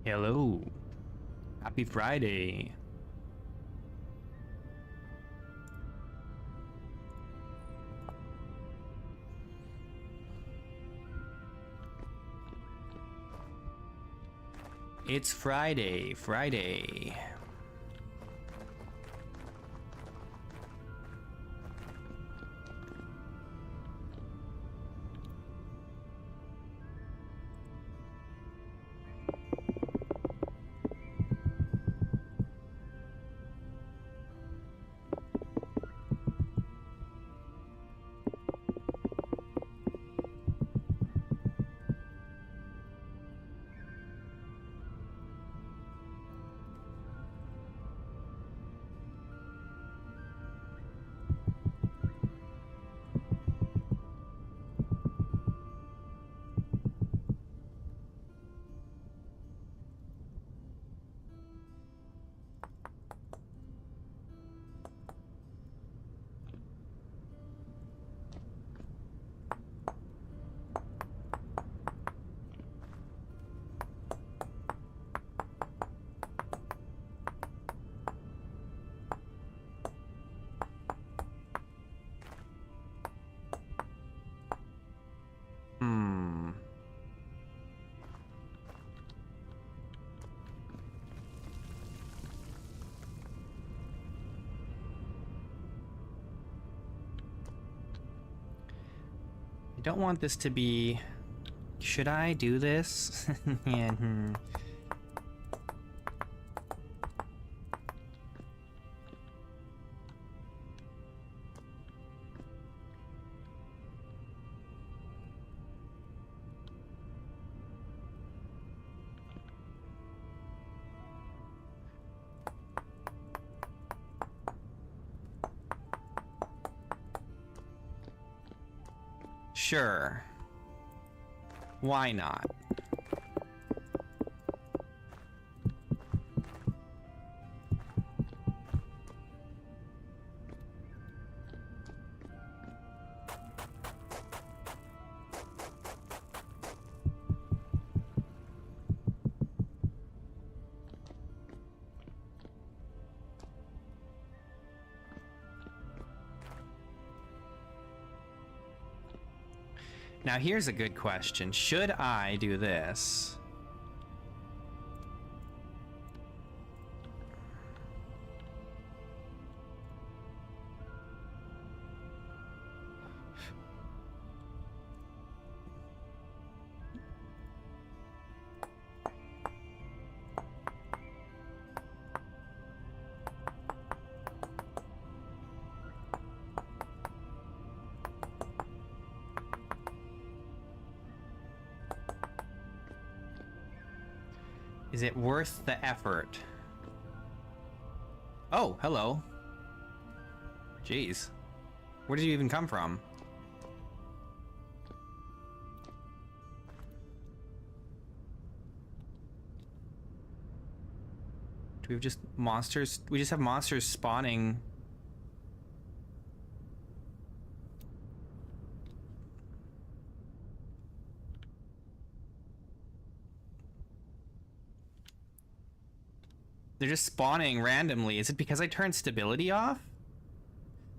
Hello. Happy Friday. It's Friday. Hmm. I don't want this to be... Should I do this? Yeah, Sure. Why not? Now here's a good question. Should I do this? Is it worth the effort? Oh, hello. Jeez. Where did you even come from? Do we have just monsters? We just have monsters spawning. They're just spawning randomly. Is it because I turned stability off?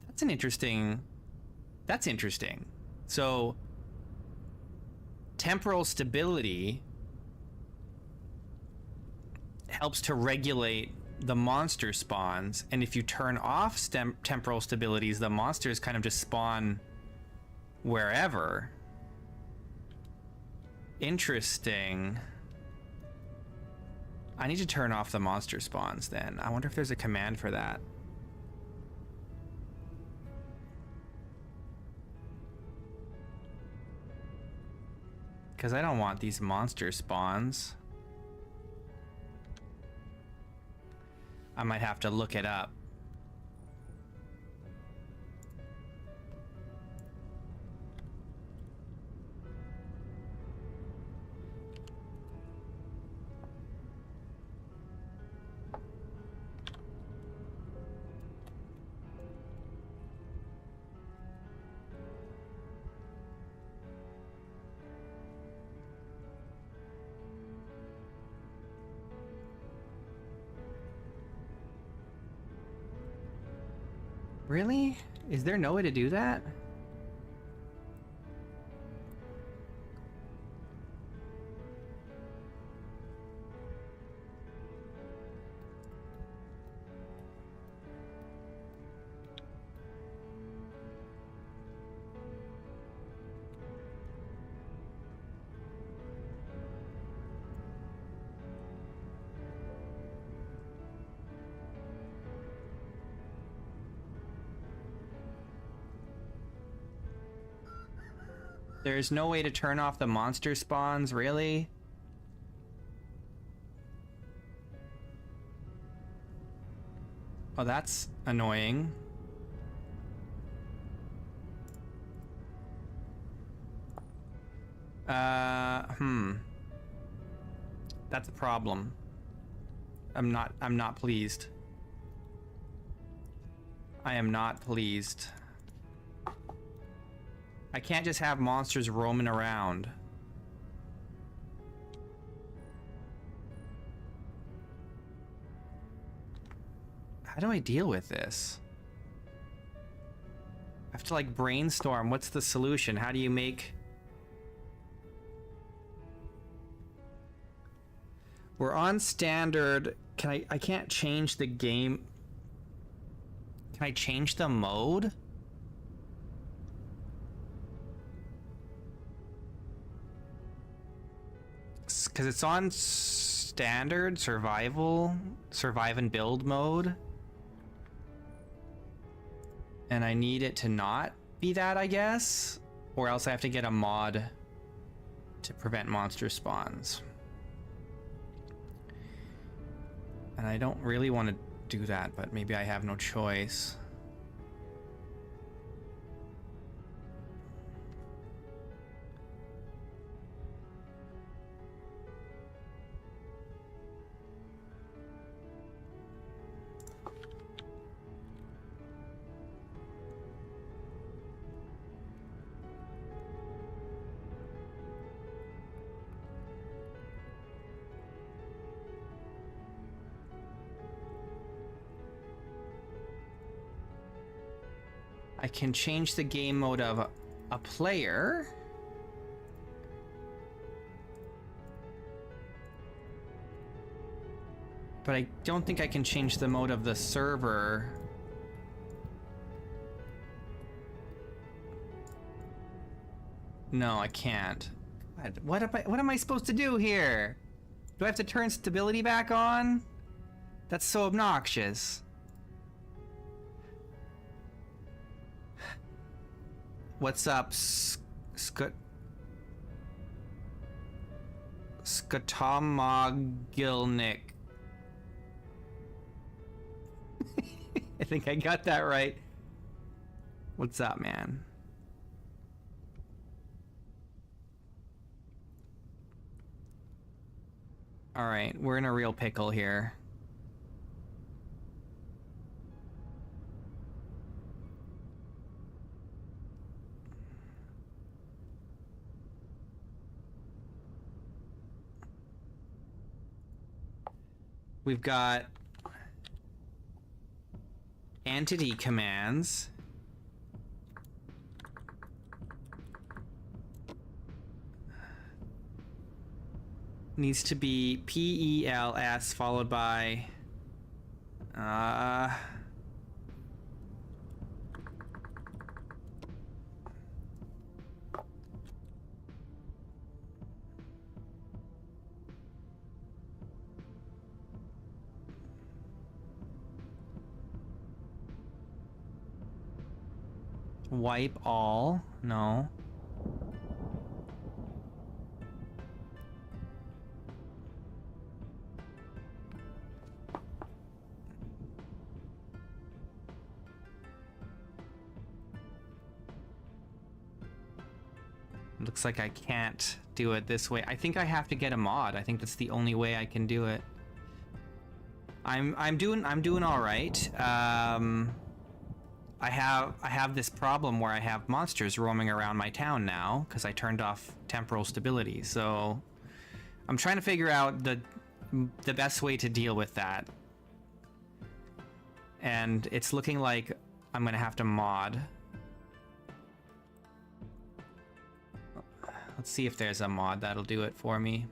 That's an interesting... That's interesting. So, temporal stability helps to regulate the monster spawns, and if you turn off temporal stabilities, the monsters kind of just spawn wherever. Interesting. I need to turn off the monster spawns then. I wonder if there's a command for that. Because I don't want these monster spawns. I might have to look it up. Really? Is there no way to do that? There's no way to turn off the monster spawns, really? Oh, that's annoying. That's a problem. I'm not pleased. I am not pleased. I can't just have monsters roaming around. How do I deal with this? I have to like brainstorm. What's the solution? How do you make... We're on standard. I can't change the game. Can I change the mode? Because it's on standard, survival, survive and build mode. And I need it to not be that, I guess. Or else I have to get a mod to prevent monster spawns. And I don't really want to do that, but maybe I have no choice. I can change the game mode of a player. But I don't think I can change the mode of the server. No, I can't. What am I supposed to do here? Do I have to turn stability back on? That's so obnoxious. What's up, Skatomogilnik? I think I got that right. What's up, man? All right, we're in a real pickle here. We've got entity commands. Needs to be PELS followed by wipe all. No. Looks like I can't do it this way. I think I have to get a mod. I think that's the only way I can do it. I'm doing all right. I have this problem where I have monsters roaming around my town now because I turned off temporal stability. So I'm trying to figure out the best way to deal with that. And it's looking like I'm gonna have to mod. Let's see if there's a mod that'll do it for me.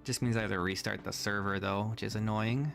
Just means I have to restart the server though, which is annoying.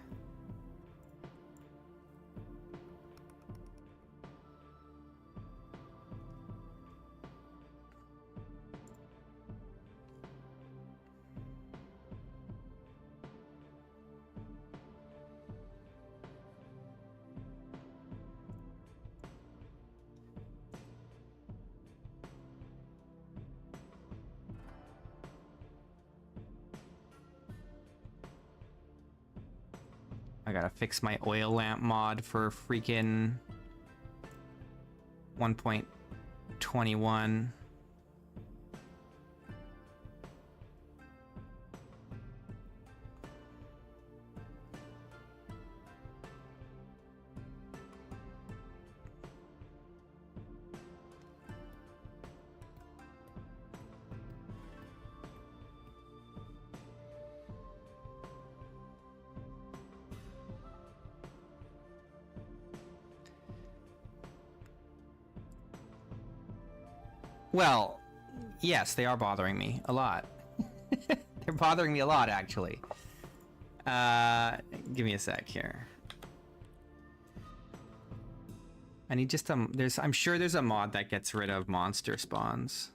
I gotta fix my oil lamp mod for freaking 1.21. Well, yes, they are bothering me a lot. They're bothering me a lot, actually. Give me a sec here. I need just I'm sure there's a mod that gets rid of monster spawns.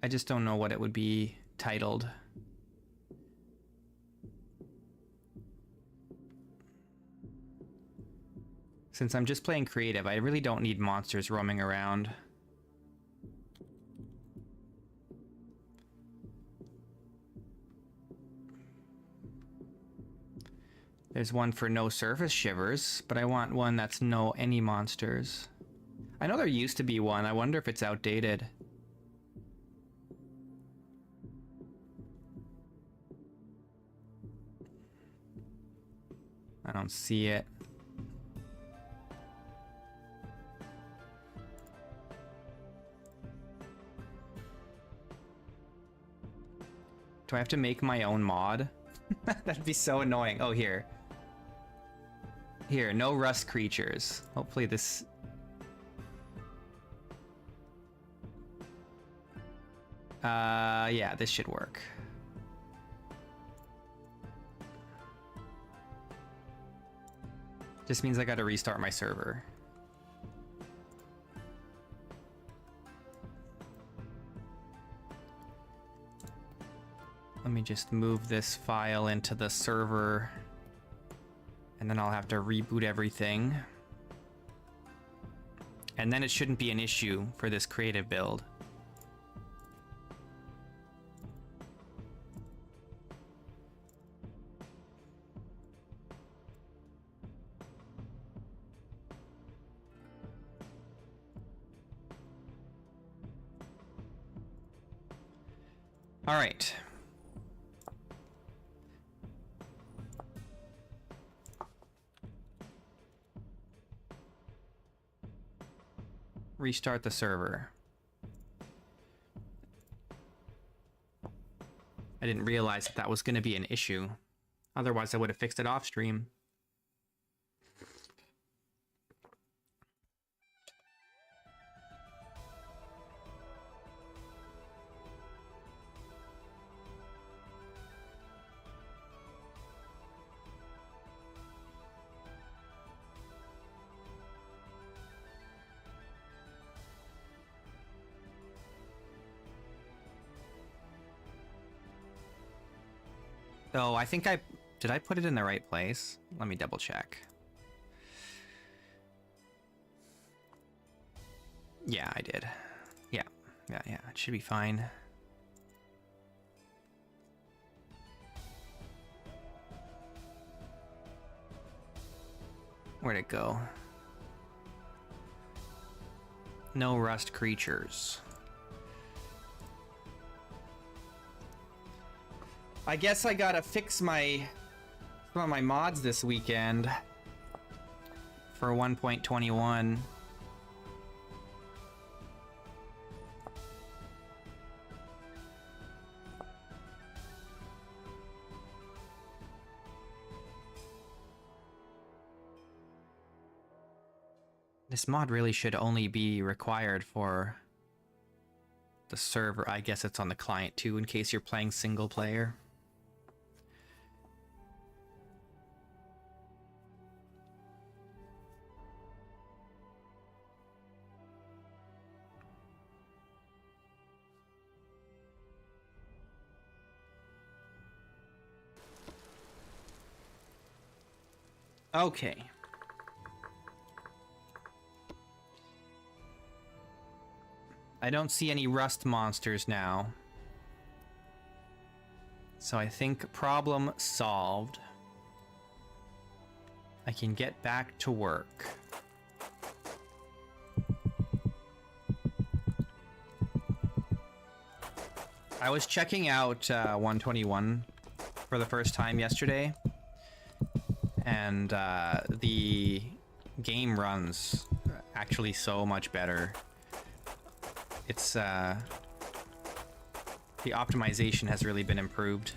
I just don't know what it would be titled. Since I'm just playing creative, I really don't need monsters roaming around. There's one for no surface shivers, but I want one that's no any monsters. I know there used to be one. I wonder if it's outdated. I don't see it. Do I have to make my own mod? That'd be so annoying. Oh, here. Here, no rust creatures. Hopefully this... yeah, this should work. Just means I gotta restart my server. Let me just move this file into the server, and then I'll have to reboot everything. And then it shouldn't be an issue for this creative build. All right. Restart the server. I didn't realize that was going to be an issue. Otherwise, I would have fixed it off stream. So I think did I put it in the right place? Let me double check. Yeah, I did. Yeah, it should be fine. Where'd it go? No rust creatures. I guess I gotta fix some of my mods this weekend for 1.21. This mod really should only be required for the server. I guess it's on the client too, in case you're playing single player. Okay. I don't see any rust monsters now. So I think problem solved. I can get back to work. I was checking out 121 for the first time yesterday, and the game runs actually so much better. It's the optimization has really been improved.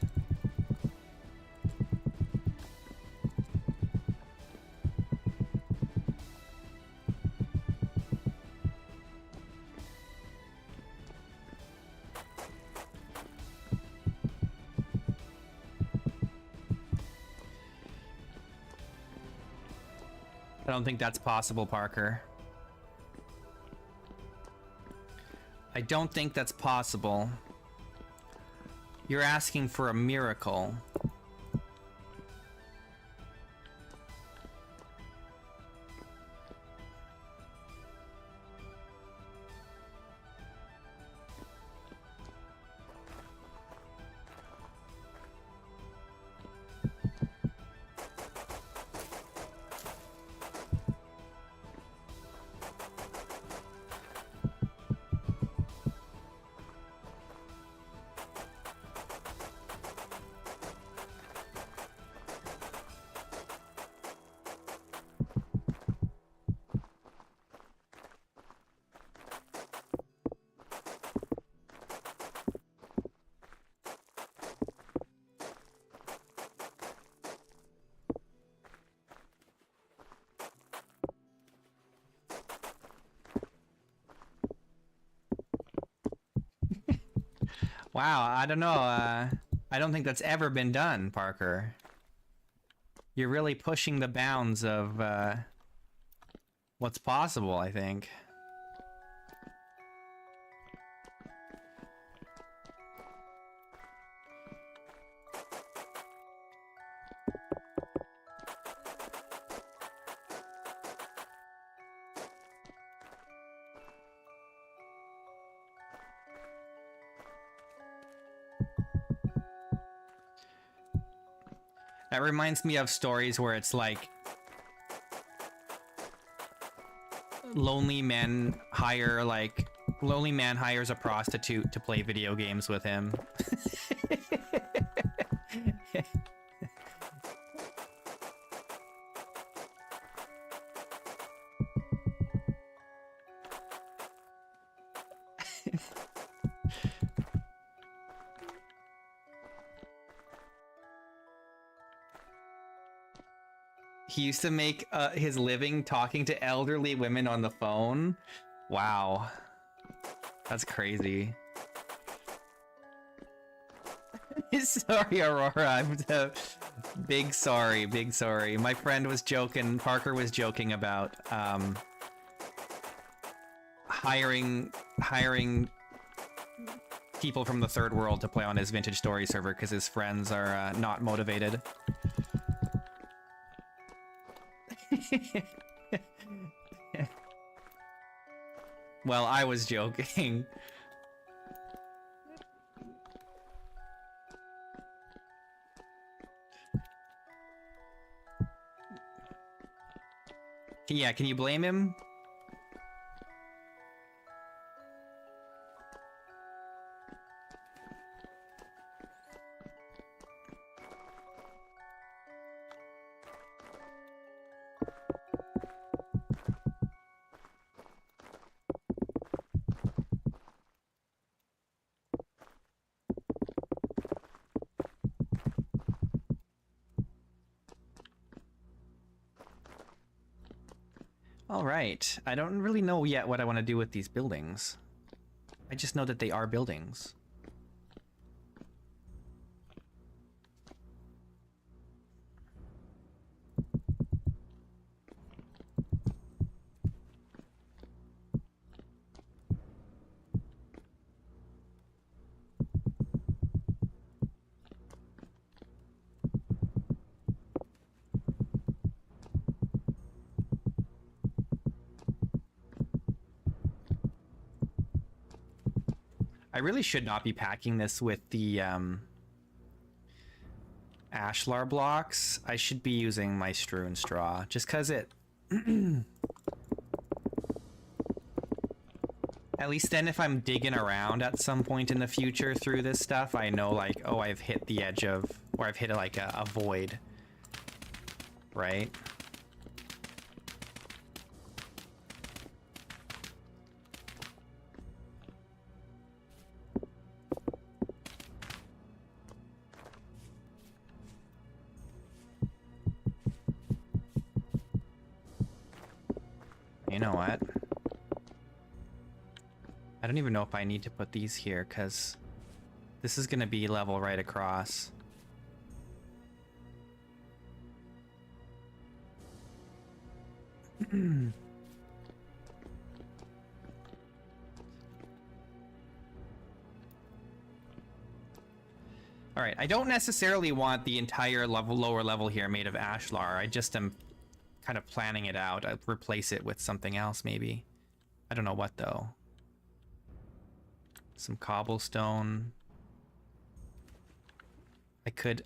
I don't think that's possible, Parker. I don't think that's possible. You're asking for a miracle. Wow, I don't know. I don't think that's ever been done, Parker. You're really pushing the bounds of what's possible, I think. That reminds me of stories where it's like lonely man hires a prostitute to play video games with him. He used to make his living talking to elderly women on the phone. Wow. That's crazy. Sorry, Aurora. I'm big sorry, big sorry. My friend was joking, Parker was joking about hiring people from the third world to play on his Vintage Story server because his friends are not motivated. Well, I was joking. Yeah, can you blame him? right. I don't really know yet what I want to do with these buildings. I just know that they are buildings. I really should not be packing this with the ashlar blocks. I should be using my strewn straw, just because it... At least then if I'm digging around at some point in the future through this stuff, I know like, oh, I've hit the edge of... Or I've hit like a void. Right? You know what? I don't even know if I need to put these here, because this is going to be level right across. Alright, I don't necessarily want the entire lower level here made of ashlar. I just am kind of planning it out. I'll replace it with something else, maybe. I don't know what, though. Some cobblestone. I could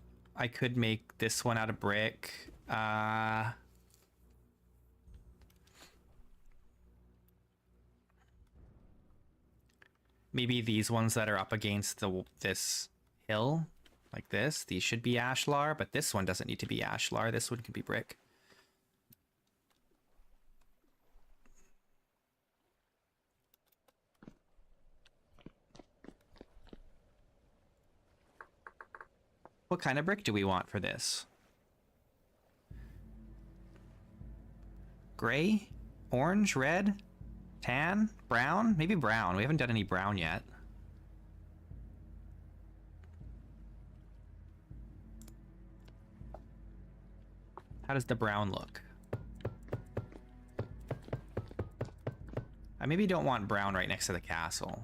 make this one out of brick. Maybe these ones that are up against this hill, like this, these should be ashlar, but this one doesn't need to be ashlar. This one can be brick. What kind of brick do we want for this? Gray? Orange? Red? Tan? Brown? Maybe brown. We haven't done any brown yet. How does the brown look? I maybe don't want brown right next to the castle.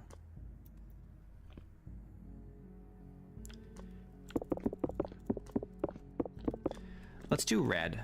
Let's do red.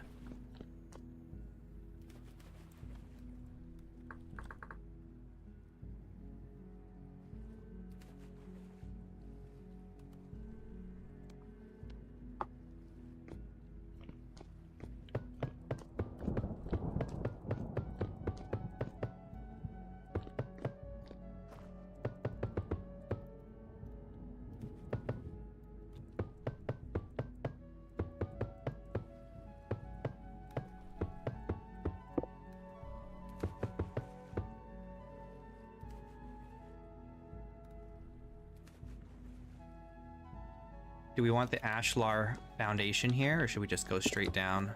Do we want the ashlar foundation here, or should we just go straight down?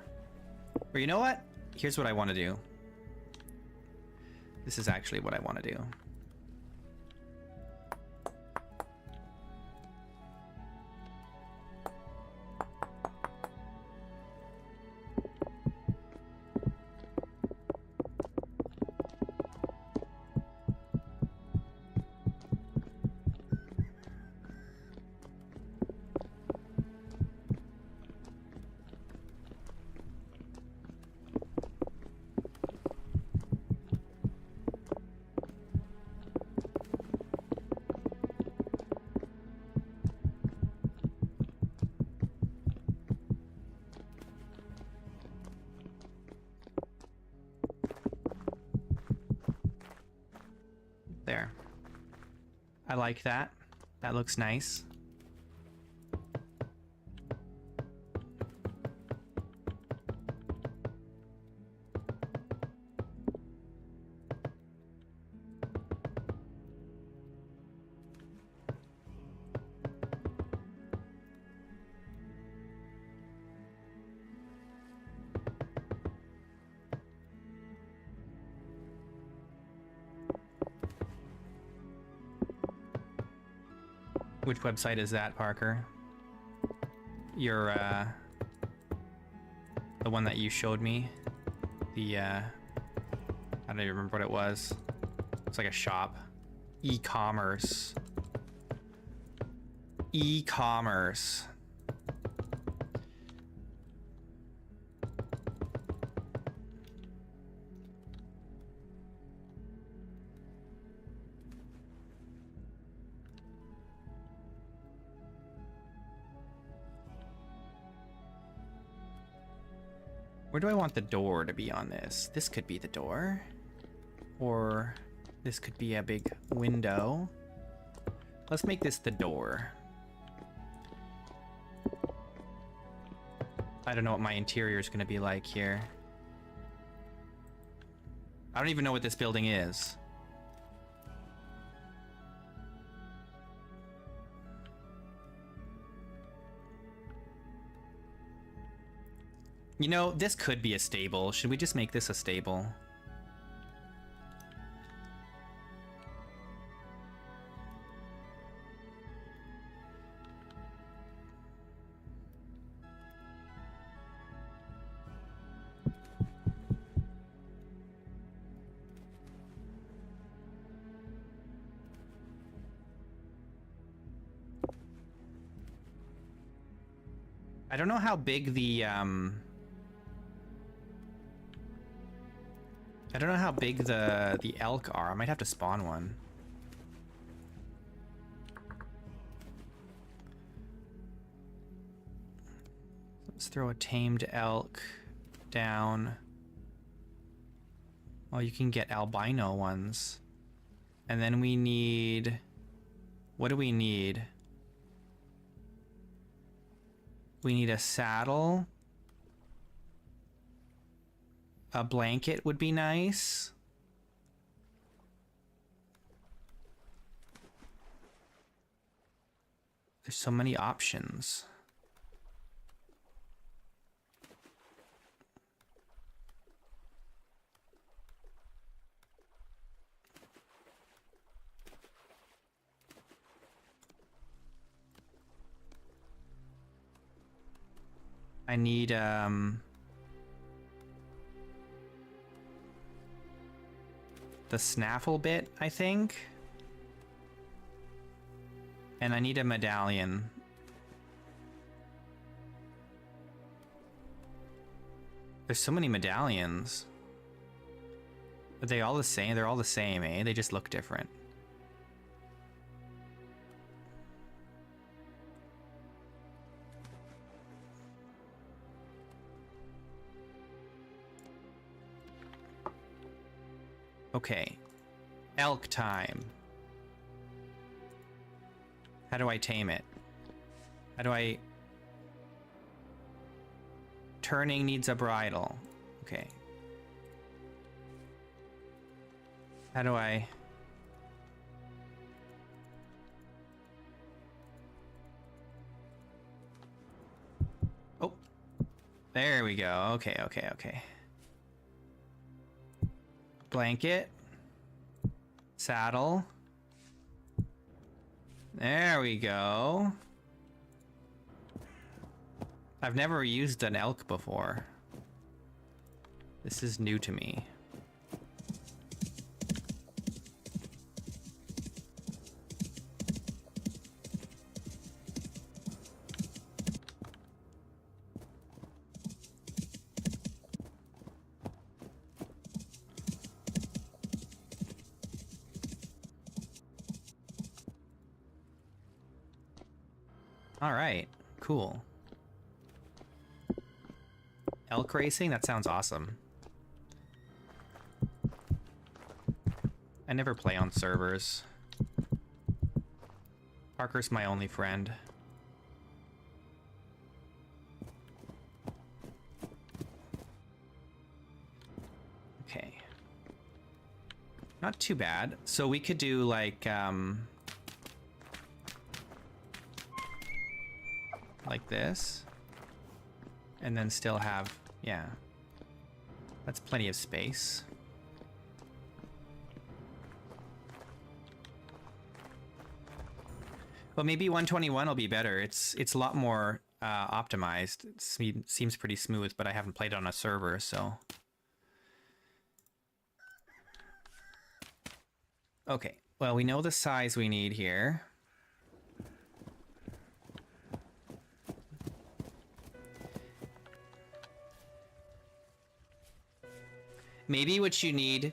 Or you know what? Here's what I want to do. This is actually what I want to do. There. I like that. That looks nice. Which website is that, Parker? Your, the one that you showed me? The, I don't even remember what it was. It's like a shop. E-commerce. E-commerce. Where do I want the door to be on this? This could be the door. Or this could be a big window. Let's make this the door. I don't know what my interior is going to be like here. I don't even know what this building is. You know, this could be a stable. Should we just make this a stable? I don't know how big the, I don't know how big the elk are. I might have to spawn one. Let's throw a tamed elk down. Oh, you can get albino ones. And then we need... What do we need? We need a saddle. A blanket would be nice. There's so many options. I need, the snaffle bit, I think. And I need a medallion. There's so many medallions. Are they all the same? They're all the same, eh? They just look different. Okay. Elk time. How do I tame it? How do I... Turning needs a bridle. Okay. How do I... Oh. There we go. Okay, okay, okay. Blanket. Saddle. There we go. I've never used an elk before. This is new to me. All right, cool. Elk racing? That sounds awesome. I never play on servers. Parker's my only friend. Okay. Not too bad. So we could do like this. And then still have, yeah. That's plenty of space. But maybe 121 will be better. It's a lot more optimized. It seems pretty smooth, but I haven't played on a server, so. Okay, well, we know the size we need here. Maybe what you need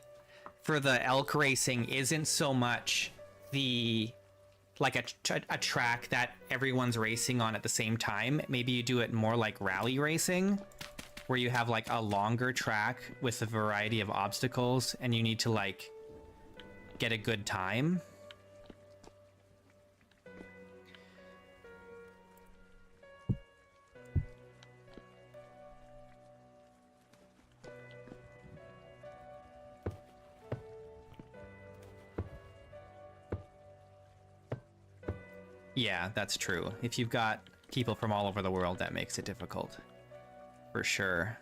for the elk racing isn't so much the like a track that everyone's racing on at the same time. Maybe you do it more like rally racing, where you have like a longer track with a variety of obstacles and you need to like get a good time. Yeah, that's true. If you've got people from all over the world, that makes it difficult. For sure.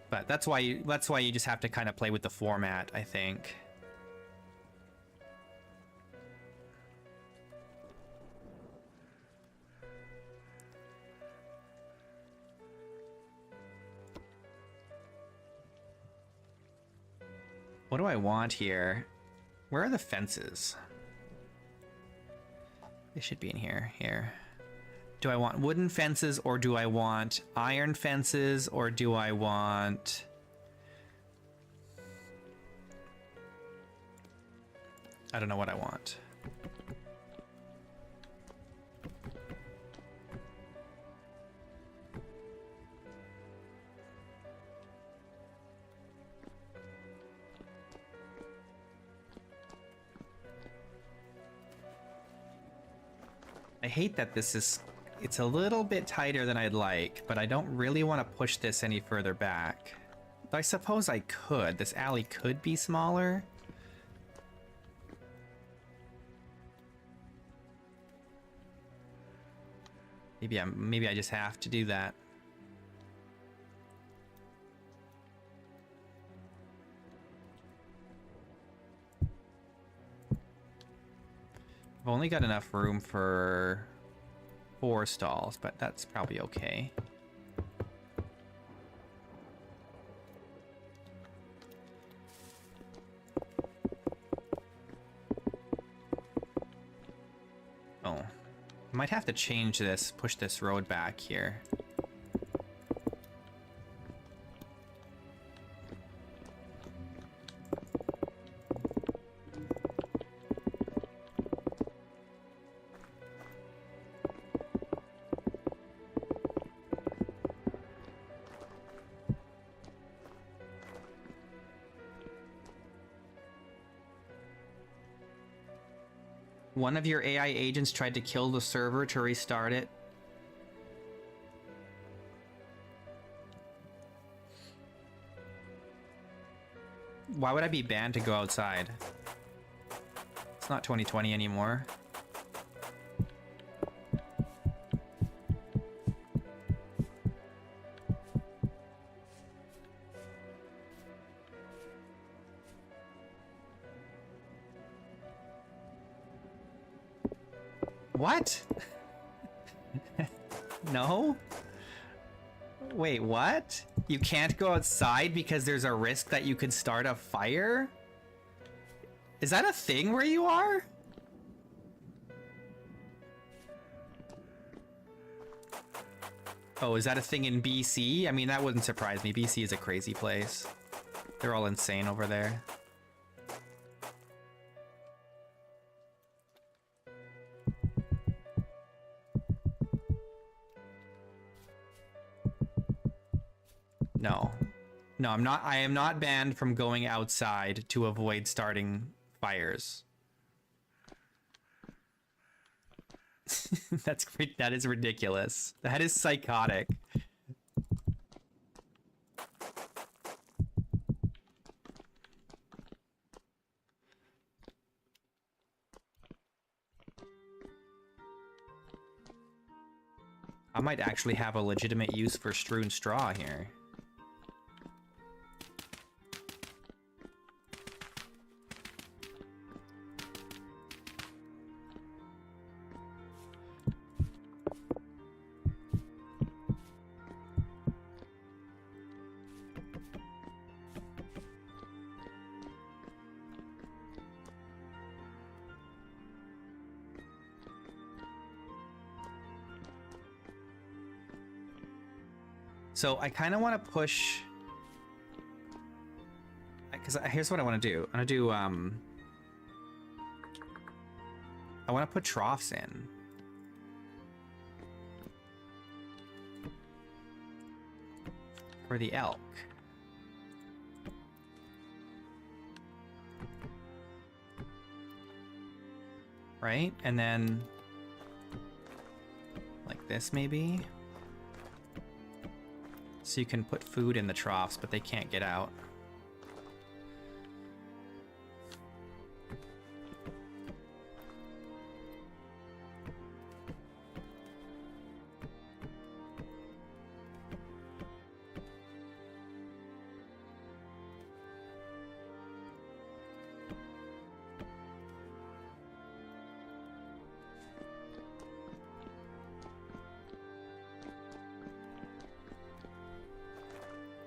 But that's why you just have to kind of play with the format, I think. What do I want here? Where are the fences? They should be in here. Here. Do I want wooden fences, or do I want iron fences, or do I want... I don't know what I want. I hate that this is... It's a little bit tighter than I'd like, but I don't really want to push this any further back. But I suppose I could. This alley could be smaller. Maybe I just have to do that. I've only got enough room for 4 stalls, but that's probably okay. Oh, I might have to change this, push this road back here. One of your AI agents tried to kill the server to restart it. Why would I be banned to go outside? It's not 2020 anymore. What? No? Wait, what? You can't go outside because there's a risk that you could start a fire? Is that a thing where you are? Oh, is that a thing in BC? I mean, that wouldn't surprise me. BC is a crazy place. They're all insane over there. No. No, I'm not. I am not banned from going outside to avoid starting fires. That is ridiculous. That is psychotic. I might actually have a legitimate use for strewn straw here. So I kind of want to push, because here's what I want to do. I want to do, I want to put troughs in. For the elk. Right? And then like this maybe. So you can put food in the troughs, but they can't get out.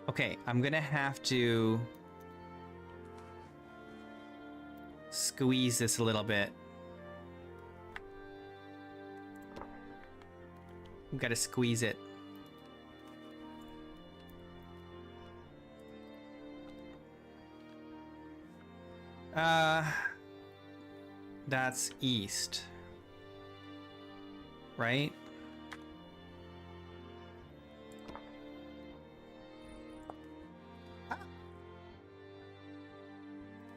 Okay, I'm gonna have to squeeze this a little bit. I've got to squeeze it. That's east. Right?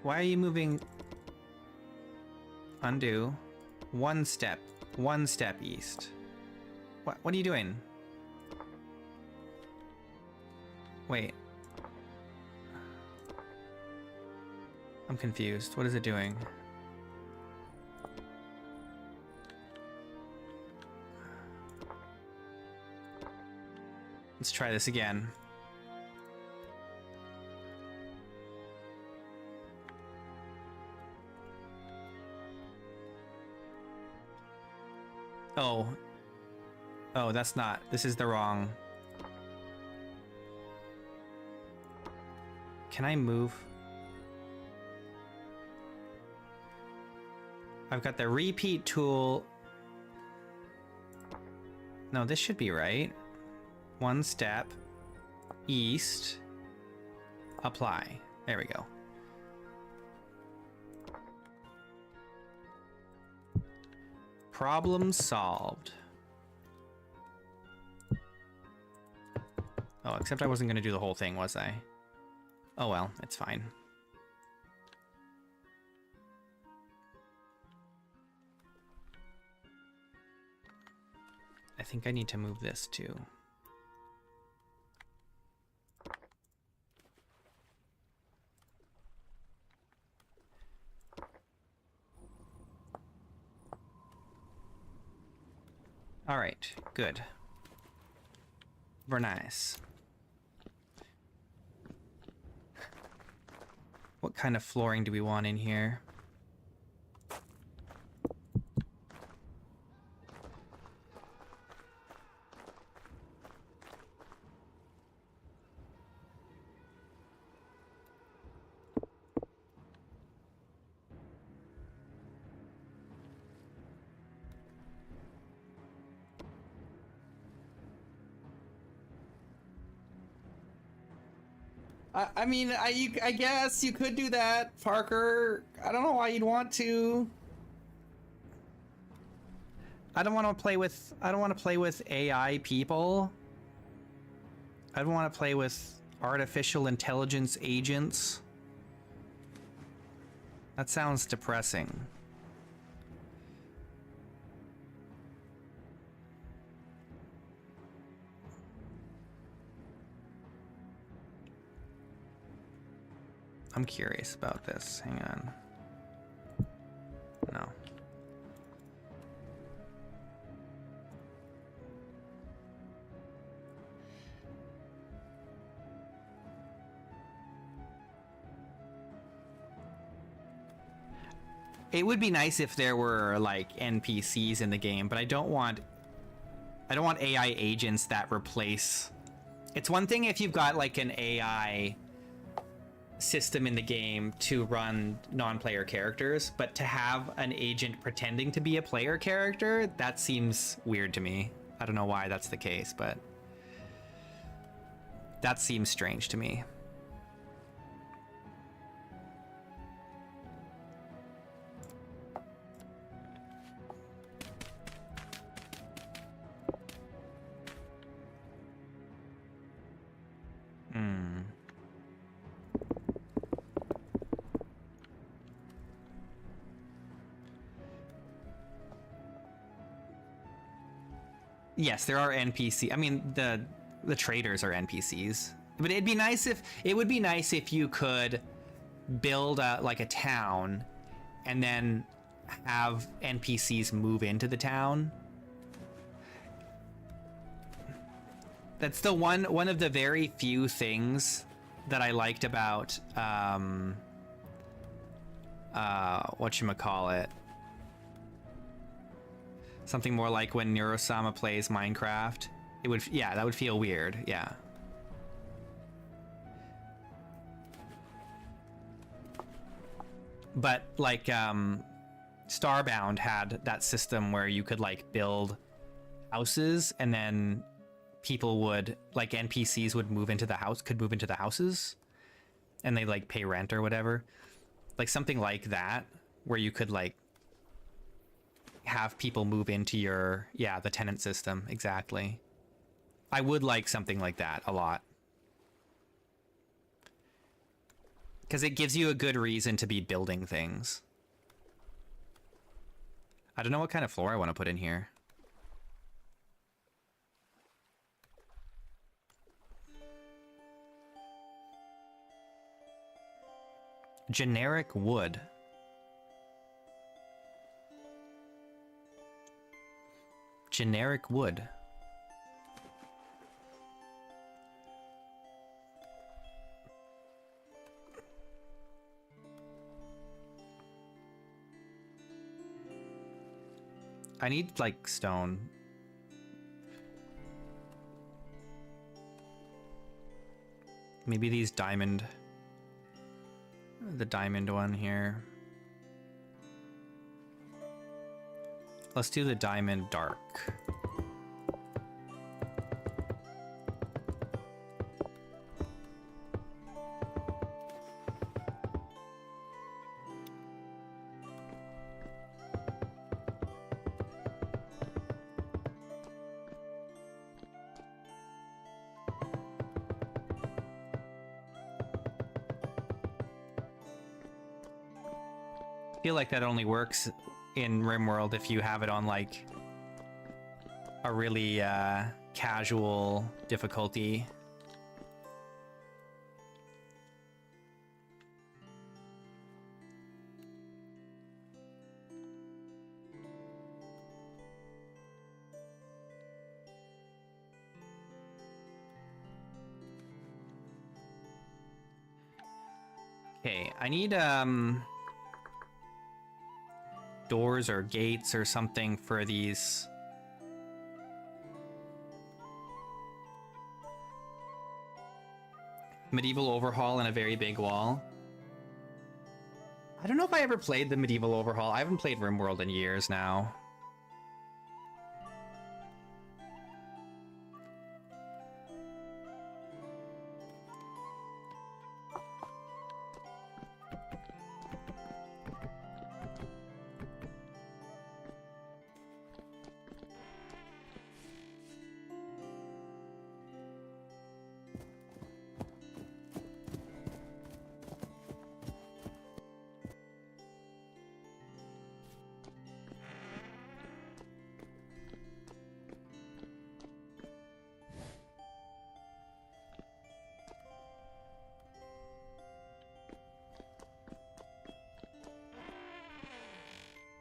Why are you moving? Undo. One step east. What are you doing? Wait. I'm confused. What is it doing? Let's try this again. Oh, that's not. This is the wrong. Can I move? I've got the repeat tool. No, this should be right. One step east. Apply. There we go. Problem solved. Oh, except I wasn't going to do the whole thing, was I? Oh well, it's fine. I think I need to move this too. All right, good. Very nice. What kind of flooring do we want in here? I mean, I guess you could do that, Parker. I don't know why you'd want to. I don't want to play with AI people. I don't want to play with artificial intelligence agents. That sounds depressing. I'm curious about this. Hang on. No. It would be nice if there were like NPCs in the game, but I don't want AI agents that replace. It's one thing if you've got like an AI system in the game to run non-player characters, but to have an agent pretending to be a player character, that seems weird to me. I don't know why that's the case, but That seems strange to me. Yes, there are NPC. I mean, the traders are NPCs. But it'd be nice if you could build like a town and then have NPCs move into the town. That's the one of the very few things that I liked about whatchamacallit. Something more like when Neurosama plays Minecraft. It would, yeah, that would feel weird, yeah. But like Starbound had that system where you could like build houses and then people would, like NPCs would move into the house, could move into the houses and they like pay rent or whatever. Like something like that where you could like have people move into your, yeah, the tenant system. Exactly. I would like something like that a lot. Because it gives you a good reason to be building things. I don't know what kind of floor I want to put in here. Generic wood. Generic wood. I need like stone. Maybe these diamond. The diamond one here. Let's do the diamond dark. I feel like that only works in RimWorld if you have it on like a really casual difficulty. Okay, I need doors or gates or something for these. Medieval overhaul and a very big wall. I don't know if I ever played the medieval overhaul. I haven't played RimWorld in years now.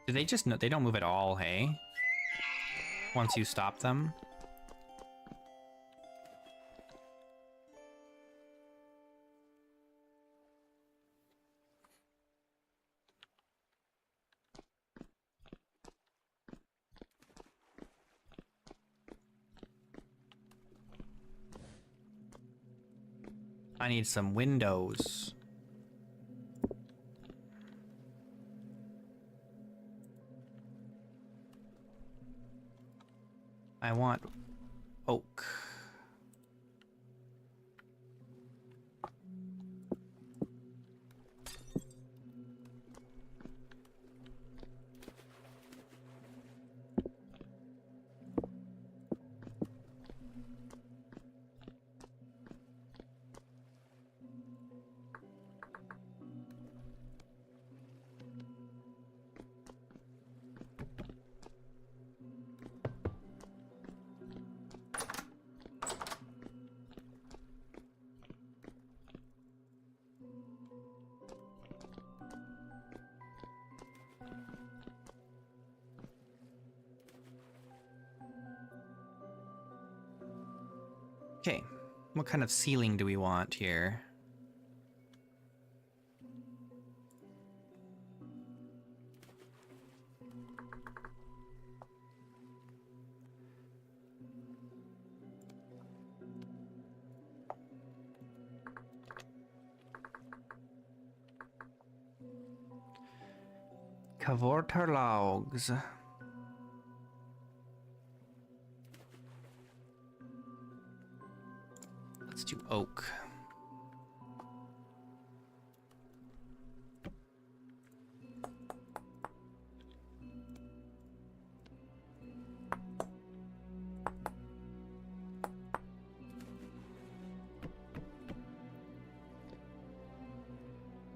Do they just, they don't move at all, hey? Once you stop them? I need some windows. I want oak. Okay, what kind of ceiling do we want here? Kavortarlogs. Let's do oak.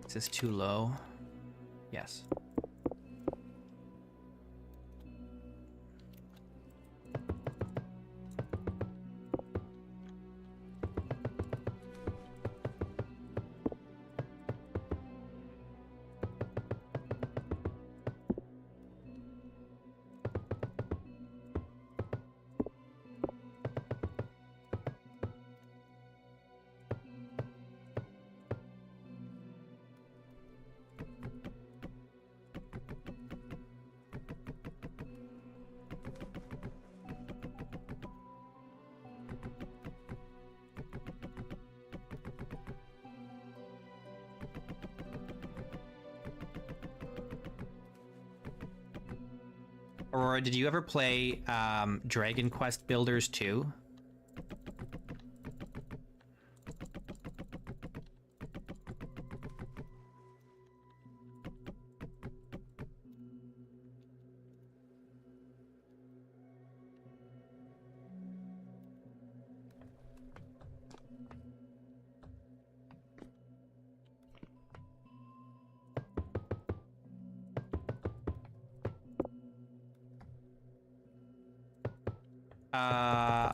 Is this too low? Yes. Aurora, did you ever play Dragon Quest Builders 2?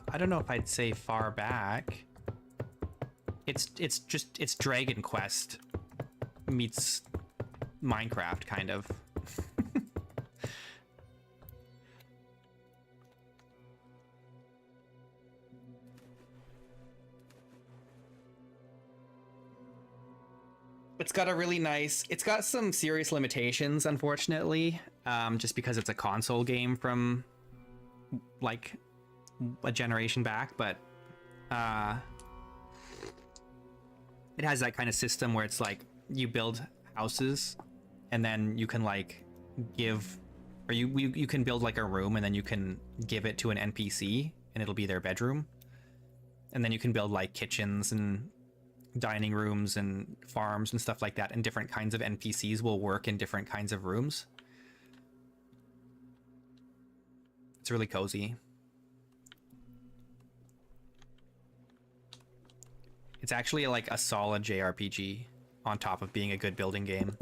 I don't know if I'd say far back. It's Dragon Quest meets Minecraft, kind of. It's got a really nice... It's got some serious limitations, unfortunately, just because it's a console game from, like, a generation back, but it has that kind of system where it's like you build houses and then you can like give, or you can build like a room and then you can give it to an NPC and it'll be their bedroom, and then you can build like kitchens and dining rooms and farms and stuff like that, and different kinds of NPCs will work in different kinds of rooms. It's really cozy. It's actually like a solid JRPG on top of being a good building game.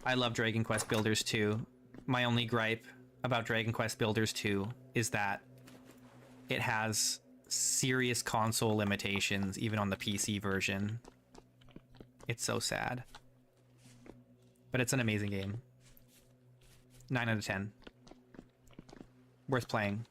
I love Dragon Quest Builders 2. My only gripe about Dragon Quest Builders 2 is that it has serious console limitations, even on the PC version. It's so sad. But it's an amazing game. 9 out of 10. Worth playing.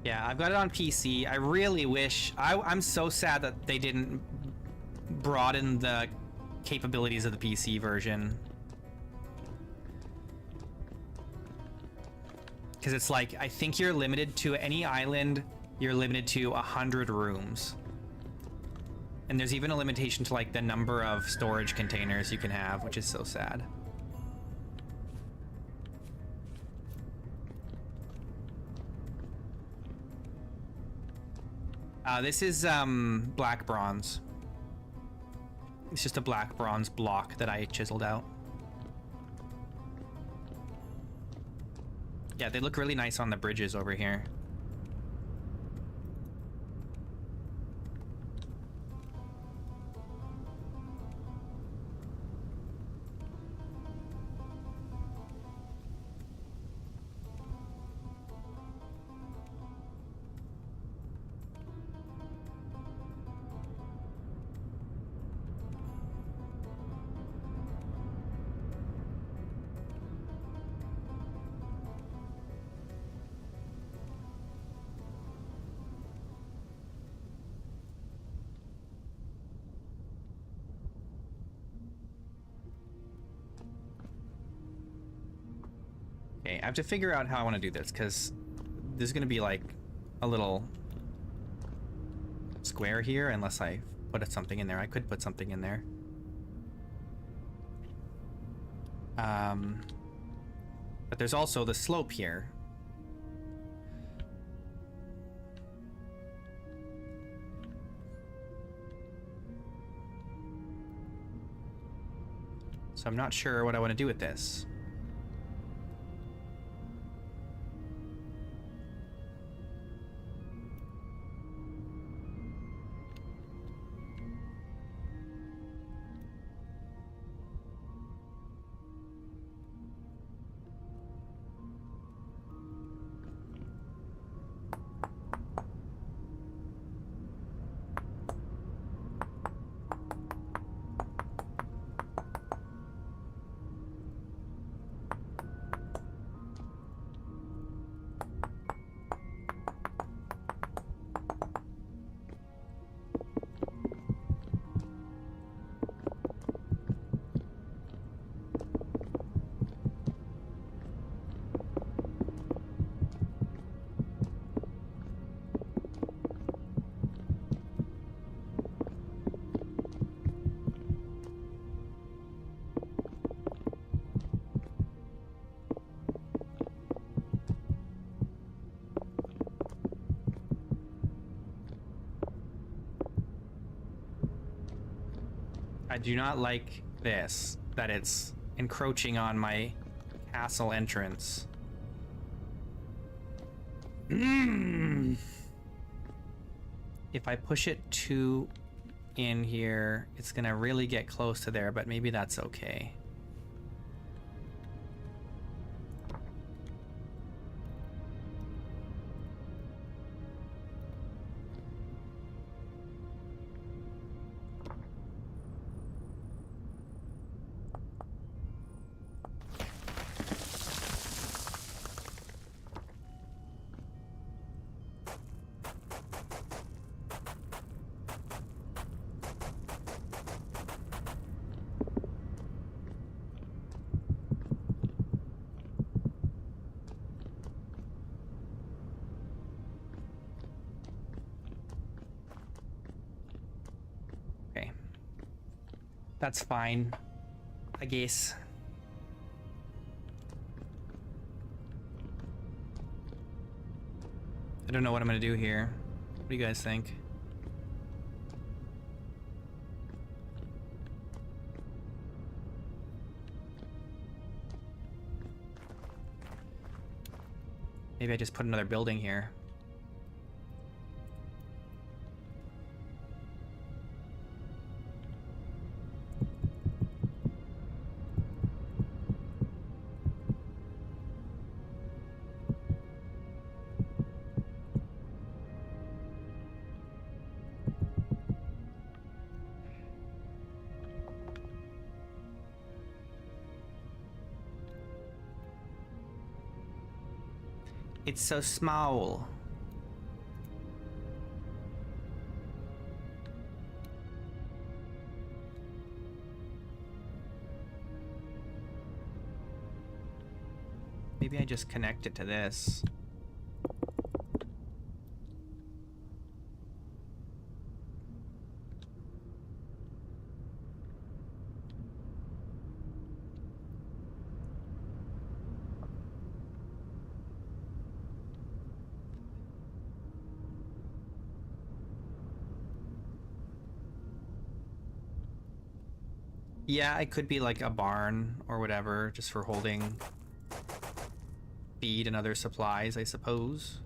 Yeah, I've got it on PC. I really wish... I'm so sad that they didn't broaden the capabilities of the PC version. Because it's like, I think you're limited to any island, you're limited to 100 rooms. And there's even a limitation to like the number of storage containers you can have, which is so sad. This is black bronze. It's just a black bronze block that I chiseled out. Yeah, they look really nice on the bridges over here. Okay, I have to figure out how I want to do this, because there's going to be like a little square here unless I put something in there. I could put something in there. But there's also the slope here. So I'm not sure what I want to do with this. I do not like this, that it's encroaching on my castle entrance. If I push it too in here, it's gonna really get close to there, but maybe that's okay. That's fine, I guess. I don't know what I'm gonna do here. What do you guys think? Maybe I just put another building here. It's so small. Maybe I just connect it to this. Yeah, it could be like a barn or whatever, just for holding feed and other supplies, I suppose.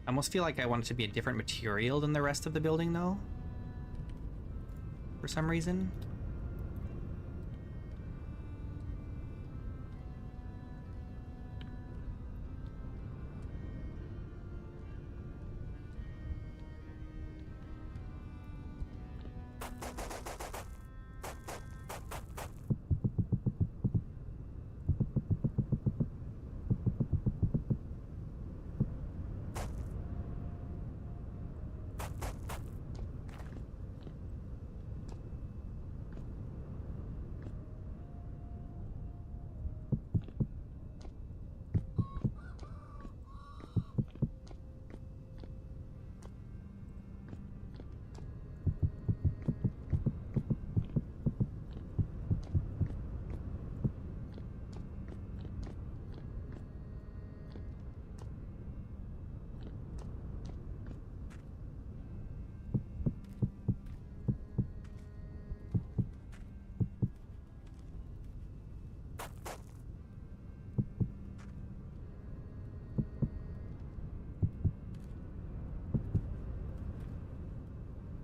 I almost feel like I want it to be a different material than the rest of the building, though. For some reason.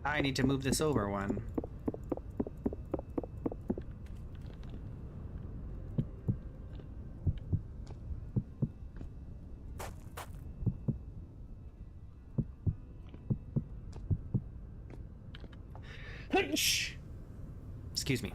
I need to move this over one. Excuse me.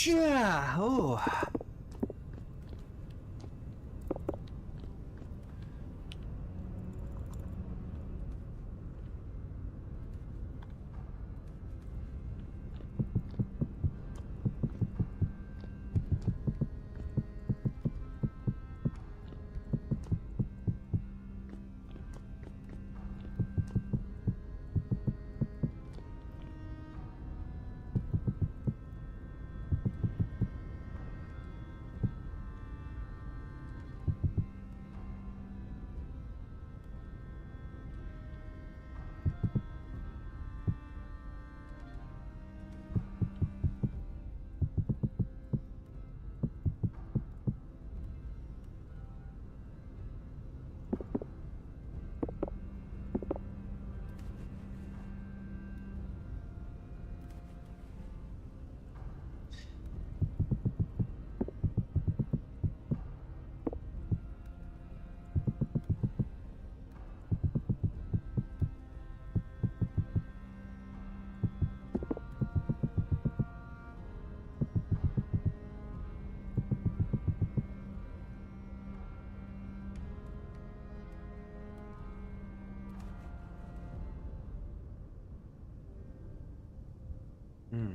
Yeah. Oh. Hmm.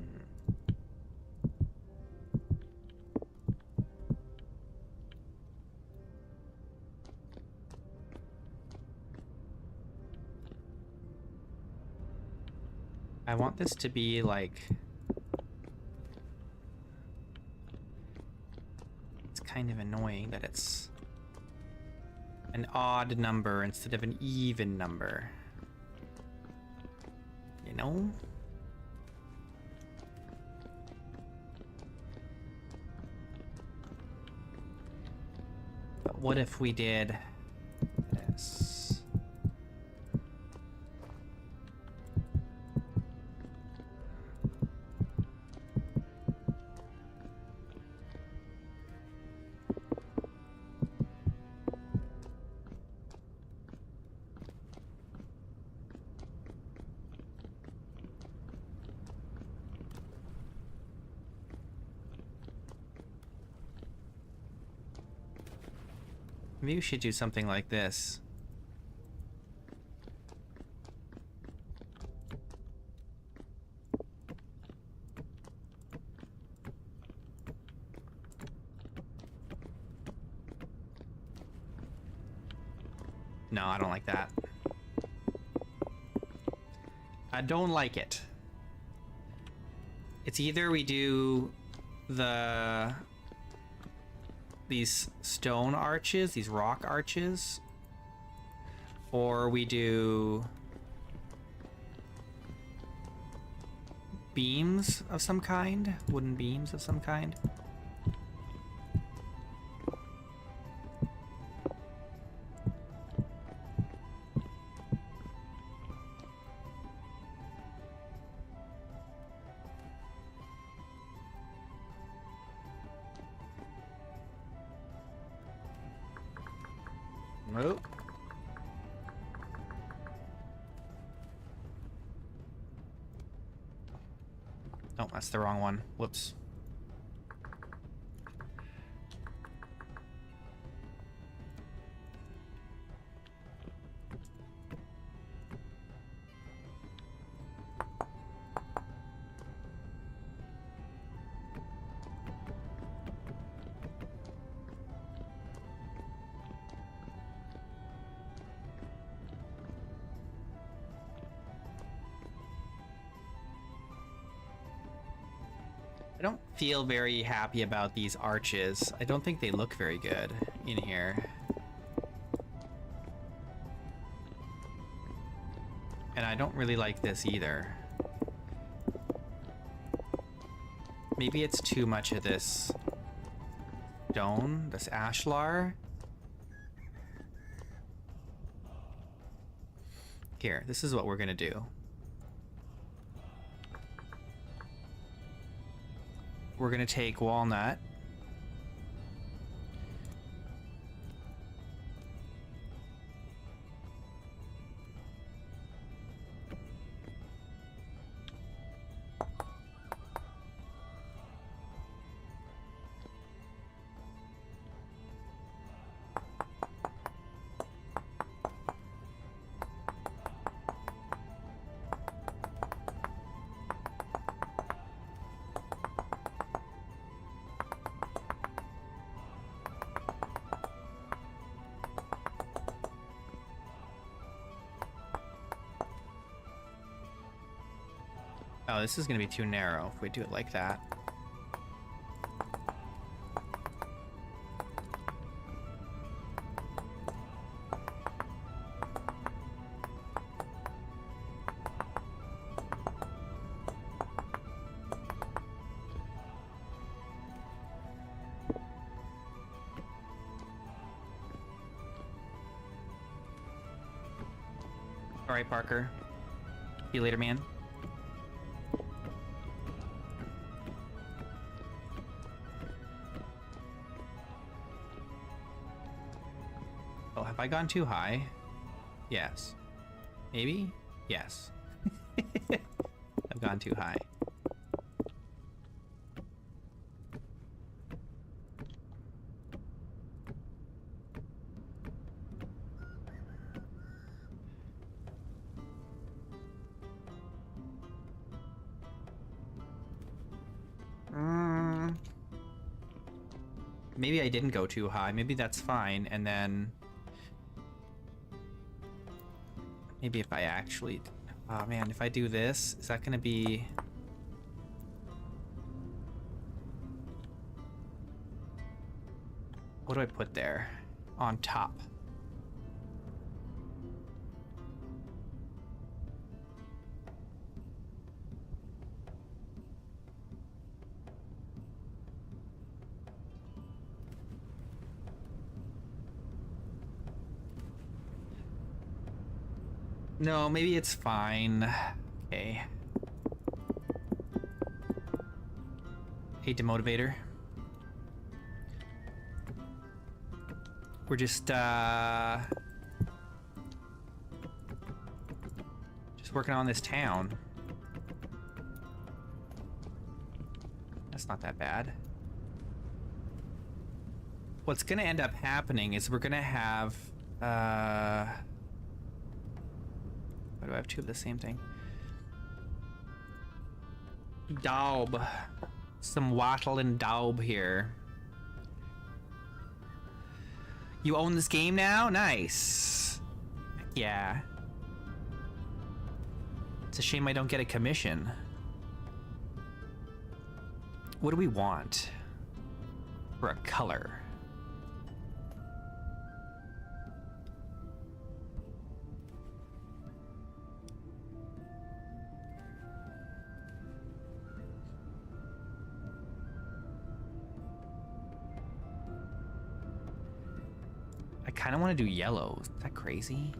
I want this to be like... It's kind of annoying that it's an odd number instead of an even number. You know? But what if we did this? Maybe we should do something like this. No, I don't like that. I don't like it. It's either we do these stone arches, these rock arches, or we do beams of some kind, wooden beams of some kind. Oh. Oh, that's the wrong one. Whoops. I don't feel very happy about these arches. I don't think they look very good in here. And I don't really like this either. Maybe it's too much of this stone, this ashlar. Here, this is what we're gonna do. We're gonna take walnut. Oh, this is gonna be too narrow if we do it like that. All right, Parker. See you later, man. Oh, have I gone too high? Yes. Maybe? Yes. I've gone too high. Maybe I didn't go too high. Maybe that's fine. And then maybe if I actually, oh man, if I do this, is that gonna be? What do I put there? On top. No, maybe it's fine. Okay. Hey, demotivator. We're just working on this town. That's not that bad. what's gonna end up happening is we're gonna have why do I have two of the same thing? Daub. Some wattle and daub here. You own this game now? Nice. Yeah. It's a shame I don't get a commission. What do we want for a color? I kind of want to do yellow. Is that crazy?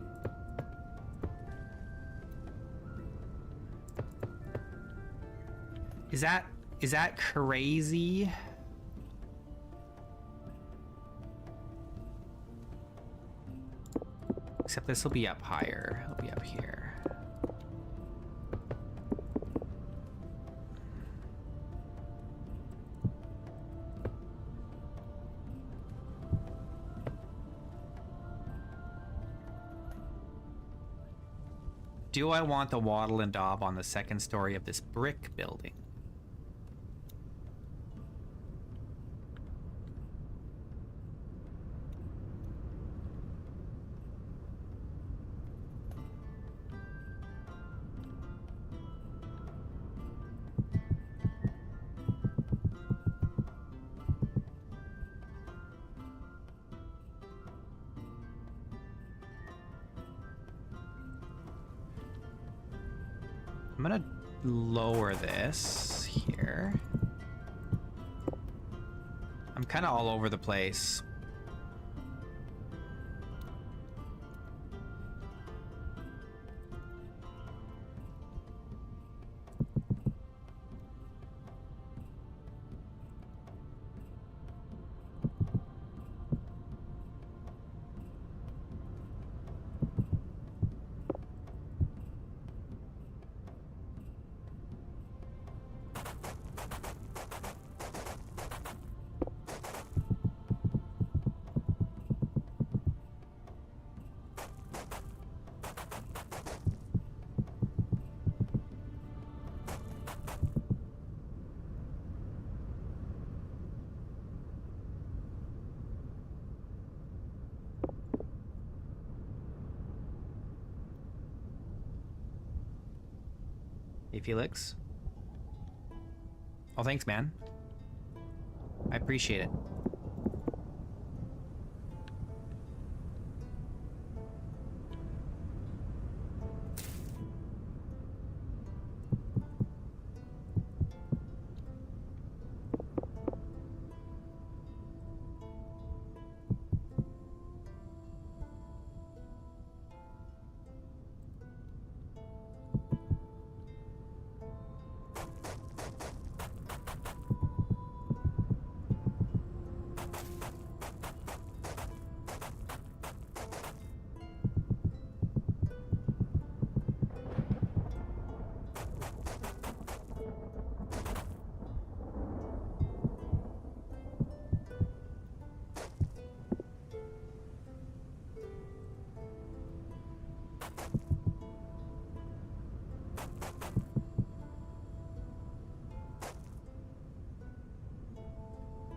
Is that crazy? Except this will be up higher. It'll be up here. Do I want the wattle and daub on the second story of this brick building? I'm gonna lower this here. I'm kind of all over the place. Hey, Felix. Oh, thanks, man. I appreciate it.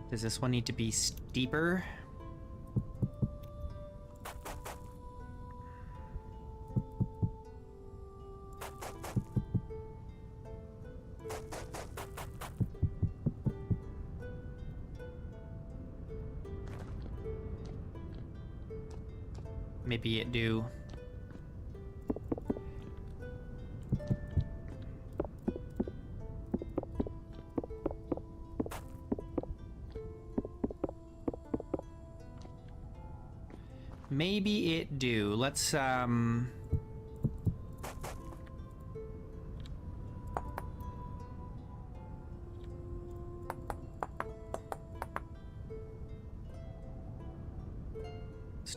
Does this one need to be steeper? Maybe it do. Maybe it do. Let's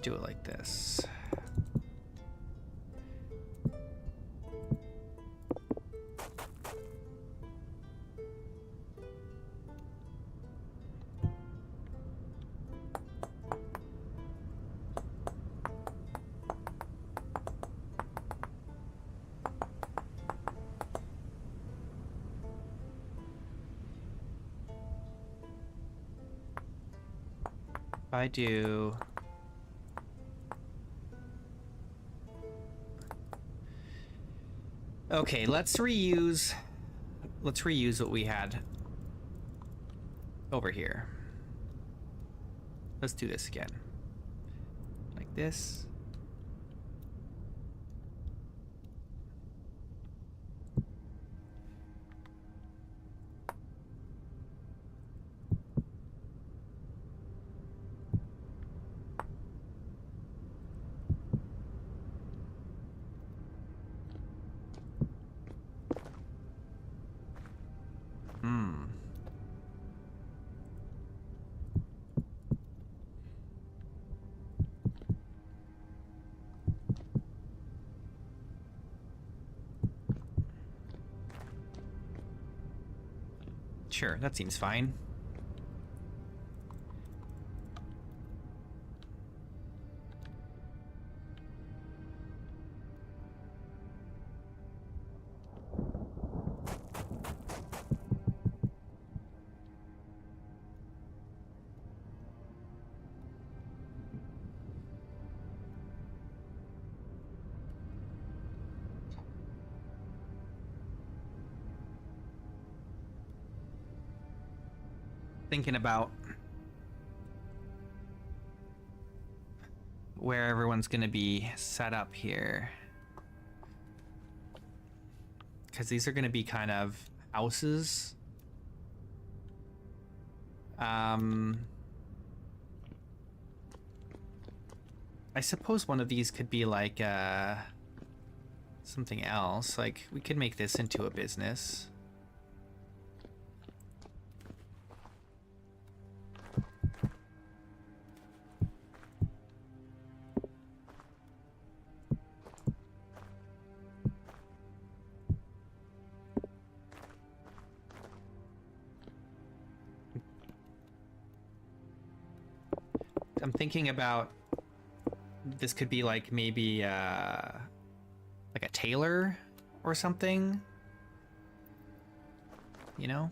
do it like this. If I do... Okay, let's reuse what we had over here. Let's do this again. Like this. Sure, that seems fine. Thinking about where everyone's gonna be set up here, because these are gonna be kind of houses. I suppose one of these could be like something else. Like we could make this into a business. I'm thinking about this could be like maybe like a tailor or something, you know?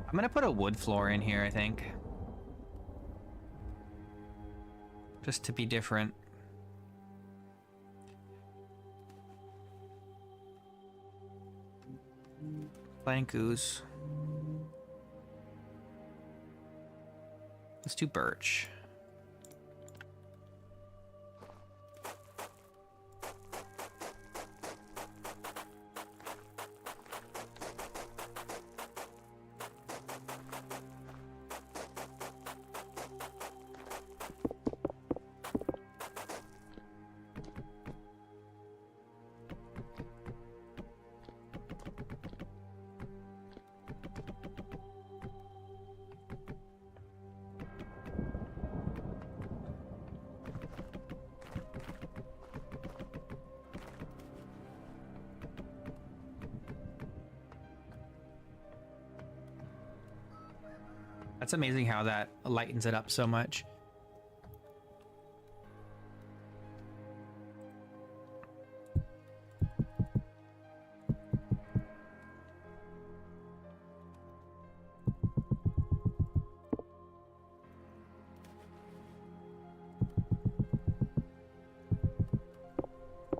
I'm gonna put a wood floor in here, I think. Just to be different. Plank ooze. Let's do birch. That's amazing how that lightens it up so much.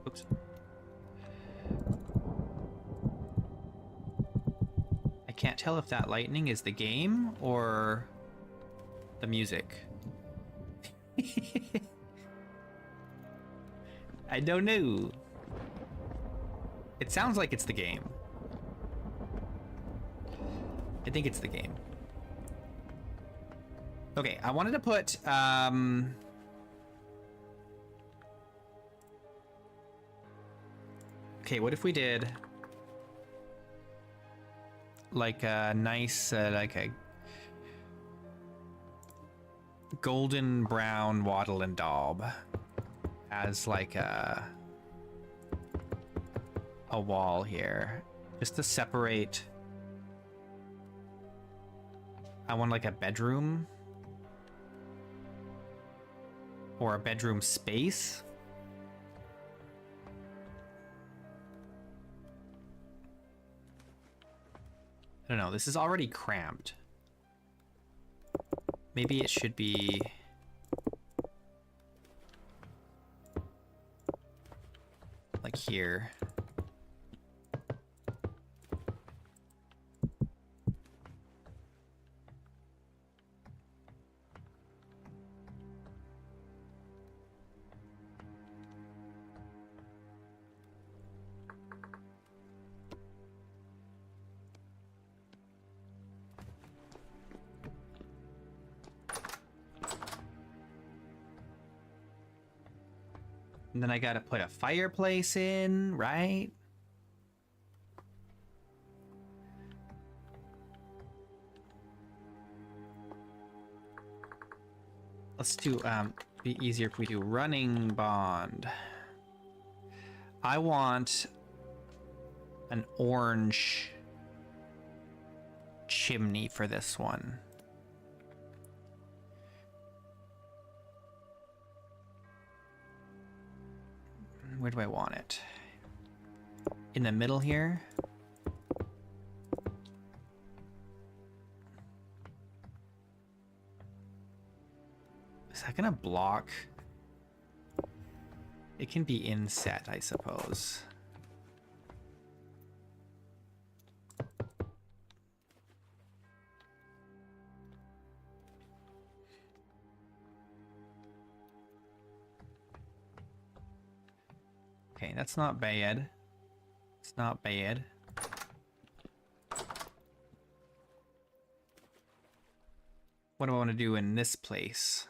Oops. tell if that lightning is the game or the music. I don't know. It sounds like it's the game. I think it's the game. Okay, I wanted to put, okay, what if we did like a nice, like a golden brown wattle and daub as like a wall here, just to separate. I want like a bedroom or a bedroom space. I don't know, this is already cramped. Maybe it should be like here. And then I gotta put a fireplace in, right? Let's do, be easier if we do running bond. I want an orange chimney for this one. Where do I want it? In the middle here? Is that gonna block? It can be inset, I suppose. Okay, that's not bad. It's not bad. What do I want to do in this place?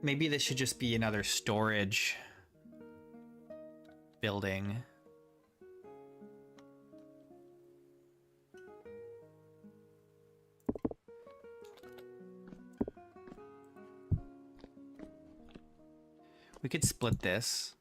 Maybe this should just be another storage building. We could split this.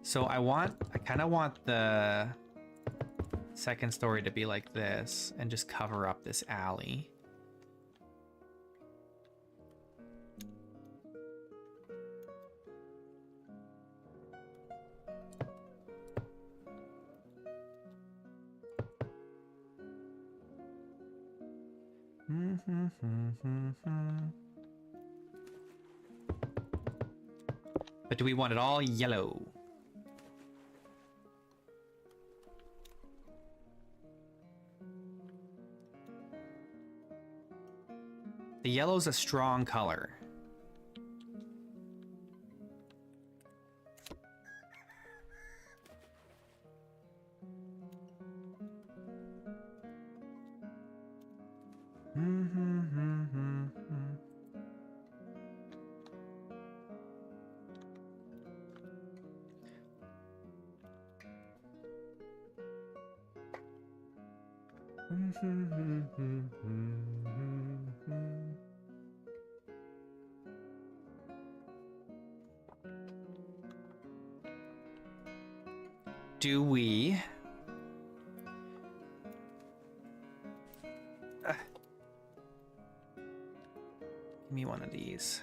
So I kind of want the second story to be like this and just cover up this alley. But do we want it all yellow? The yellow's a strong color. Do we... Give me one of these.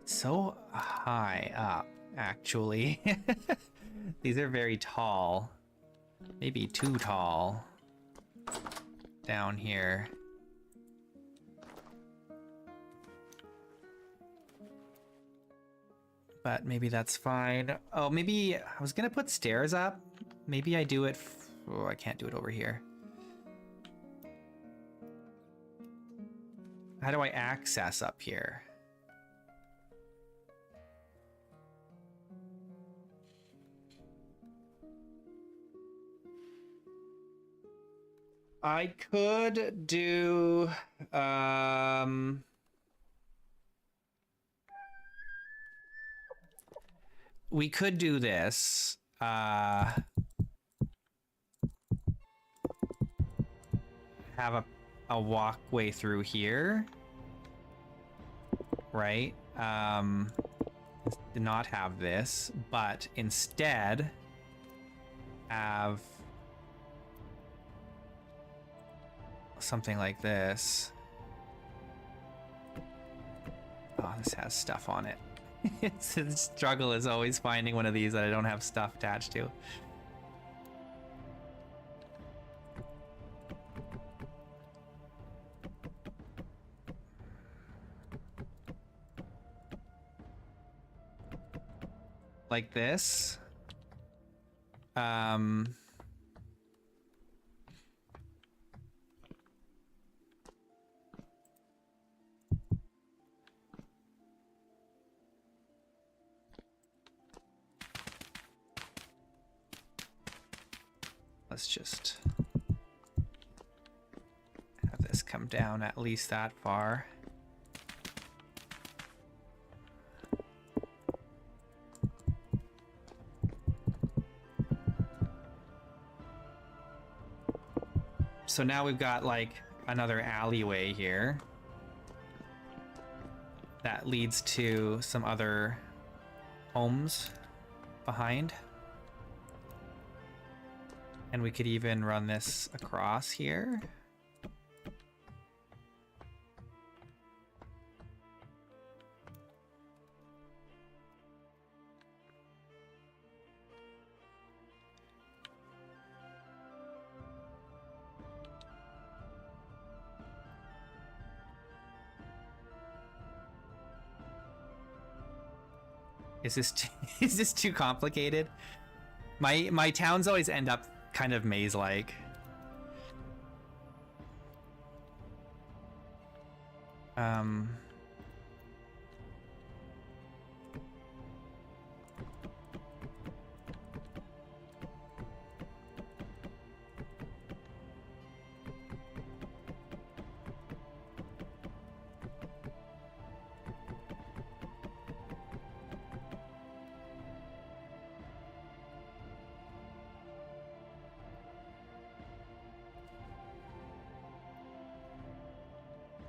So high up, actually. These are very tall. Maybe too tall. Down here. But maybe that's fine. Oh, maybe I was gonna put stairs up. Maybe I do it. Oh, I can't do it over here. How do I access up here? I could do, we could do this. Have a walkway through here, right? Not have this, but instead have something like this. Oh, this has stuff on it. It's the struggle is always finding one of these that I don't have stuff attached to. Like this. Let's just have this come down at least that far. So now we've got like another alleyway here that leads to some other homes behind. And we could even run this across here. Is this too complicated? My towns always end up kind of maze-like.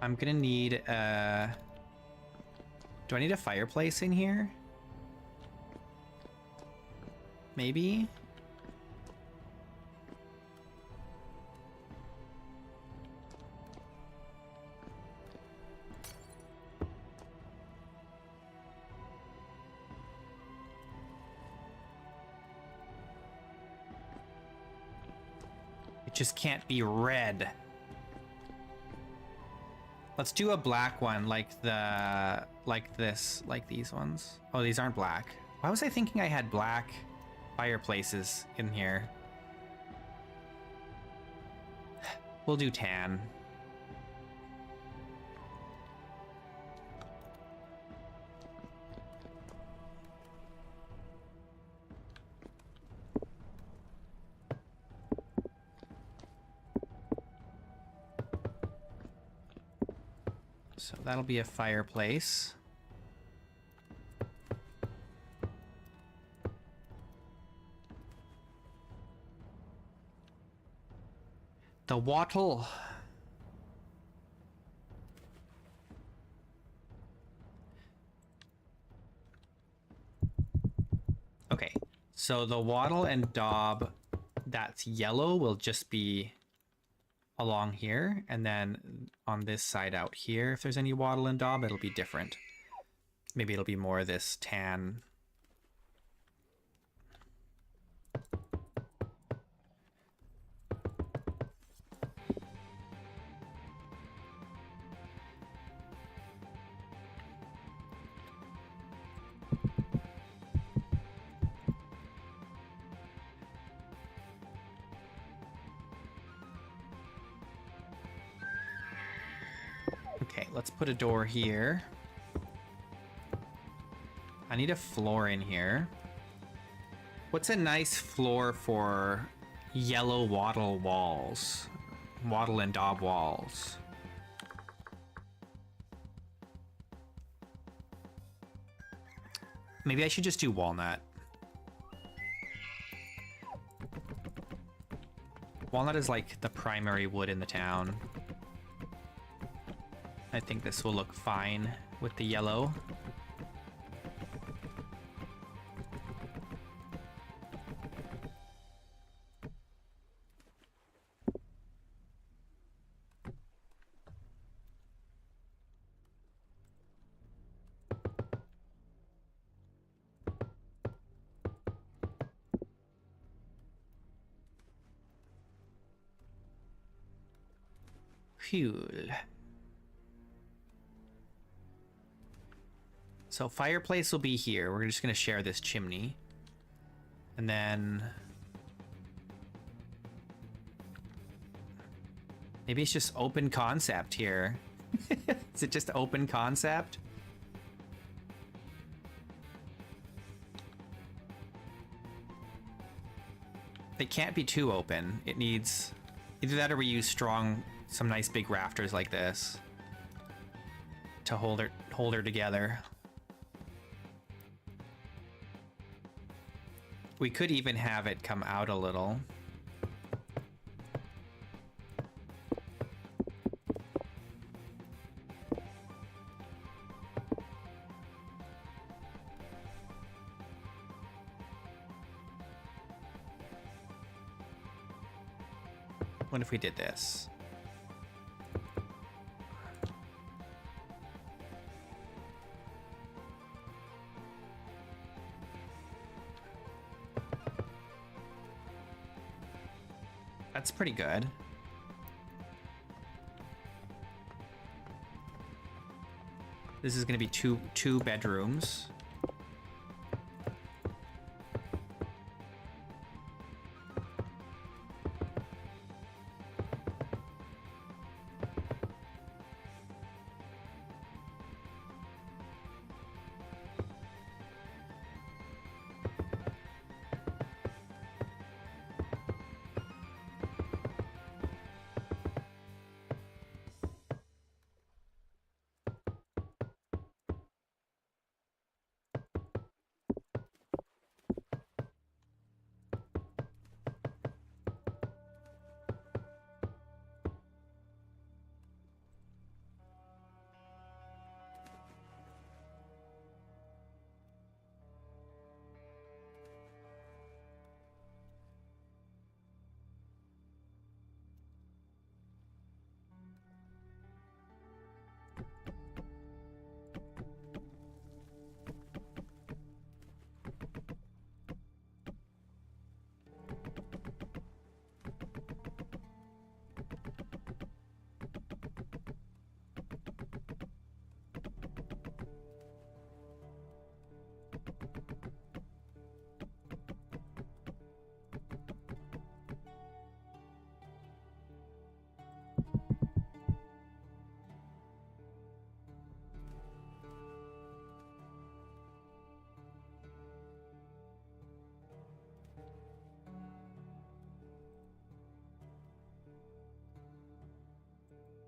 I'm gonna need a... Do I need a fireplace in here? Maybe? It just can't be red. Let's do a black one, like these ones. Oh, these aren't black. Why was I thinking I had black fireplaces in here? We'll do tan. So that'll be a fireplace. The wattle. Okay, so the wattle and daub that's yellow will just be along here, and then on this side out here, if there's any wattle and daub, it'll be different. Maybe it'll be more this tan. Okay, let's put a door here. I need a floor in here. What's a nice floor for yellow wattle walls? Wattle and daub walls. Maybe I should just do walnut. Walnut is like the primary wood in the town. I think this will look fine with the yellow. Fuel. So fireplace will be here. We're just gonna share this chimney. And then maybe it's just open concept here. Is it just open concept? It can't be too open. It needs either that or we use some nice big rafters like this to hold her together. We could even have it come out a little. What if we did this? That's pretty good. This is going to be two bedrooms.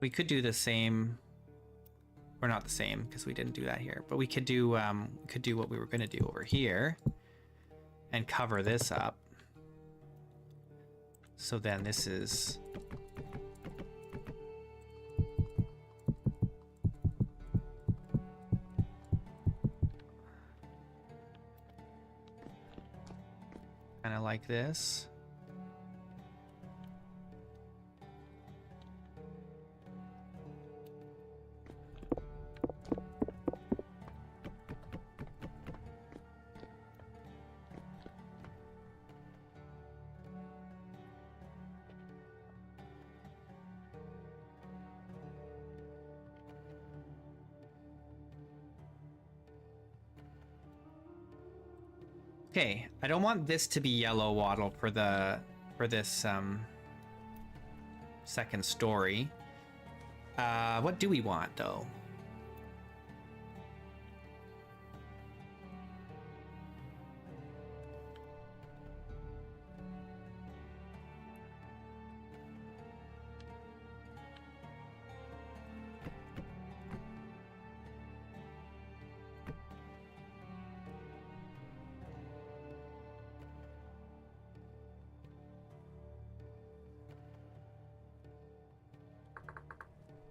We could do the same, or not the same because we didn't do that here, but we could do what we were going to do over here and cover this up. So then this is like this. Okay, I don't want this to be yellow wattle for this second story. What do we want though?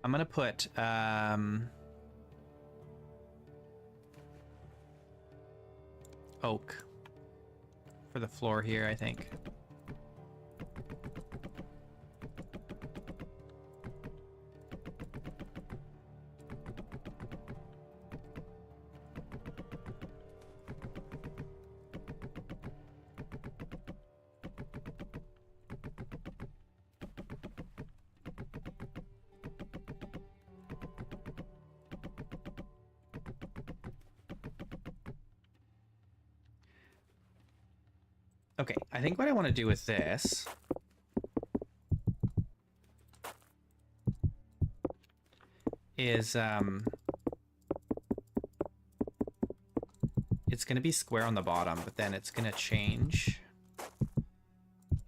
I'm gonna put oak for the floor here, I think. Okay, I think what I want to do with this is it's going to be square on the bottom, but then it's going to change.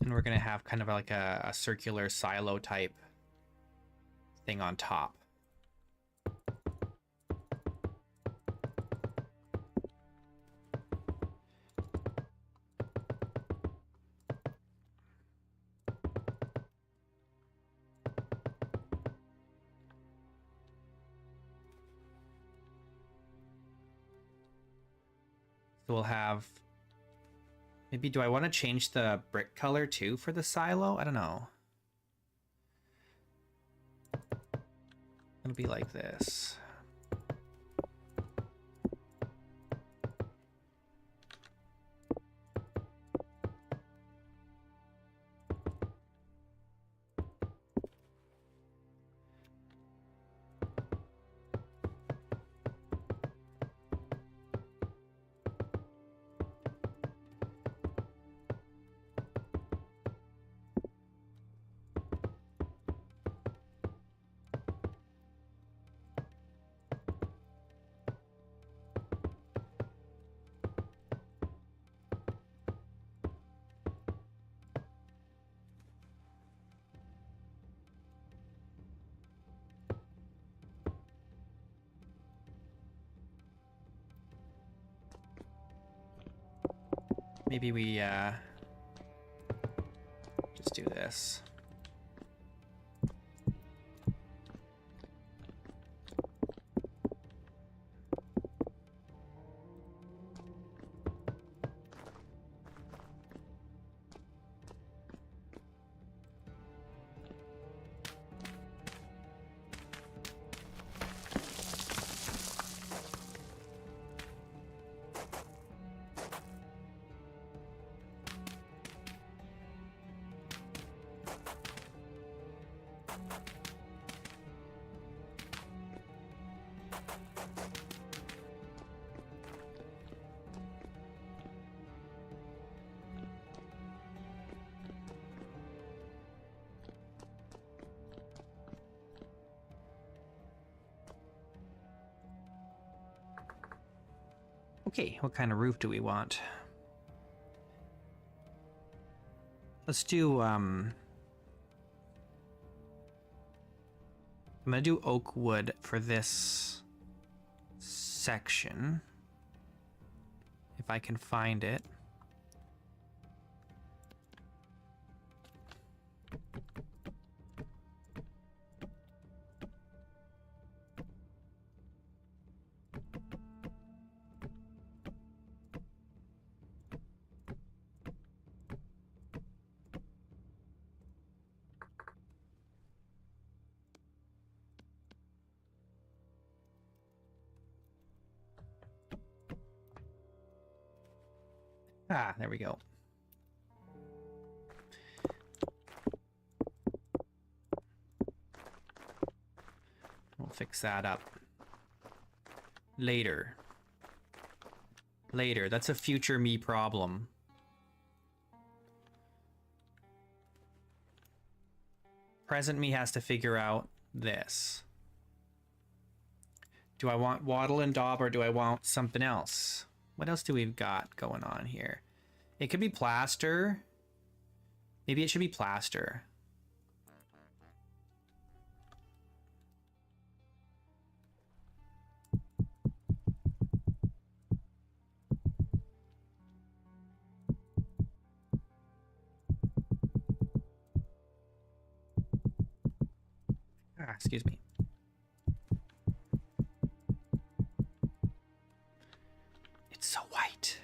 And we're going to have kind of like a circular silo type thing on top. So we'll have, maybe, do I want to change the brick color too for the silo? I don't know. It'll be like this. Maybe we just do this. Okay, what kind of roof do we want? Let's do, I'm gonna do oak wood for this section. If I can find it. Ah, there we go. We'll fix that up. Later. Later. That's a future me problem. Present me has to figure out this. Do I want Waddle and Daub or do I want something else? What else do we've got going on here? It could be plaster. Maybe it should be plaster. Ah, excuse me. It's so white.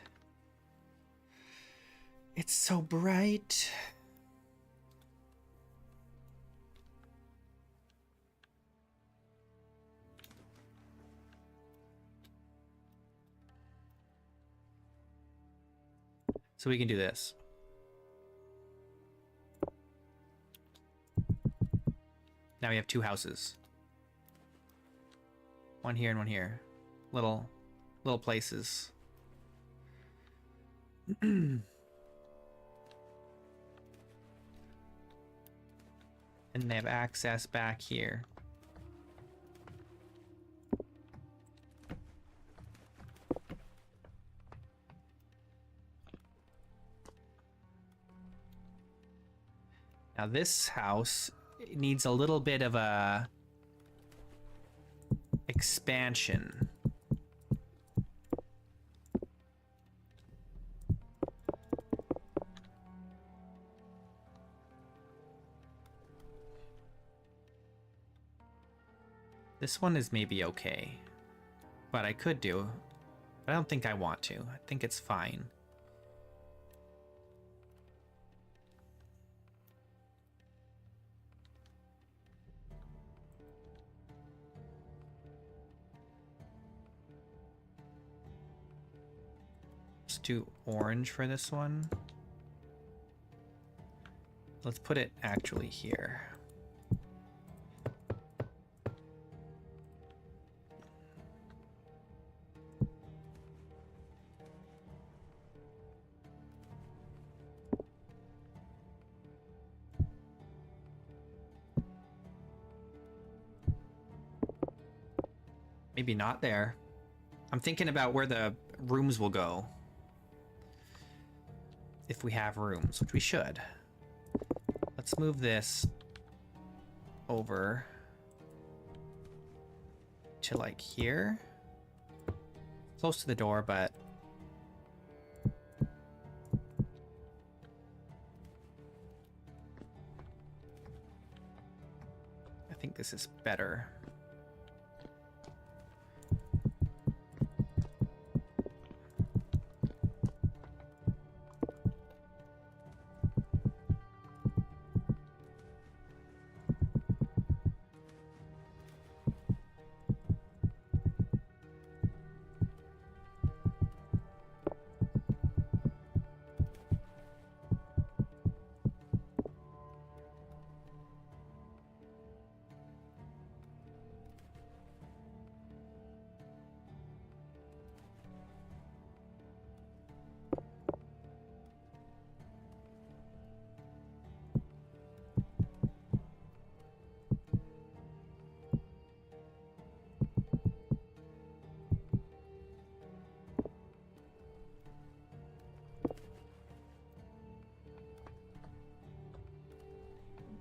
It's so bright. So we can do this. Now we have two houses. One here and one here. Little places. And they have access back here. Now this house needs a little bit of a expansion. This one is maybe okay, but I could do. But I don't think I want to. I think it's fine. Let's do orange for this one. Let's put it actually here. Maybe not there. I'm thinking about where the rooms will go. If we have rooms, which we should. Let's move this over to like here. Close to the door, but I think this is better.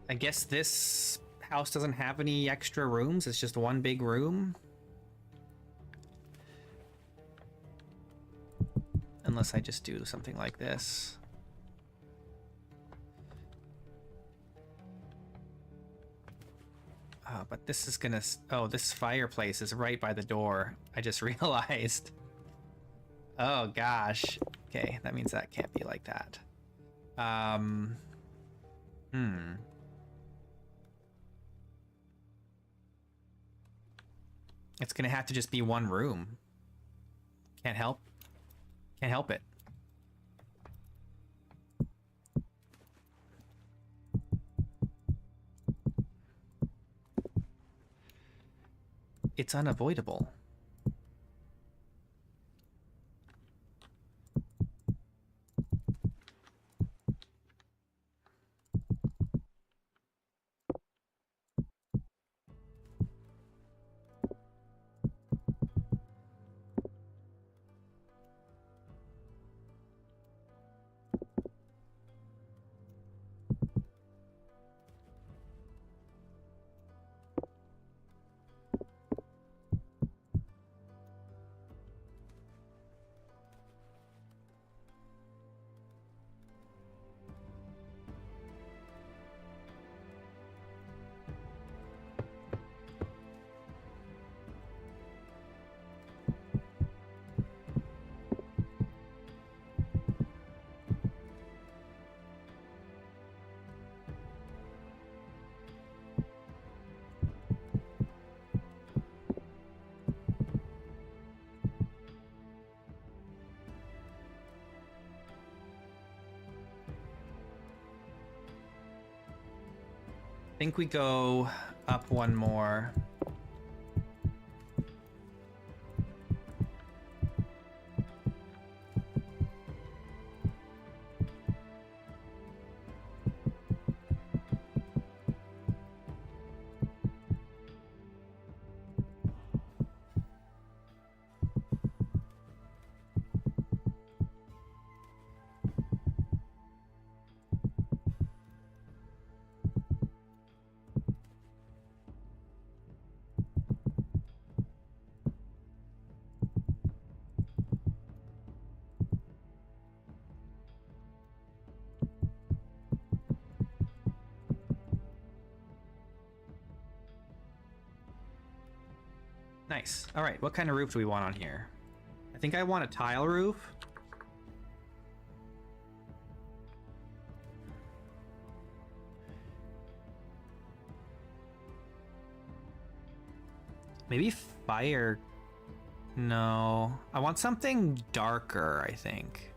I guess this house doesn't have any extra rooms. It's just one big room. Unless I just do something like this. But this is gonna... Oh, this fireplace is right by the door. I just realized. Oh, gosh. Okay, that means that can't be like that. It's gonna have to just be one room. Can't help it. It's unavoidable. I think we go up one more. Nice. All right, what kind of roof do we want on here? I think I want a tile roof. Maybe fire. No, I want something darker, I think.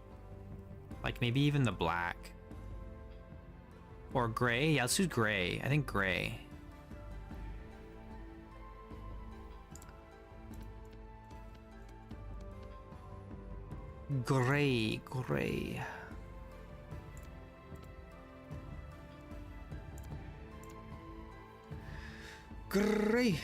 Like maybe even the black. Or gray. Yeah, let's do gray. I think gray. Gray, gray. Gray.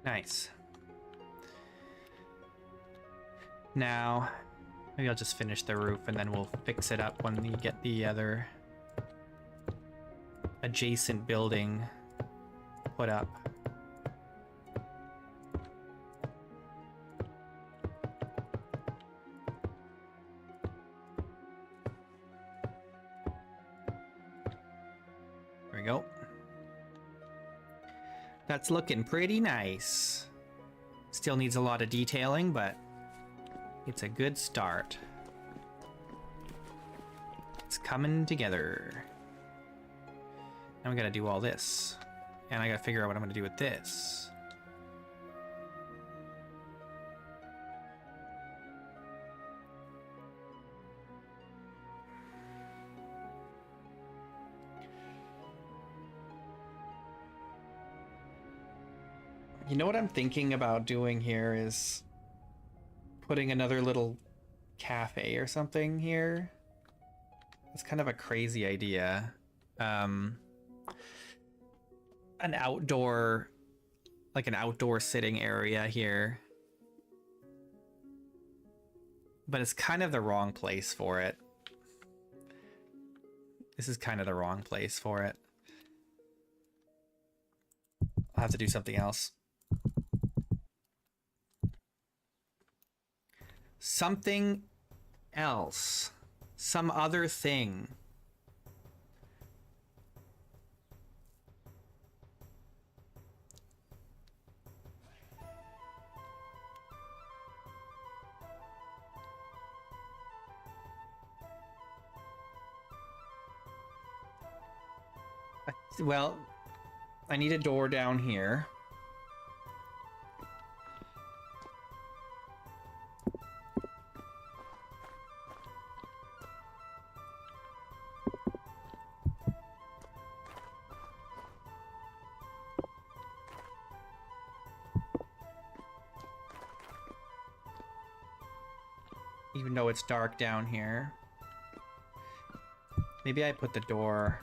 Nice. Now, maybe I'll just finish the roof and then we'll fix it up when we get the other adjacent building put up. There we go. That's looking pretty nice. Still needs a lot of detailing, but it's a good start. It's coming together. Now we gotta do all this. And I gotta figure out what I'm gonna do with this. You know what I'm thinking about doing here is putting another little cafe or something here. It's kind of a crazy idea. An outdoor, like an outdoor sitting area here. But it's kind of the wrong place for it. This is kind of the wrong place for it. I'll have to do something else. Something else. Some other thing. Well, I need a door down here. Even though it's dark down here. Maybe I put the door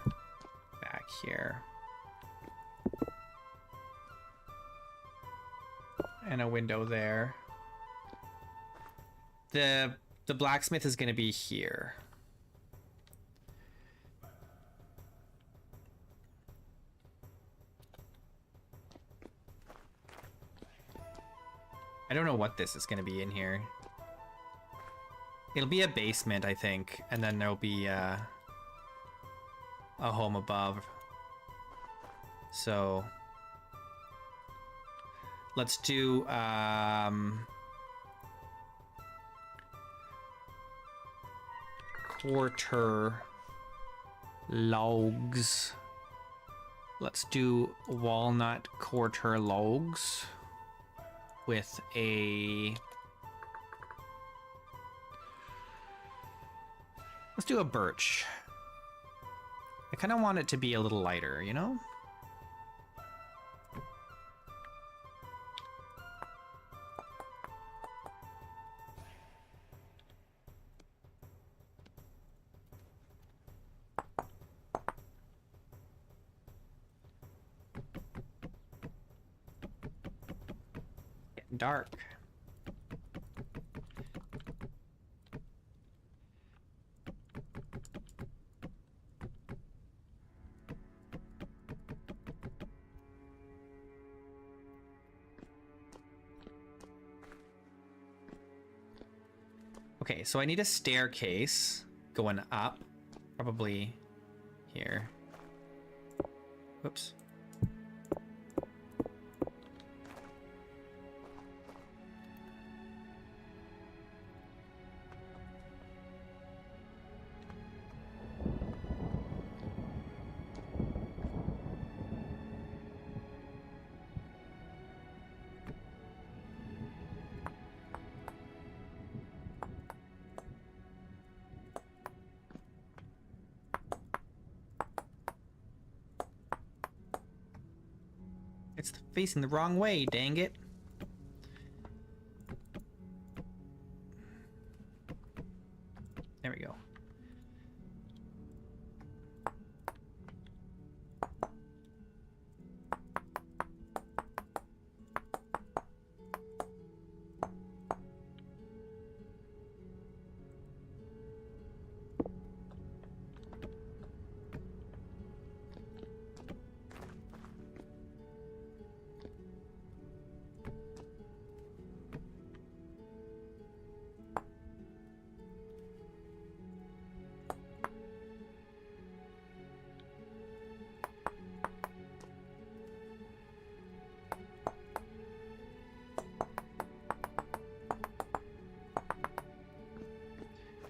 back here. And a window there. The blacksmith is going to be here. I don't know what this is going to be in here. It'll be a basement, I think, and then there'll be a home above. So let's do quarter logs. Let's do walnut quarter logs with a... Let's do a birch. I kind of want it to be a little lighter, you know? Getting dark. Okay, so I need a staircase going up, probably here. Whoops. It's facing the wrong way, dang it. There we go.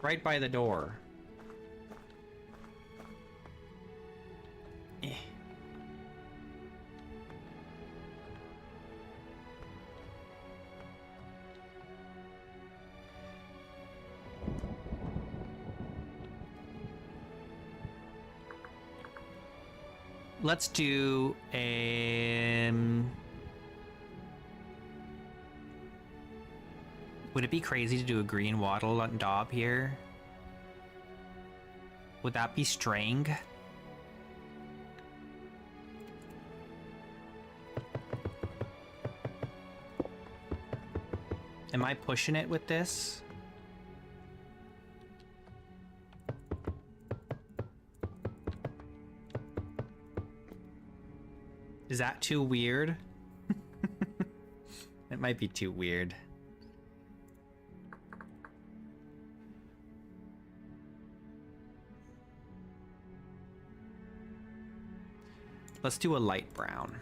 Right by the door. Eh. Let's do a... Would it be crazy to do a green waddle on Daub here? Would that be straying? Am I pushing it with this? Is that too weird? It might be too weird. Let's do a light brown.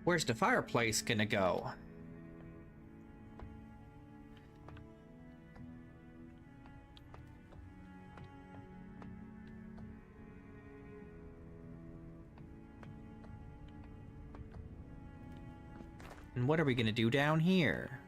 Where's the fireplace gonna go? And what are we gonna do down here?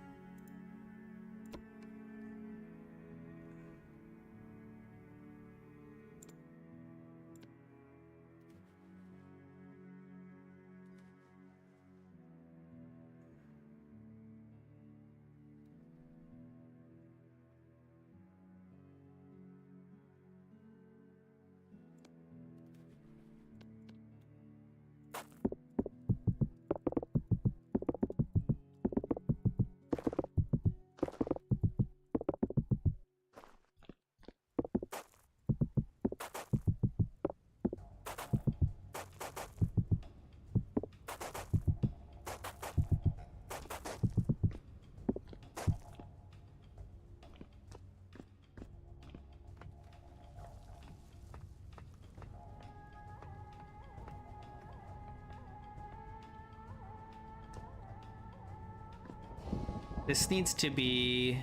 This needs to be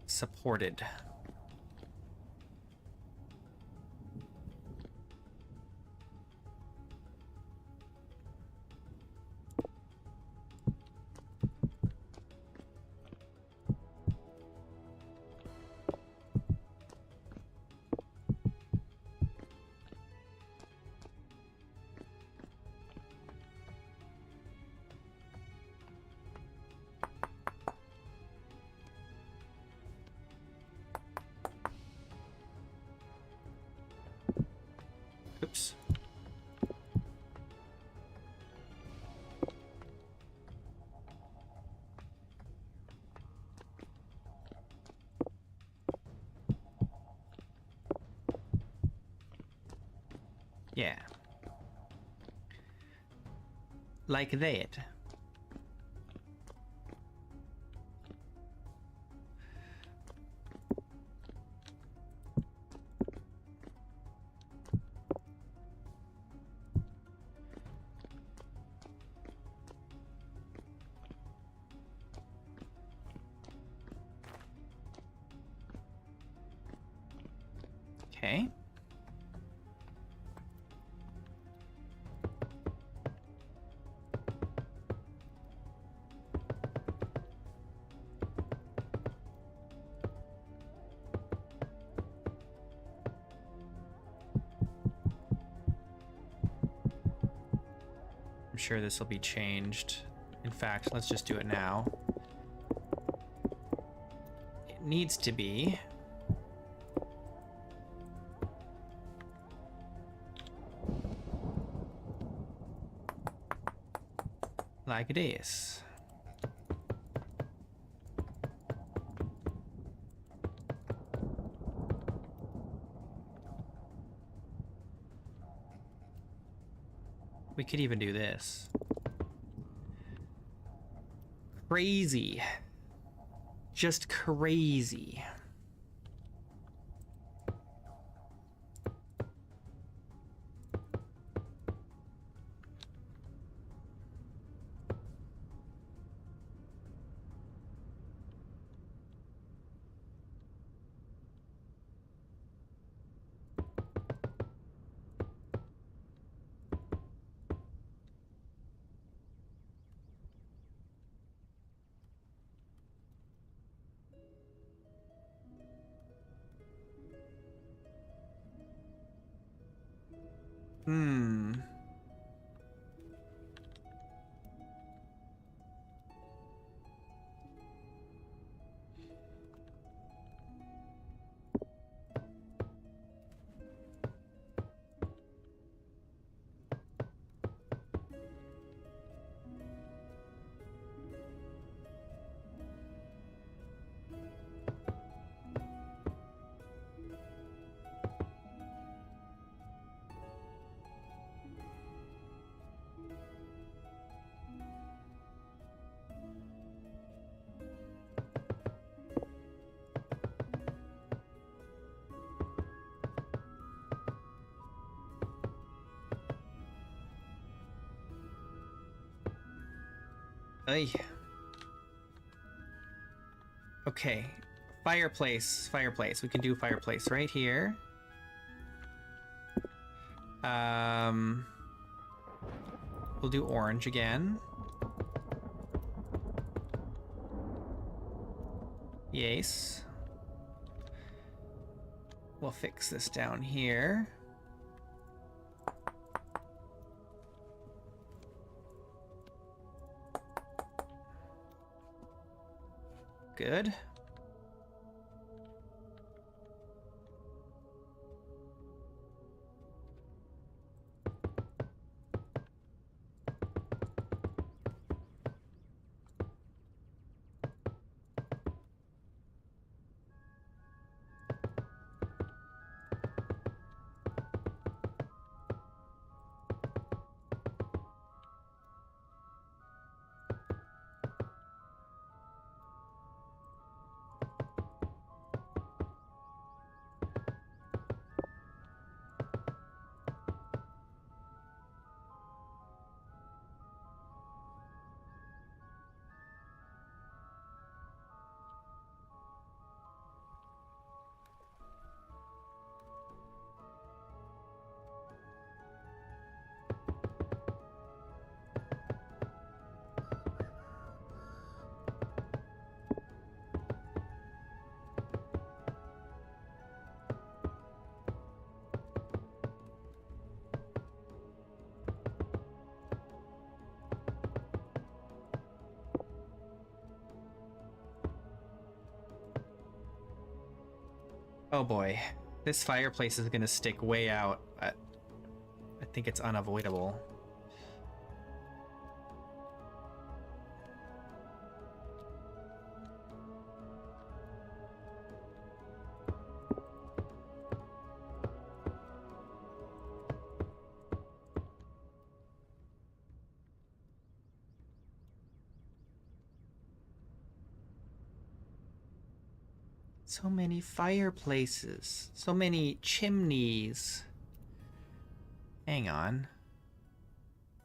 supported. Oops. Yeah. Like that. sure this will be changed. In fact, let's just do it now. It needs to be. Like this. We could even do this. Crazy. Just crazy. Hmm. Ay. Okay. Fireplace. Fireplace. We can do fireplace right here. We'll do orange again. Yes. We'll fix this down here. Good. Oh boy. This fireplace is gonna stick way out, but I think it's unavoidable. So many fireplaces. So many chimneys. Hang on.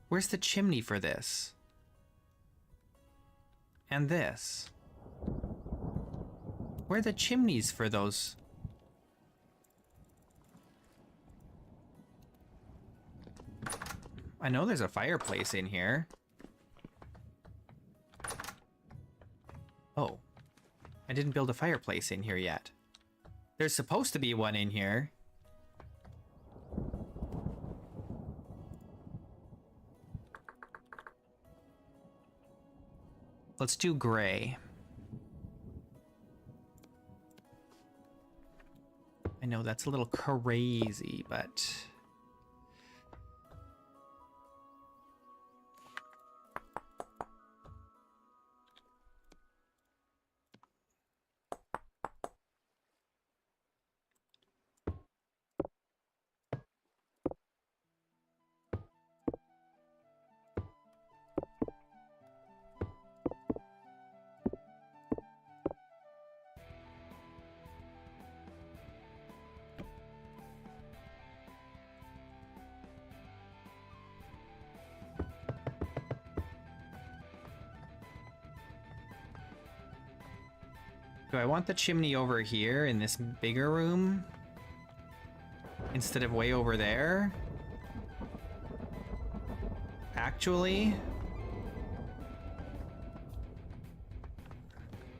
Where's the chimney for this? And this? Where are the chimneys for those? I know there's a fireplace in here. Oh. I didn't build a fireplace in here yet. There's supposed to be one in here. Let's do gray. I know that's a little crazy, but... Do I want the chimney over here in this bigger room instead of way over there? Actually?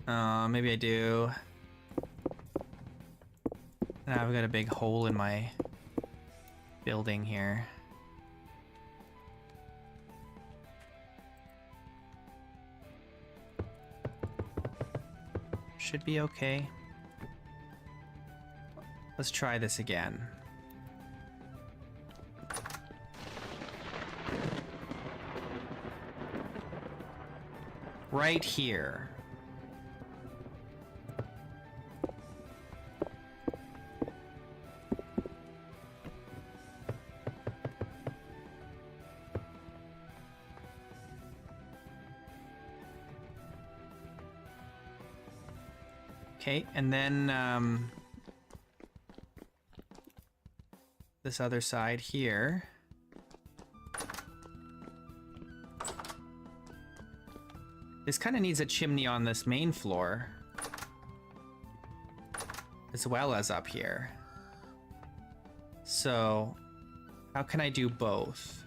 Maybe I do. Now I've got a big hole in my building here. Should be okay. Let's try this again. Right here. Okay, and then this other side here. This kind of needs a chimney on this main floor, as well as up here. So, how can I do both?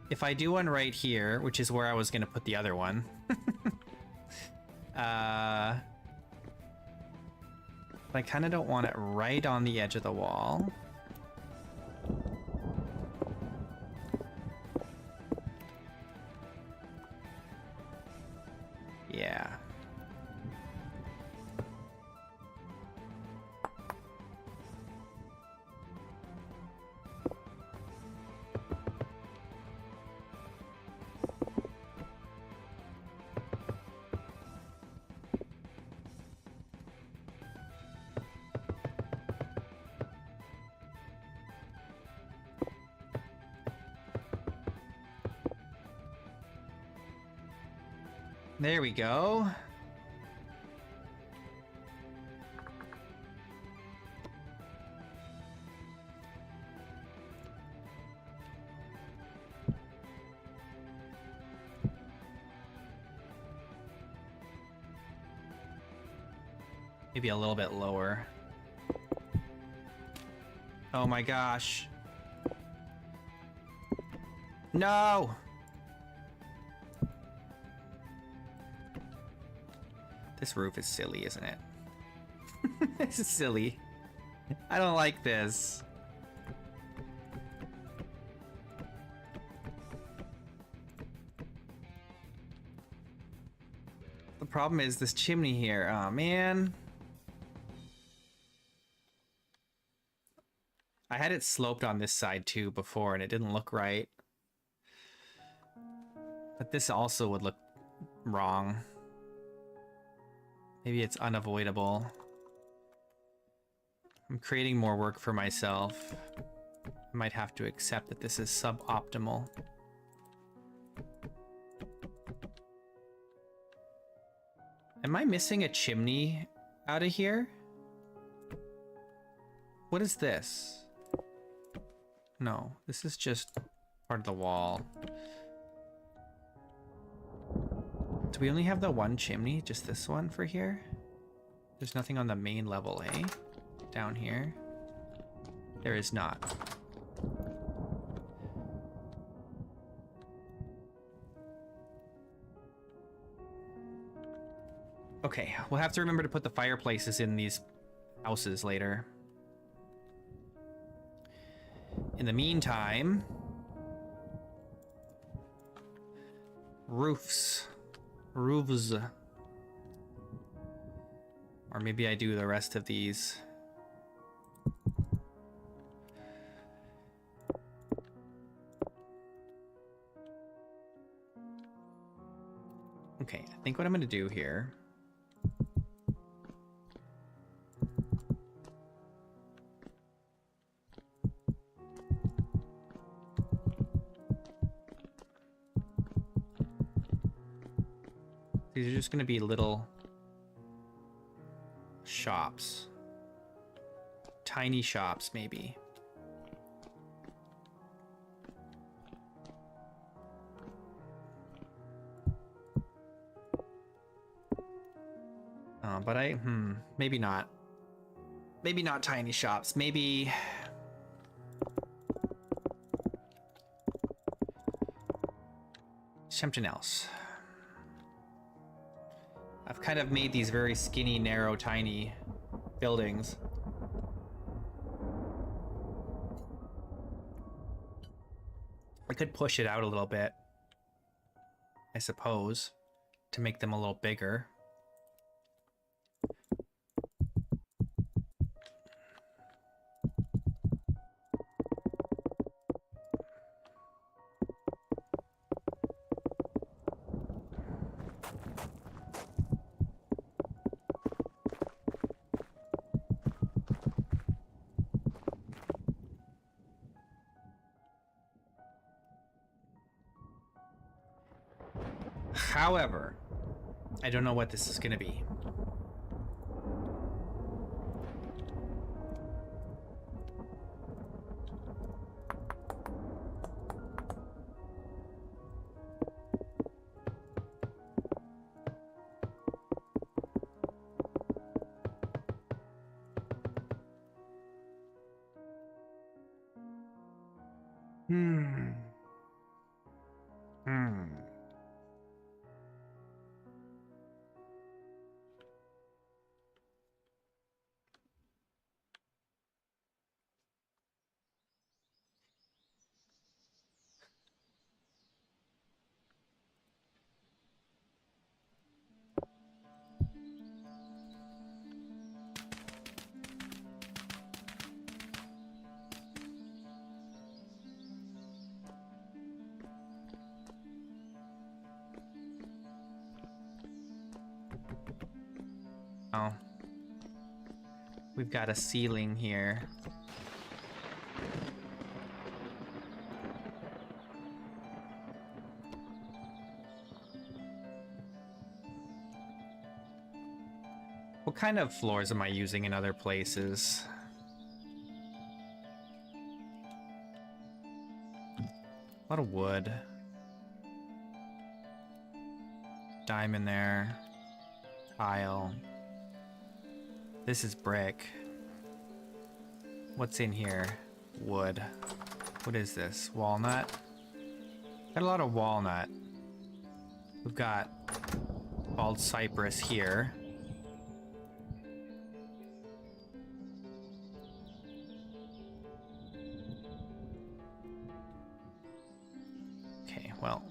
If I do one right here, which is where I was going to put the other one, I kind of don't want it right on the edge of the wall. Yeah. There we go. Maybe a little bit lower. Oh my gosh. No! This roof is silly, isn't it? This is silly. I don't like this. The problem is this chimney here. Oh man. I had it sloped on this side too before and it didn't look right. But this also would look wrong. Maybe it's unavoidable. I'm creating more work for myself. I might have to accept that this is suboptimal. Am I missing a chimney out of here? What is this? No, this is just part of the wall. Do we only have the one chimney? Just this one for here? There's nothing on the main level, eh? Down here? There is not. Okay, we'll have to remember to put the fireplaces in these houses later. In the meantime, Roofs. Roofs. Or maybe I do the rest of these. Okay, I think what I'm gonna do here. These are just gonna be little shops. Tiny shops, maybe. But maybe not. Maybe not tiny shops. Maybe... something else. I've kind of made these very skinny, narrow, tiny buildings. I could push it out a little bit, I suppose, to make them a little bigger. However, I don't know what this is going to be. Oh. We've got a ceiling here. What kind of floors am I using in other places? A lot of wood. Diamond there. Tile. This is brick. What's in here? Wood. What is this? Walnut? Got a lot of walnut. We've got bald cypress here. Okay, well,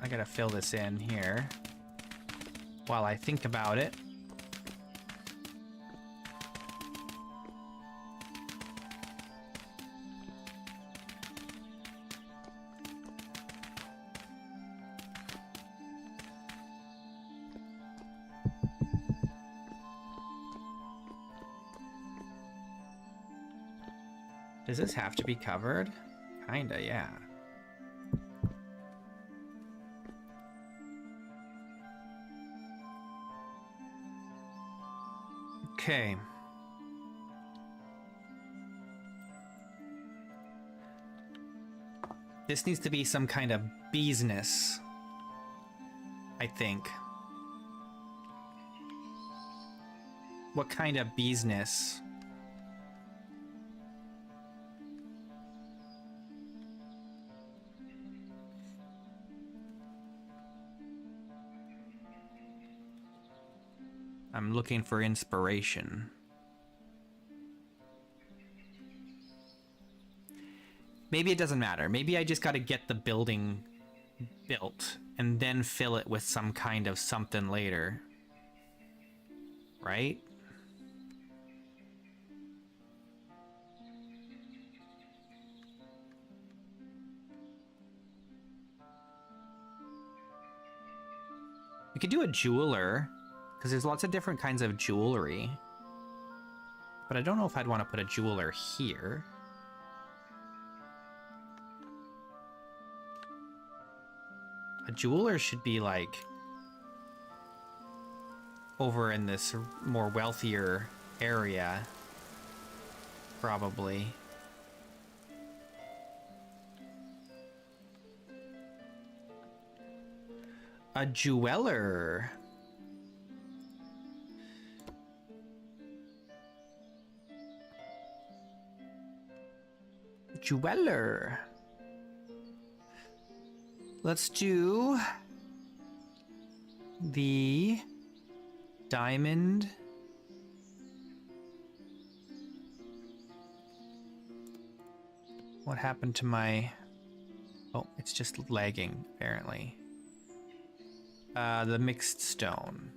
I gotta fill this in here while I think about it. Does this have to be covered? Kinda, yeah. Okay. This needs to be some kind of business, I think. What kind of business? I'm looking for inspiration. Maybe it doesn't matter. Maybe I just gotta get the building built and then fill it with some kind of something later. Right? We could do a jeweler, because there's lots of different kinds of jewelry. But I don't know if I'd want to put a jeweler here. A jeweler should be like over in this more wealthier area, probably. A jeweler. Jeweler. Let's do the diamond. What happened to my... Oh, it's just lagging, apparently. The mixed stone.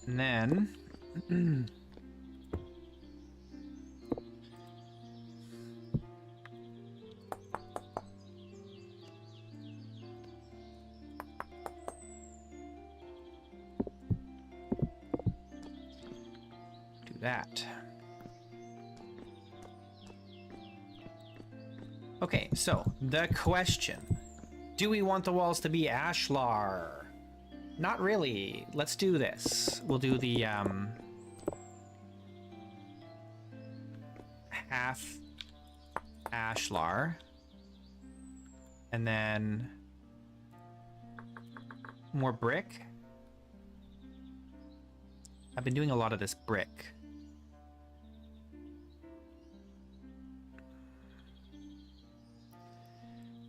And then... do that. Okay, so the question. Do we want the walls to be ashlar? Not really. Let's do this. We'll do the half ashlar. And then more brick. I've been doing a lot of this brick.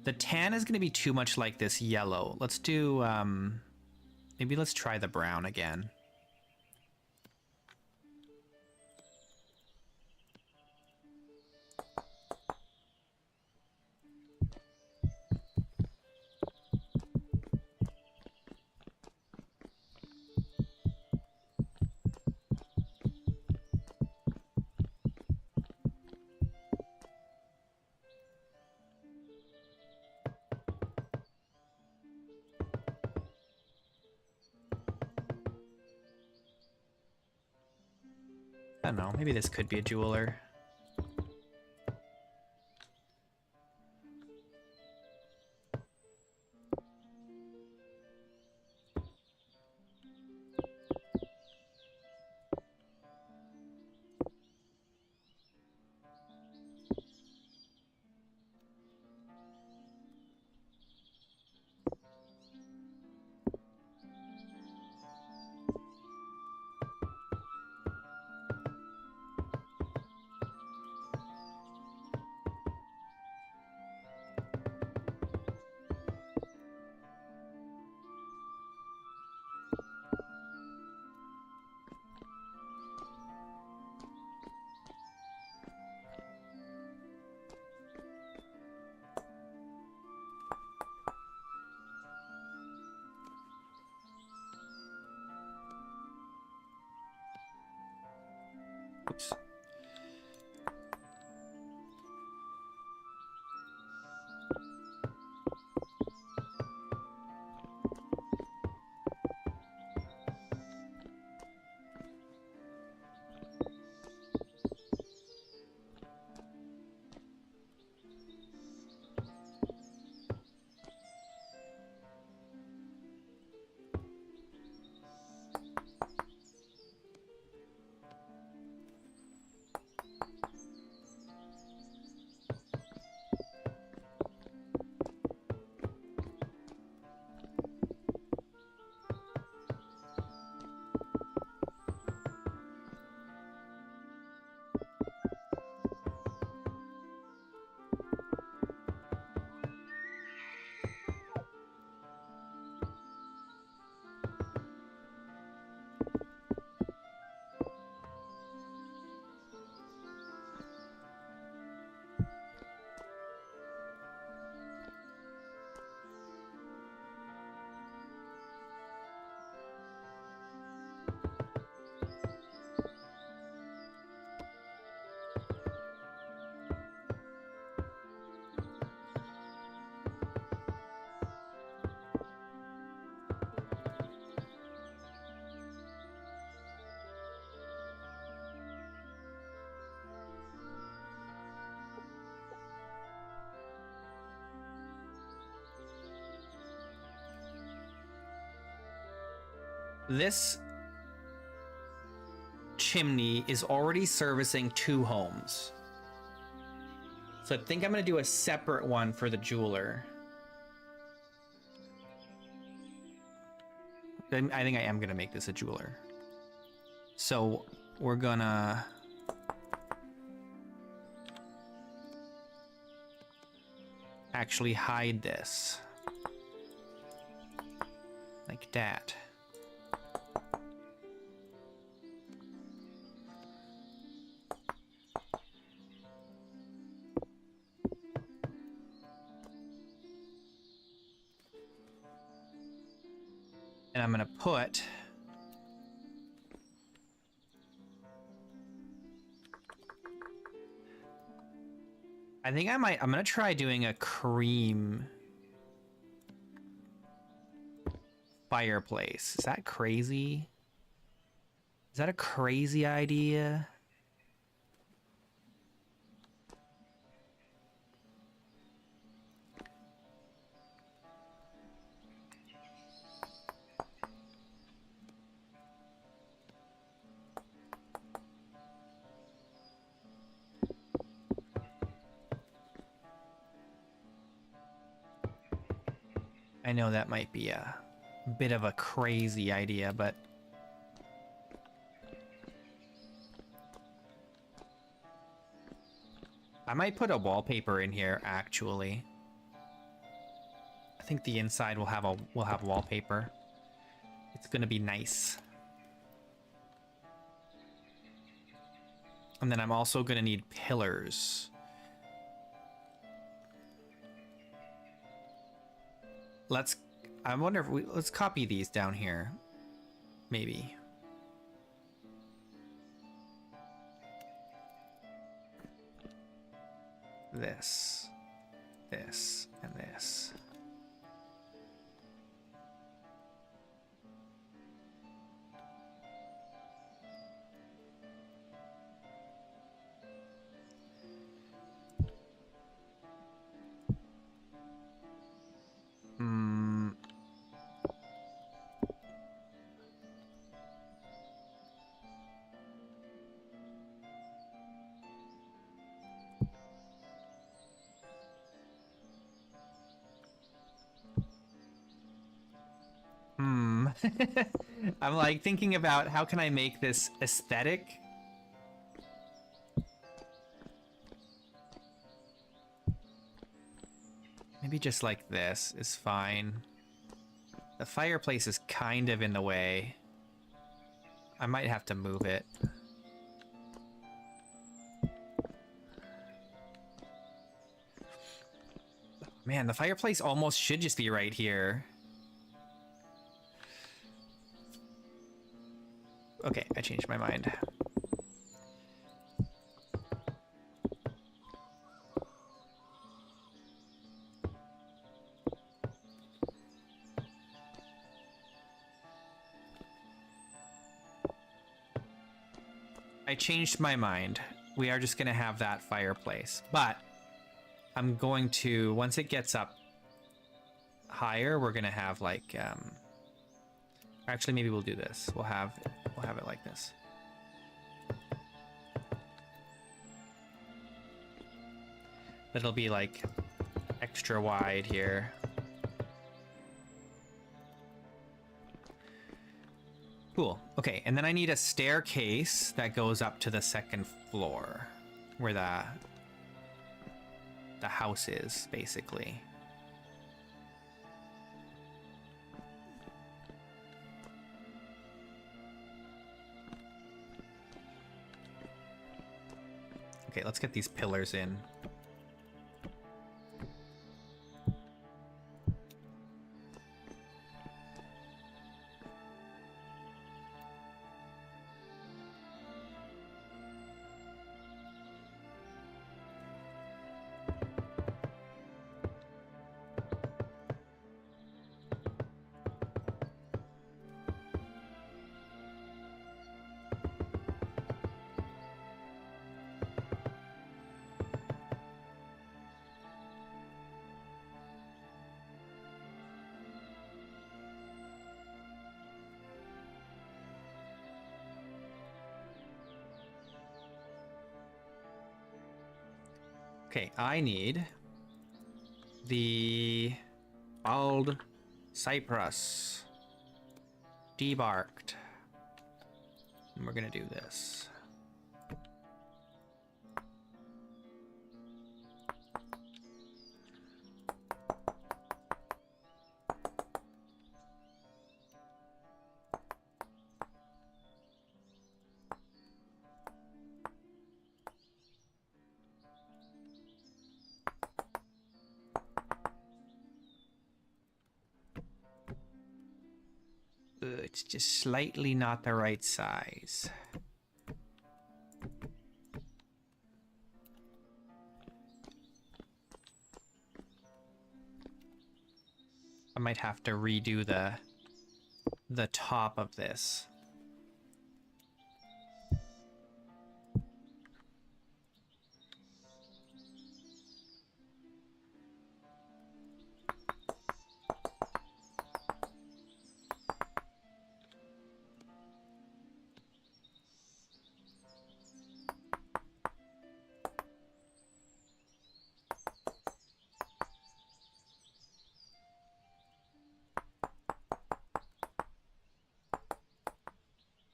The tan is going to be too much like this yellow. Let's do, maybe let's try the brown again. I don't know, maybe this could be a jeweler. Oops. This chimney is already servicing 2 homes. So I think I'm going to do a separate one for the jeweler. I think I am going to make this a jeweler. So we're going to... actually hide this. Like that. And I'm gonna put I'm gonna try doing a cream fireplace. Is that crazy? Is that a crazy idea? I know that might be a bit of a crazy idea, but I might put a wallpaper in here actually. I think the inside will have wallpaper. It's gonna be nice. And then I'm also gonna need pillars. I wonder if let's copy these down here. Maybe. This, and this. I'm like thinking about how can I make this aesthetic? Maybe just like this is fine. The fireplace is kind of in the way. I might have to move it. Man, the fireplace almost should just be right here. Okay, I changed my mind. I changed my mind. We are just gonna have that fireplace, but I'm going to, once it gets up higher, we're gonna have like, actually maybe we'll do this. We'll have it like this. But it'll be like extra wide here. Cool. Okay, and then I need a staircase that goes up to the 2nd floor, where the house is, basically. Okay, let's get these pillars in. Okay, I need the bald cypress debarked. And we're gonna do this. It's just slightly not the right size. I might have to redo the top of this.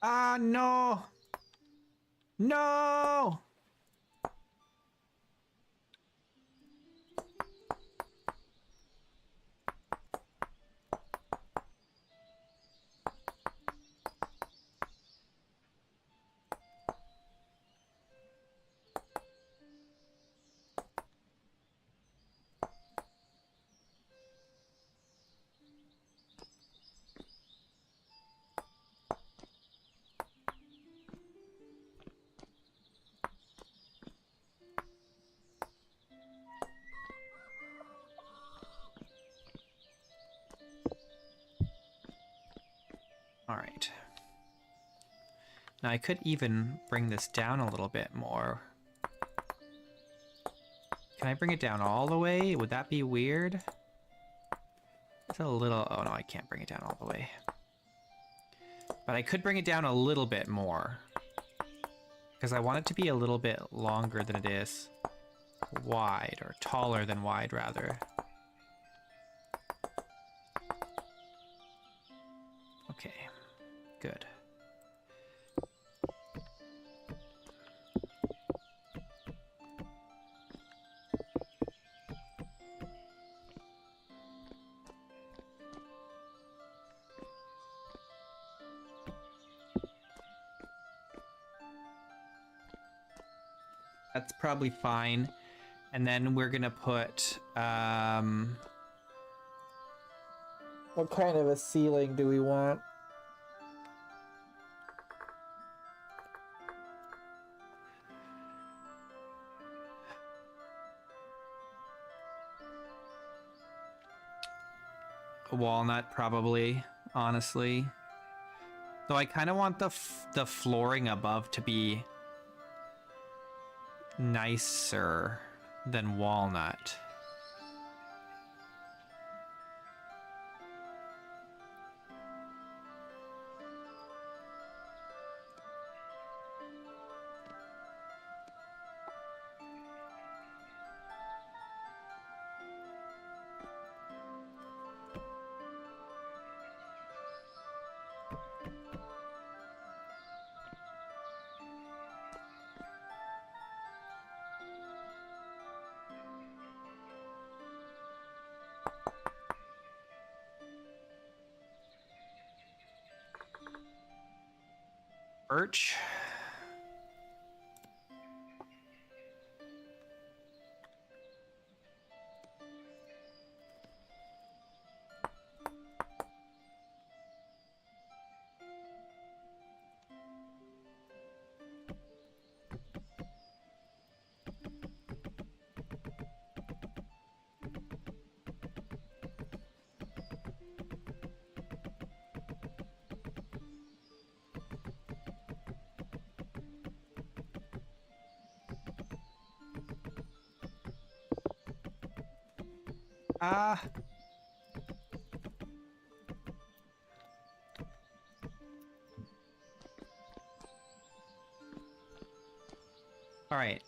Ah, no! No! All right. Now I could even bring this down a little bit more. Can I bring it down all the way? Would that be weird? It's a little... Oh no, I can't bring it down all the way. But I could bring it down a little bit more. Because I want it to be a little bit longer than it is wide, or taller than wide, rather. Okay, good. That's probably fine. And then we're gonna put, What kind of a ceiling do we want? a walnut, probably, honestly. Though I kind of want the flooring above to be nicer than walnut. Birch. Ah. All right.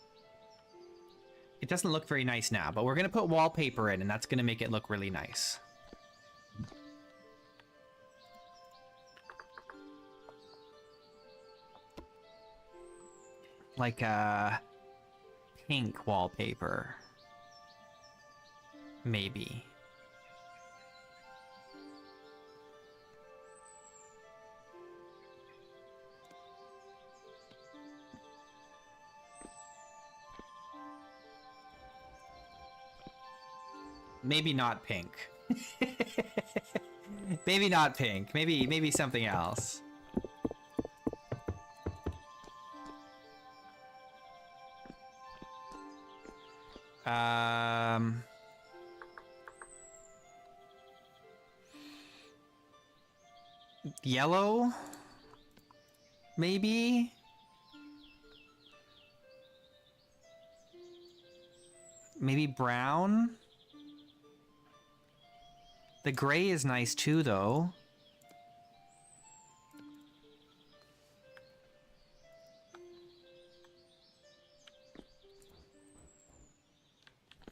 It doesn't look very nice now, but we're gonna put wallpaper in, and that's gonna make it look really nice. Like a pink wallpaper. Maybe. Maybe not pink. Maybe not pink. Maybe something else. Yellow? Maybe? Maybe brown? The gray is nice too, though.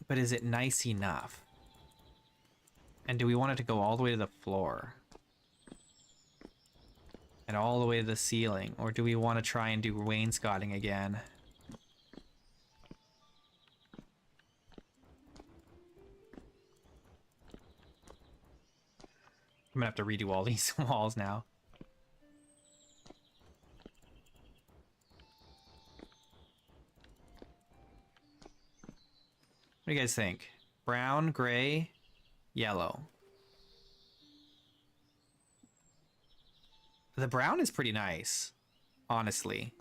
But is it nice enough? And do we want it to go all the way to the floor? And all the way to the ceiling? Or do we want to try and do wainscoting again? I'm gonna have to redo all these walls now. What do you guys think? Brown, gray, yellow. The brown is pretty nice, honestly.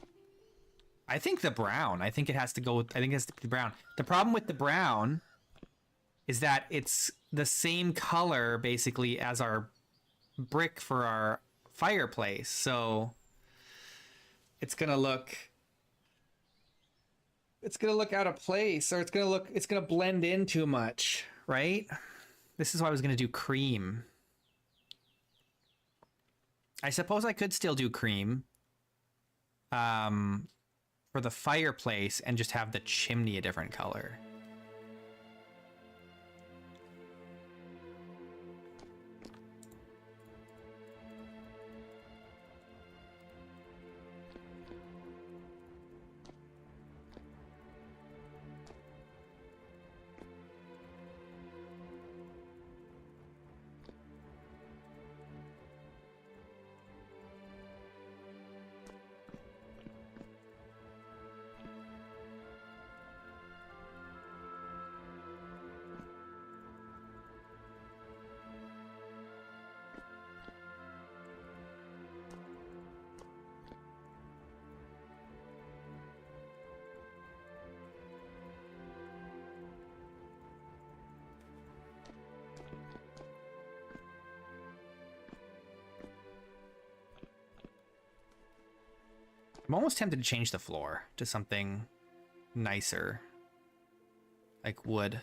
I think the brown. I think it has to go with, I think it has to be brown. The problem with the brown is that it's the same color basically as our brick for our fireplace, so it's gonna look out of place, or it's gonna blend in too much, right? This is why I was gonna do cream. I suppose I could still do cream for the fireplace and just have the chimney a different color. I'm almost tempted to change the floor to something nicer, like wood.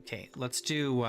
Okay, let's do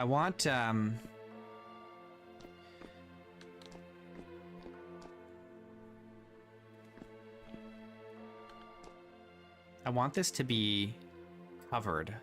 I want this to be covered.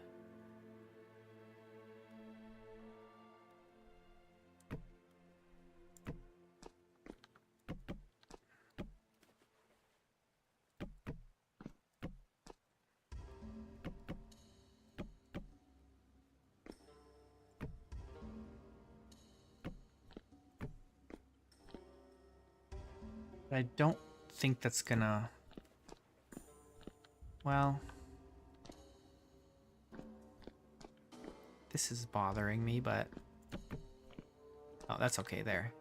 But I don't think that's gonna... Well... This is bothering me, but... Oh, that's okay there.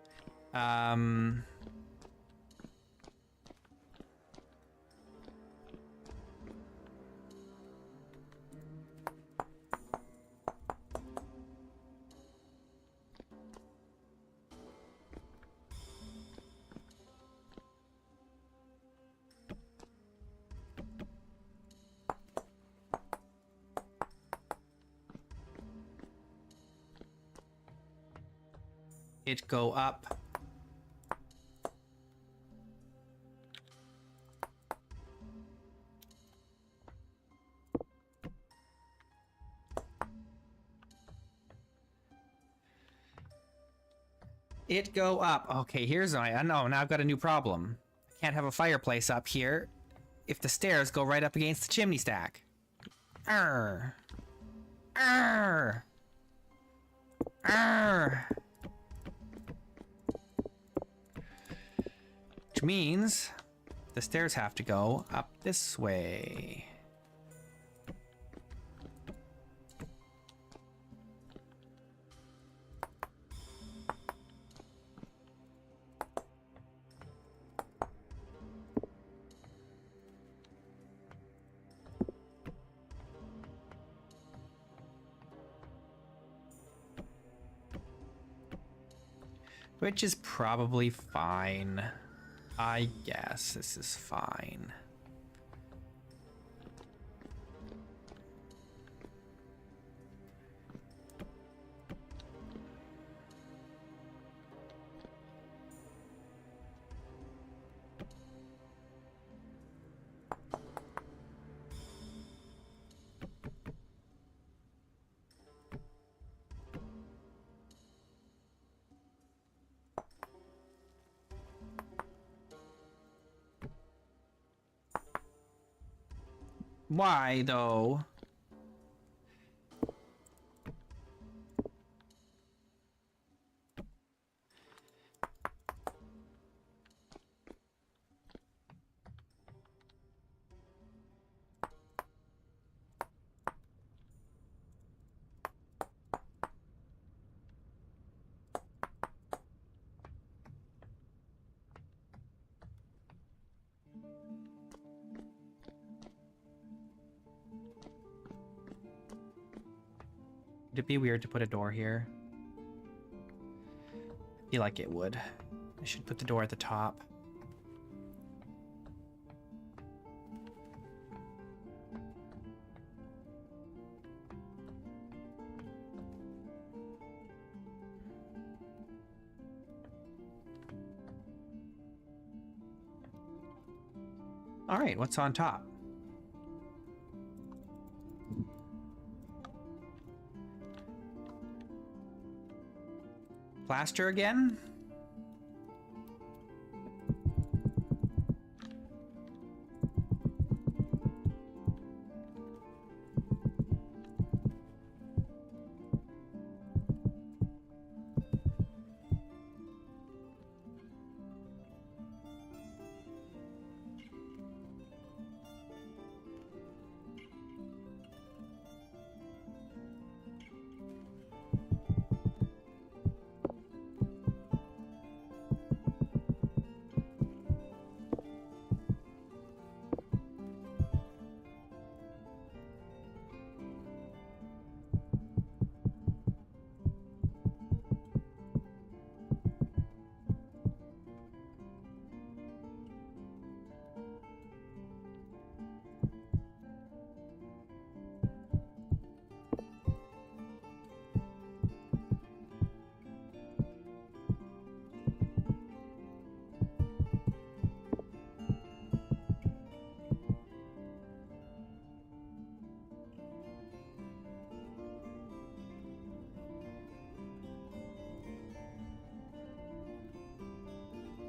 It go up. It go up. Okay, here's my... No, now I've got a new problem. I can't have a fireplace up here if the stairs go right up against the chimney stack. Arr. Arr. Arr. Which means the stairs have to go up this way. Which is probably fine. I guess this is fine. Why, though? Would it be weird to put a door here? I feel like it would. I should put the door at the top. All right, what's on top? Plaster again?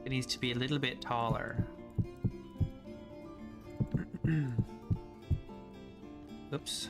It needs to be a little bit taller. Oops.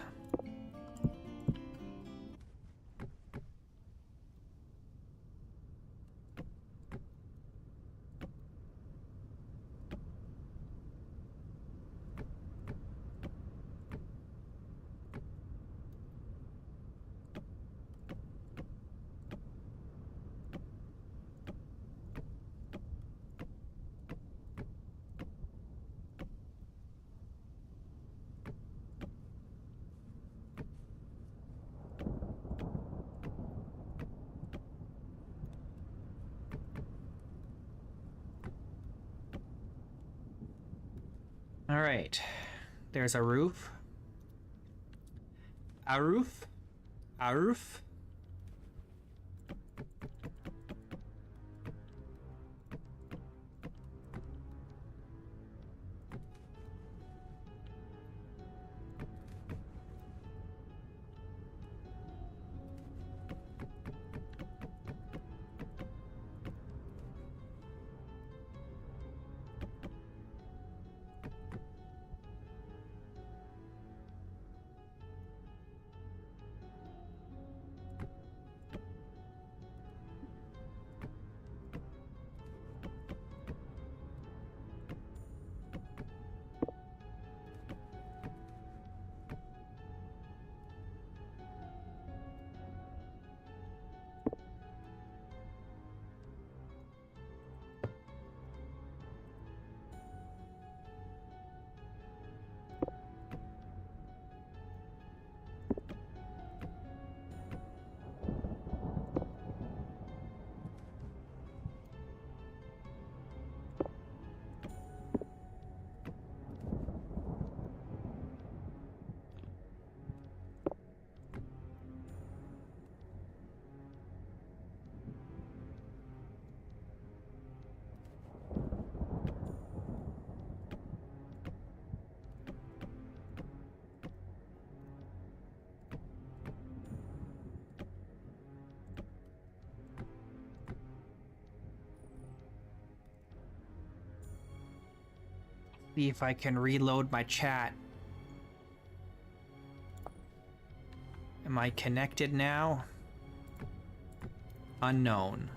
All right. There's a roof. A roof. A roof. See if I can reload my chat. Am I connected now? Unknown.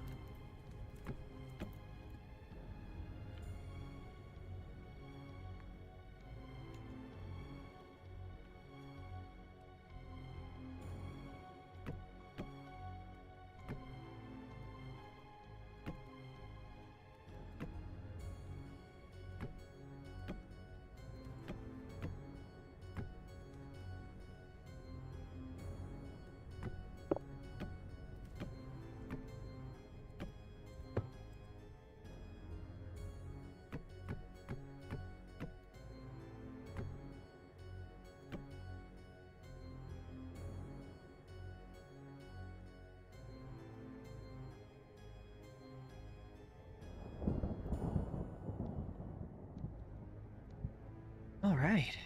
All right,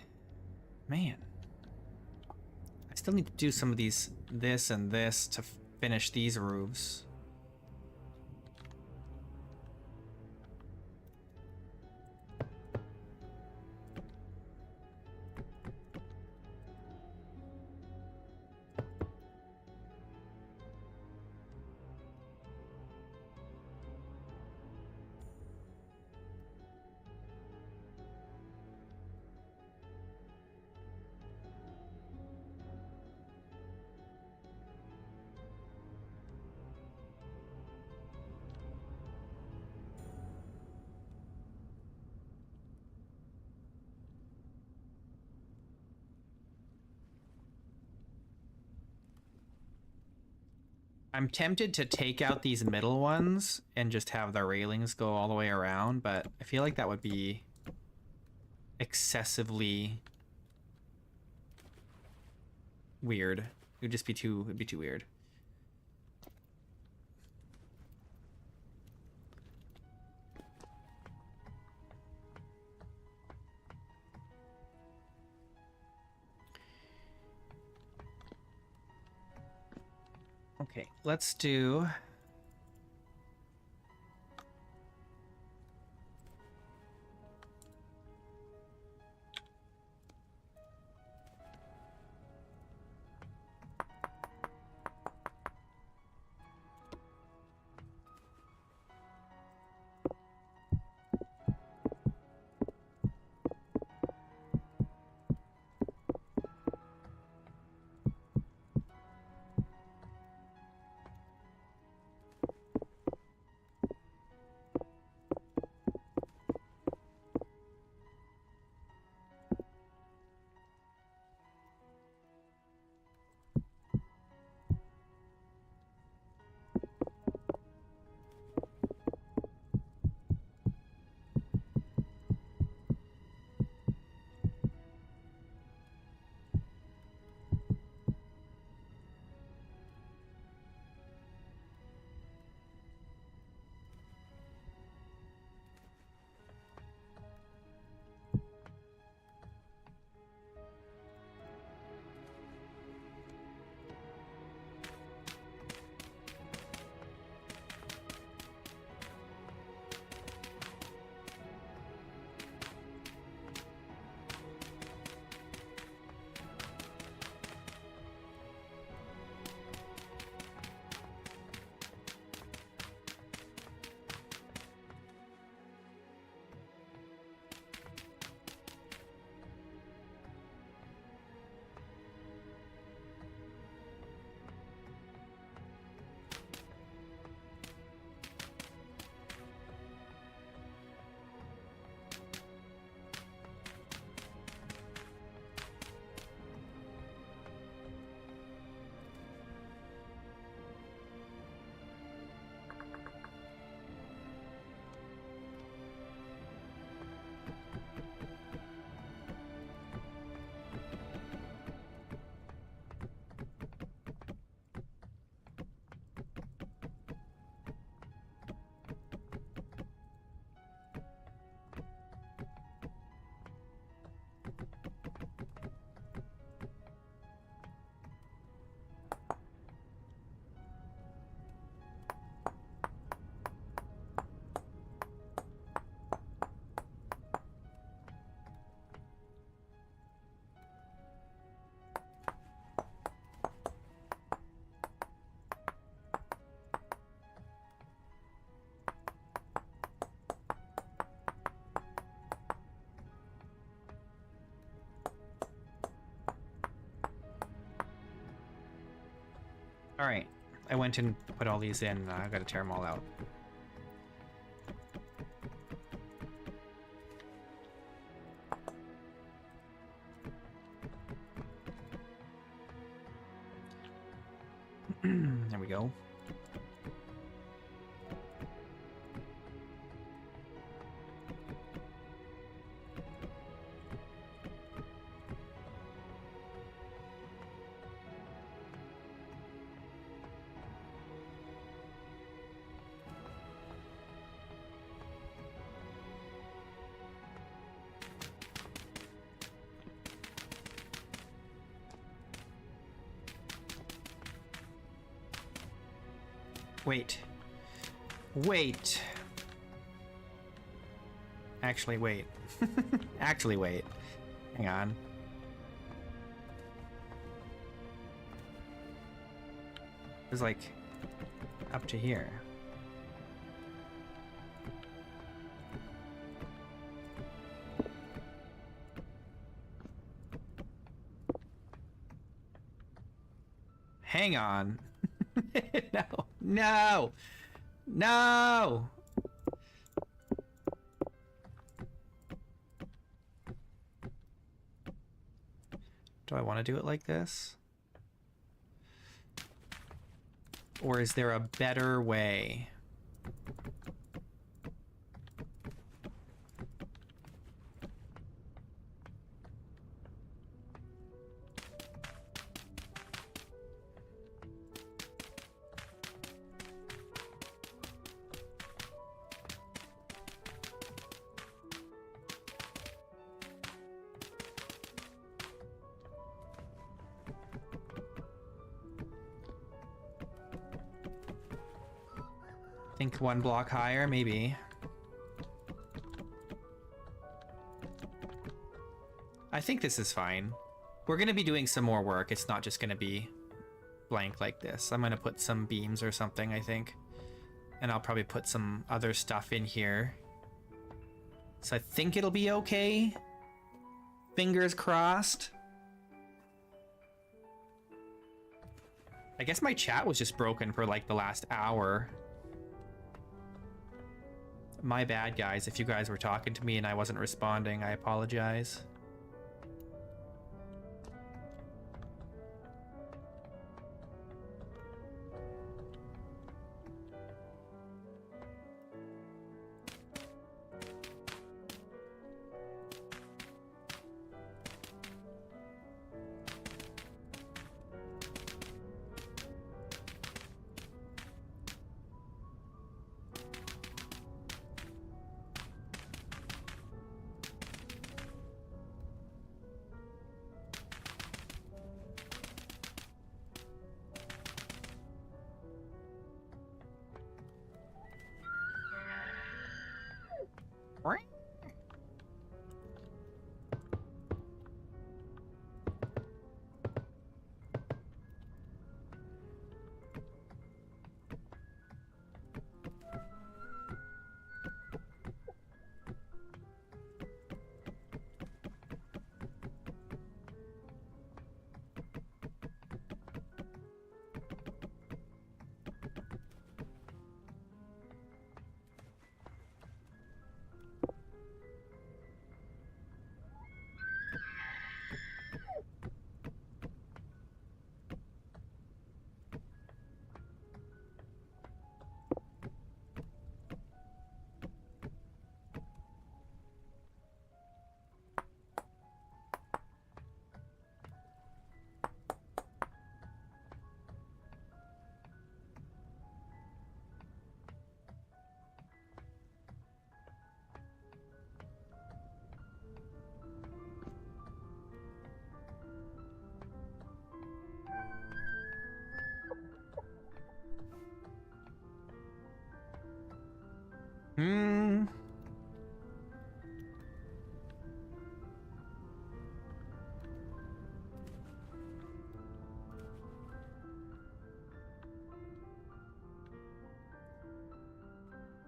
man. I still need to do some of this and this to finish these roofs. I'm tempted to take out these middle ones and just have the railings go all the way around, but I feel like that would be excessively weird. It would just be it'd be too weird. Okay, let's do... Alright. I went and put all these in. I gotta tear them all out. There we go. Wait. Wait. Actually, wait. Actually, wait. Hang on. It's like up to here. Hang on. No. No! No! Do I want to do it like this? Or is there a better way? Think one block higher, maybe. I think this is fine. We're gonna be doing some more work. It's not just gonna be blank like this. I'm gonna put some beams or something, I think. And I'll probably put some other stuff in here. So I think it'll be okay. Fingers crossed. I guess my chat was just broken for like the last hour. My bad, guys. If you guys were talking to me and I wasn't responding, I apologize.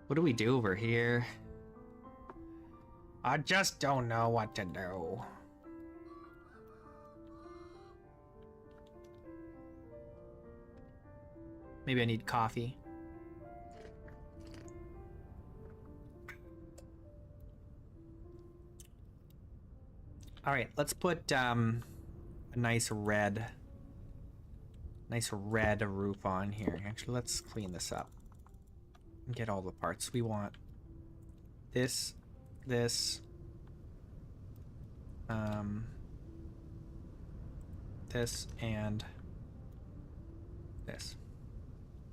What do we do over here? I just don't know what to do. Maybe I need coffee. All right, let's put a nice red roof on here. Actually, let's clean this up and get all the parts we want. This, this, this, and this.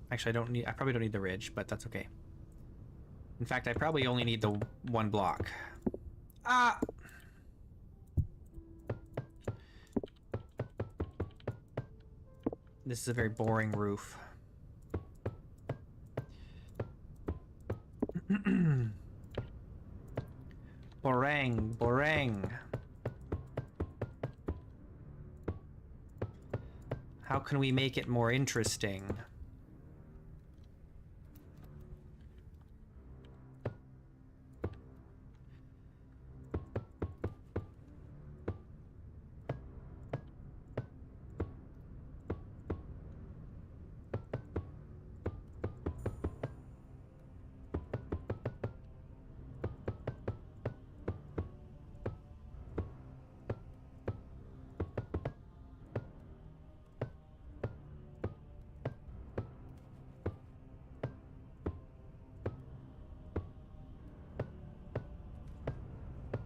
Actually, I probably don't need the ridge, but that's okay. In fact, I probably only need the one block. Ah! This is a very boring roof. Boring, boring. How can we make it more interesting?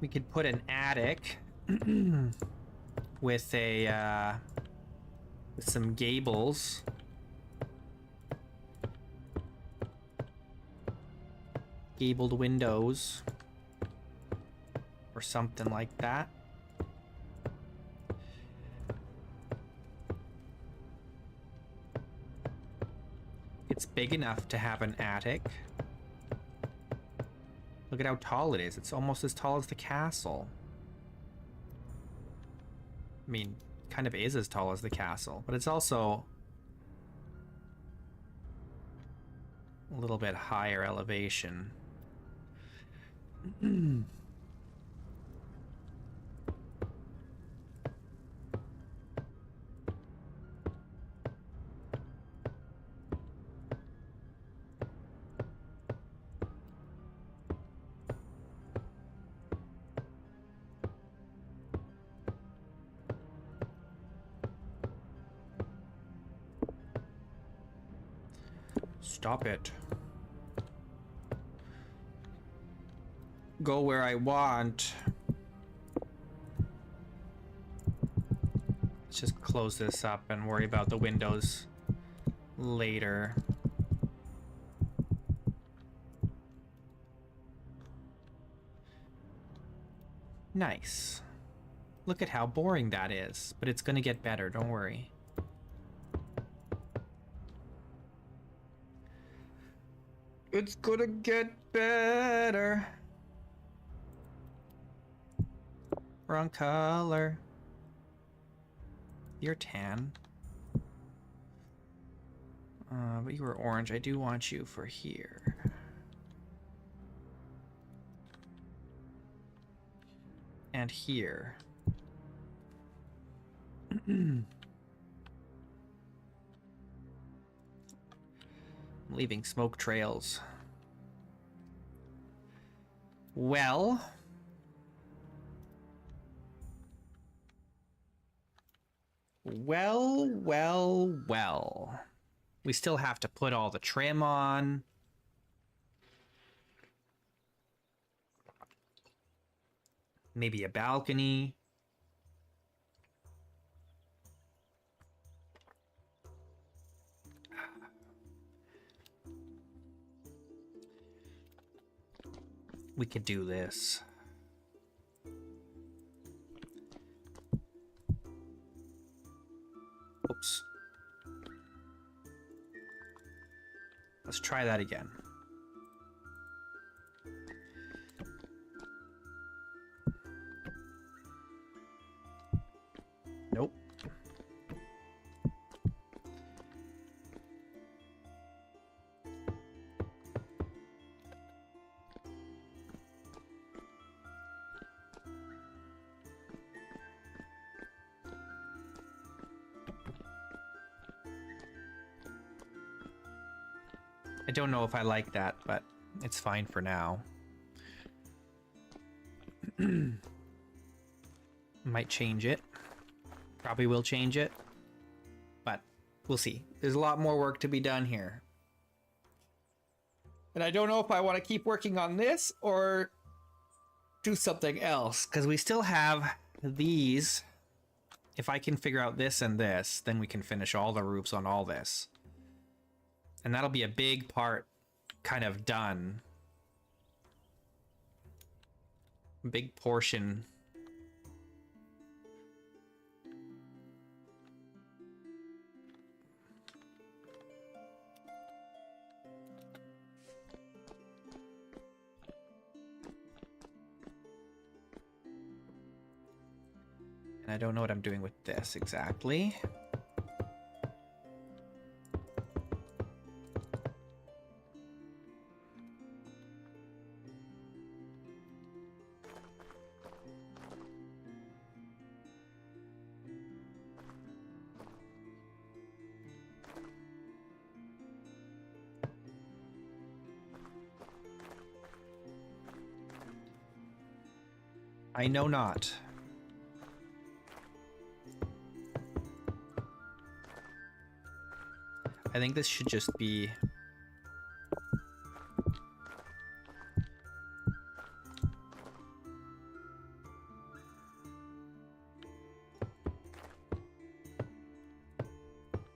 We could put an attic with a with some gables. Gabled windows or something like that. It's big enough to have an attic. Look at how tall it is. It's almost as tall as the castle. I mean, kind of is as tall as the castle, but it's also a little bit higher elevation. Stop it. Go where I want. Let's just close this up and worry about the windows later. Nice. Look at how boring that is, but it's gonna get better, don't worry. It's gonna get better. Wrong color. You're tan. But you were orange. I do want you for here. And here. I'm leaving smoke trails. Well. Well. We still have to put all the trim on. Maybe a balcony. We could do this. Oops. Let's try that again. Nope. I don't know if I like that, but it's fine for now. Might change it. Probably will change it. But we'll see. There's a lot more work to be done here. And I don't know if I want to keep working on this or do something else. Because we still have these. If I can figure out this and this, then we can finish all the roofs on all this. And that'll be a big part kind of done. Big portion. And I don't know what I'm doing with this exactly. I know not. I think this should just be...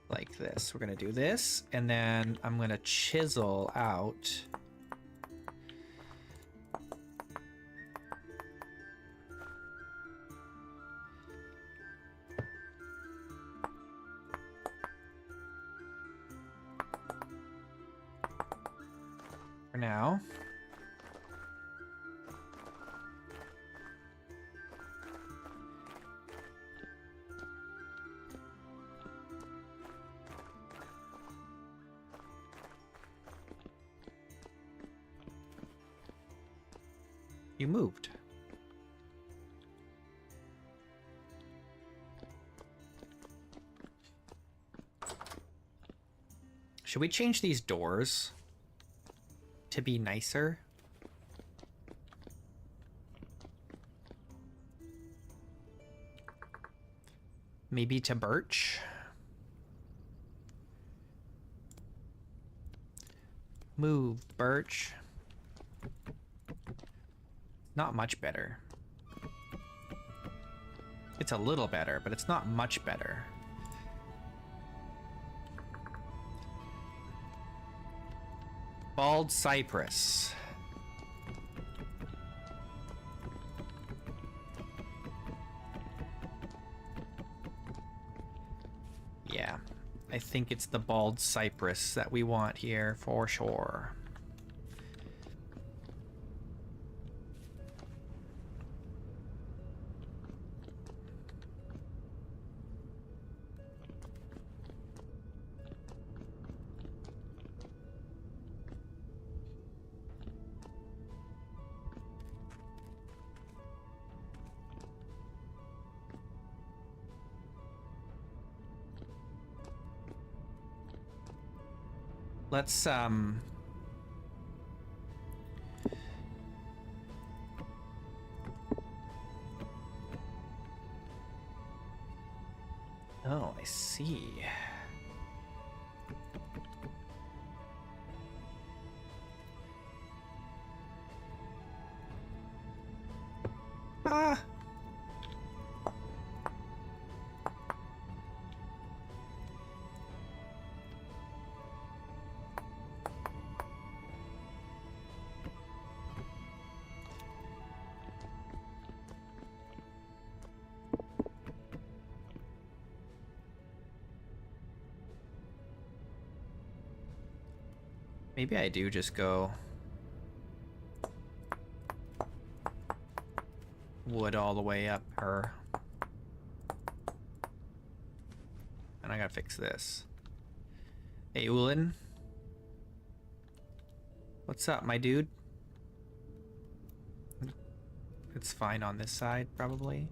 like this. We're gonna do this, and then I'm gonna chisel out... for now. You moved. Should we change these doors to be nicer? Maybe to birch? Move, birch. Not much better. It's a little better, but it's not much better. Bald cypress. Yeah, I think it's the bald cypress that we want here for sure. Let's, oh, I see. Ah. Maybe I do just go wood all the way up her. And I gotta fix this. Hey, Ulin. What's up, my dude? It's fine on this side, probably.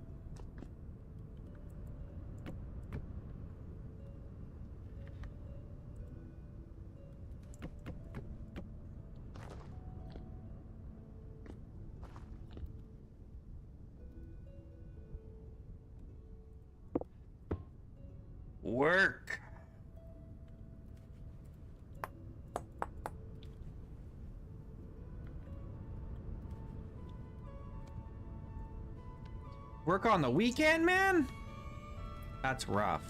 work. Work on the weekend, man? That's rough.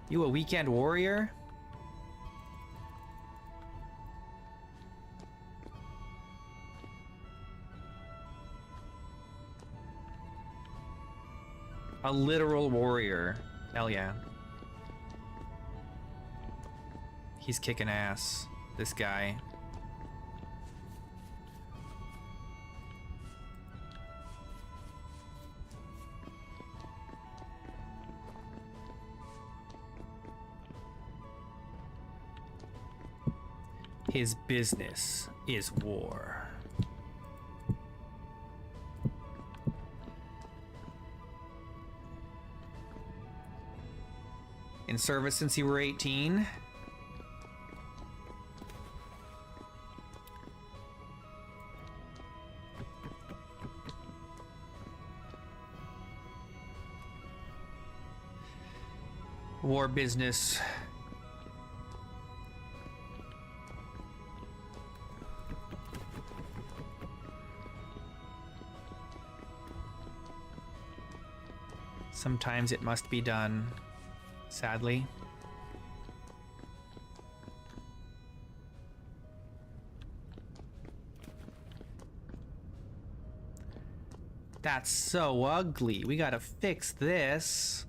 You a weekend warrior? A literal warrior. Hell yeah. He's kicking ass, this guy. His business is war. In service since you were 18? War business. Sometimes it must be done, sadly. That's so ugly. We gotta fix this.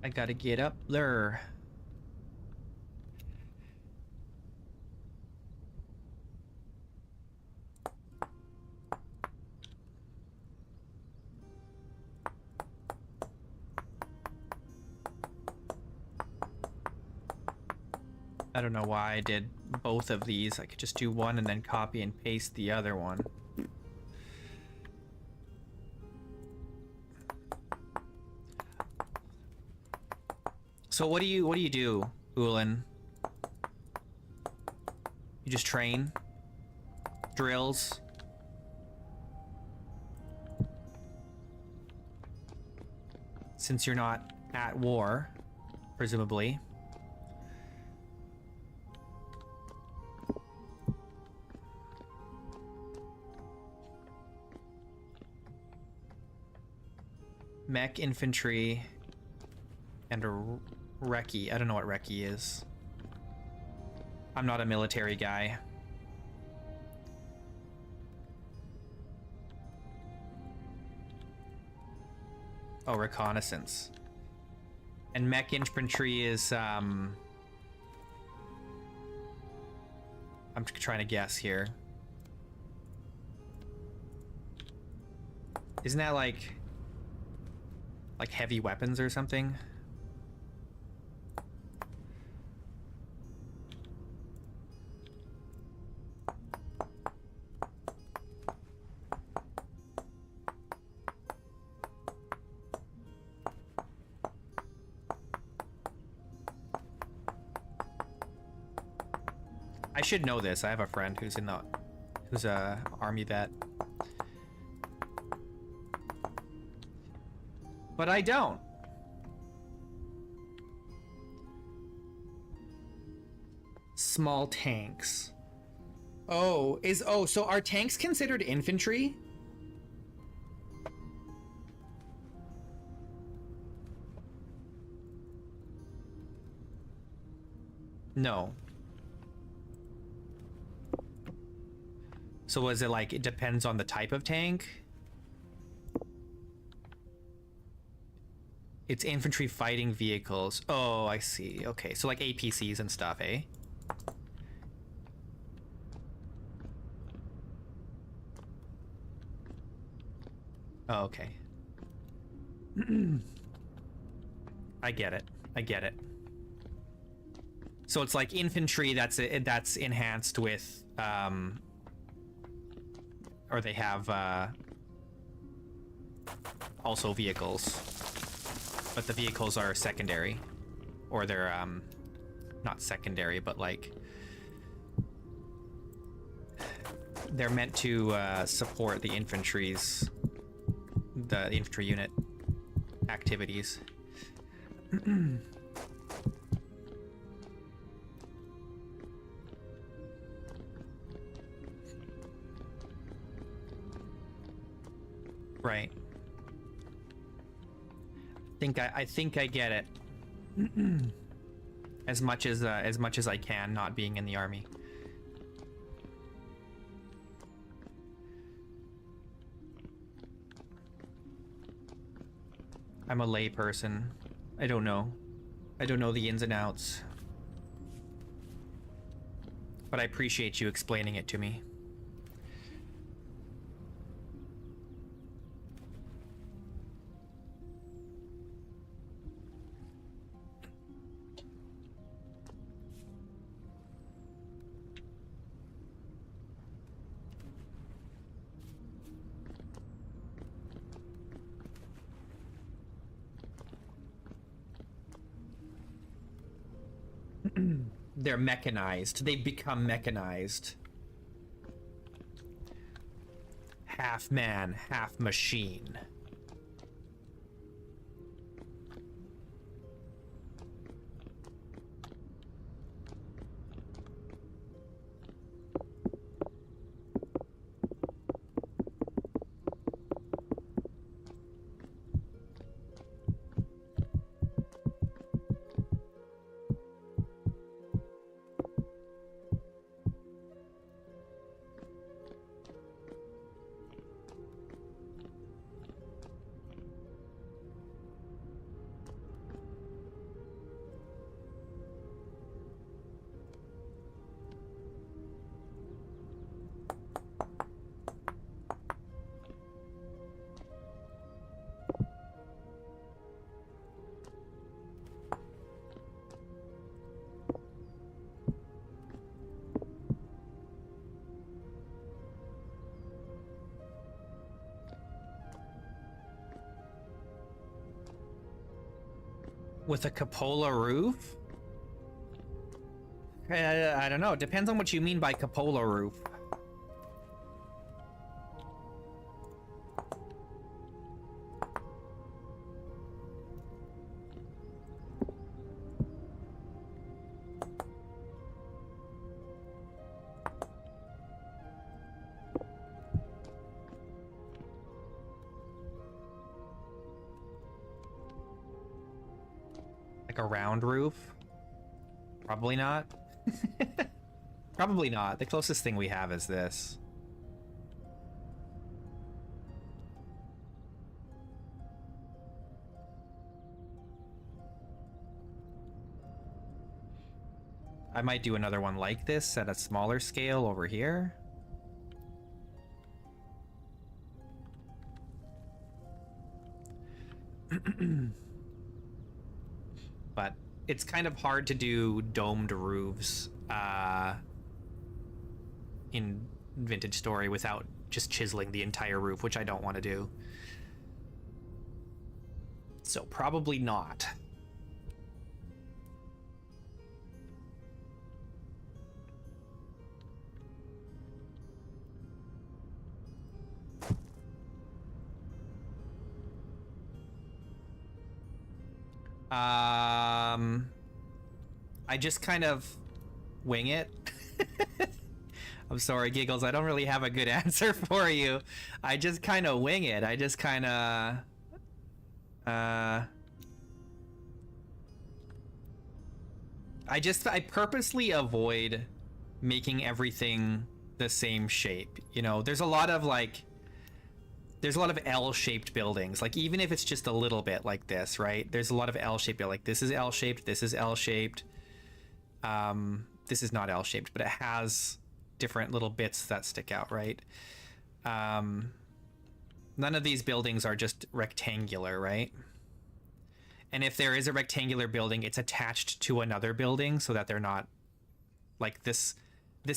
I gotta get up there. I don't know why I did both of these. I could just do one and then copy and paste the other one. So what do you do, Ulin? You just train? Drills? Since you're not at war, presumably. Mech infantry and a recce. I don't know what recce is. I'm not a military guy. Oh, reconnaissance. And mech infantry is I'm trying to guess here. Isn't that like heavy weapons or something? I should know this. I have a friend who's a army vet. But I don't. Small tanks. Oh, so are tanks considered infantry? No. So was it like it depends on the type of tank? It's infantry fighting vehicles. Oh, I see. Okay, so like APCs and stuff, eh? Oh, okay. I get it. I get it. So it's like infantry that's enhanced with, or they have also vehicles, but the vehicles are secondary, or they're not secondary, but like they're meant to support the infantry unit activities. Right. I think I get it. as much as I can, not being in the army. I'm a lay person. I don't know. I don't know the ins and outs. But I appreciate you explaining it to me. They're mechanized. They become mechanized. Half man, half machine. With a cupola roof? I don't know. It depends on what you mean by cupola roof. Like a round roof? Probably not. Probably not. The closest thing we have is this. I might do another one like this at a smaller scale over here. But it's kind of hard to do domed roofs in Vintage Story without just chiseling the entire roof, which I don't want to do. So probably not. I just kind of wing it. I'm sorry, Giggles. I don't really have a good answer for you. I just kind of wing it. I just kind of... I purposely avoid making everything the same shape. You know, there's a lot of like... There's a lot of L-shaped buildings. Like, even if it's just a little bit like this, right? There's a lot of L-shaped, like this is L-shaped, this is L-shaped. This is not L-shaped, but it has different little bits that stick out, right? None of these buildings are just rectangular, right? And if there is a rectangular building, it's attached to another building so that they're not like this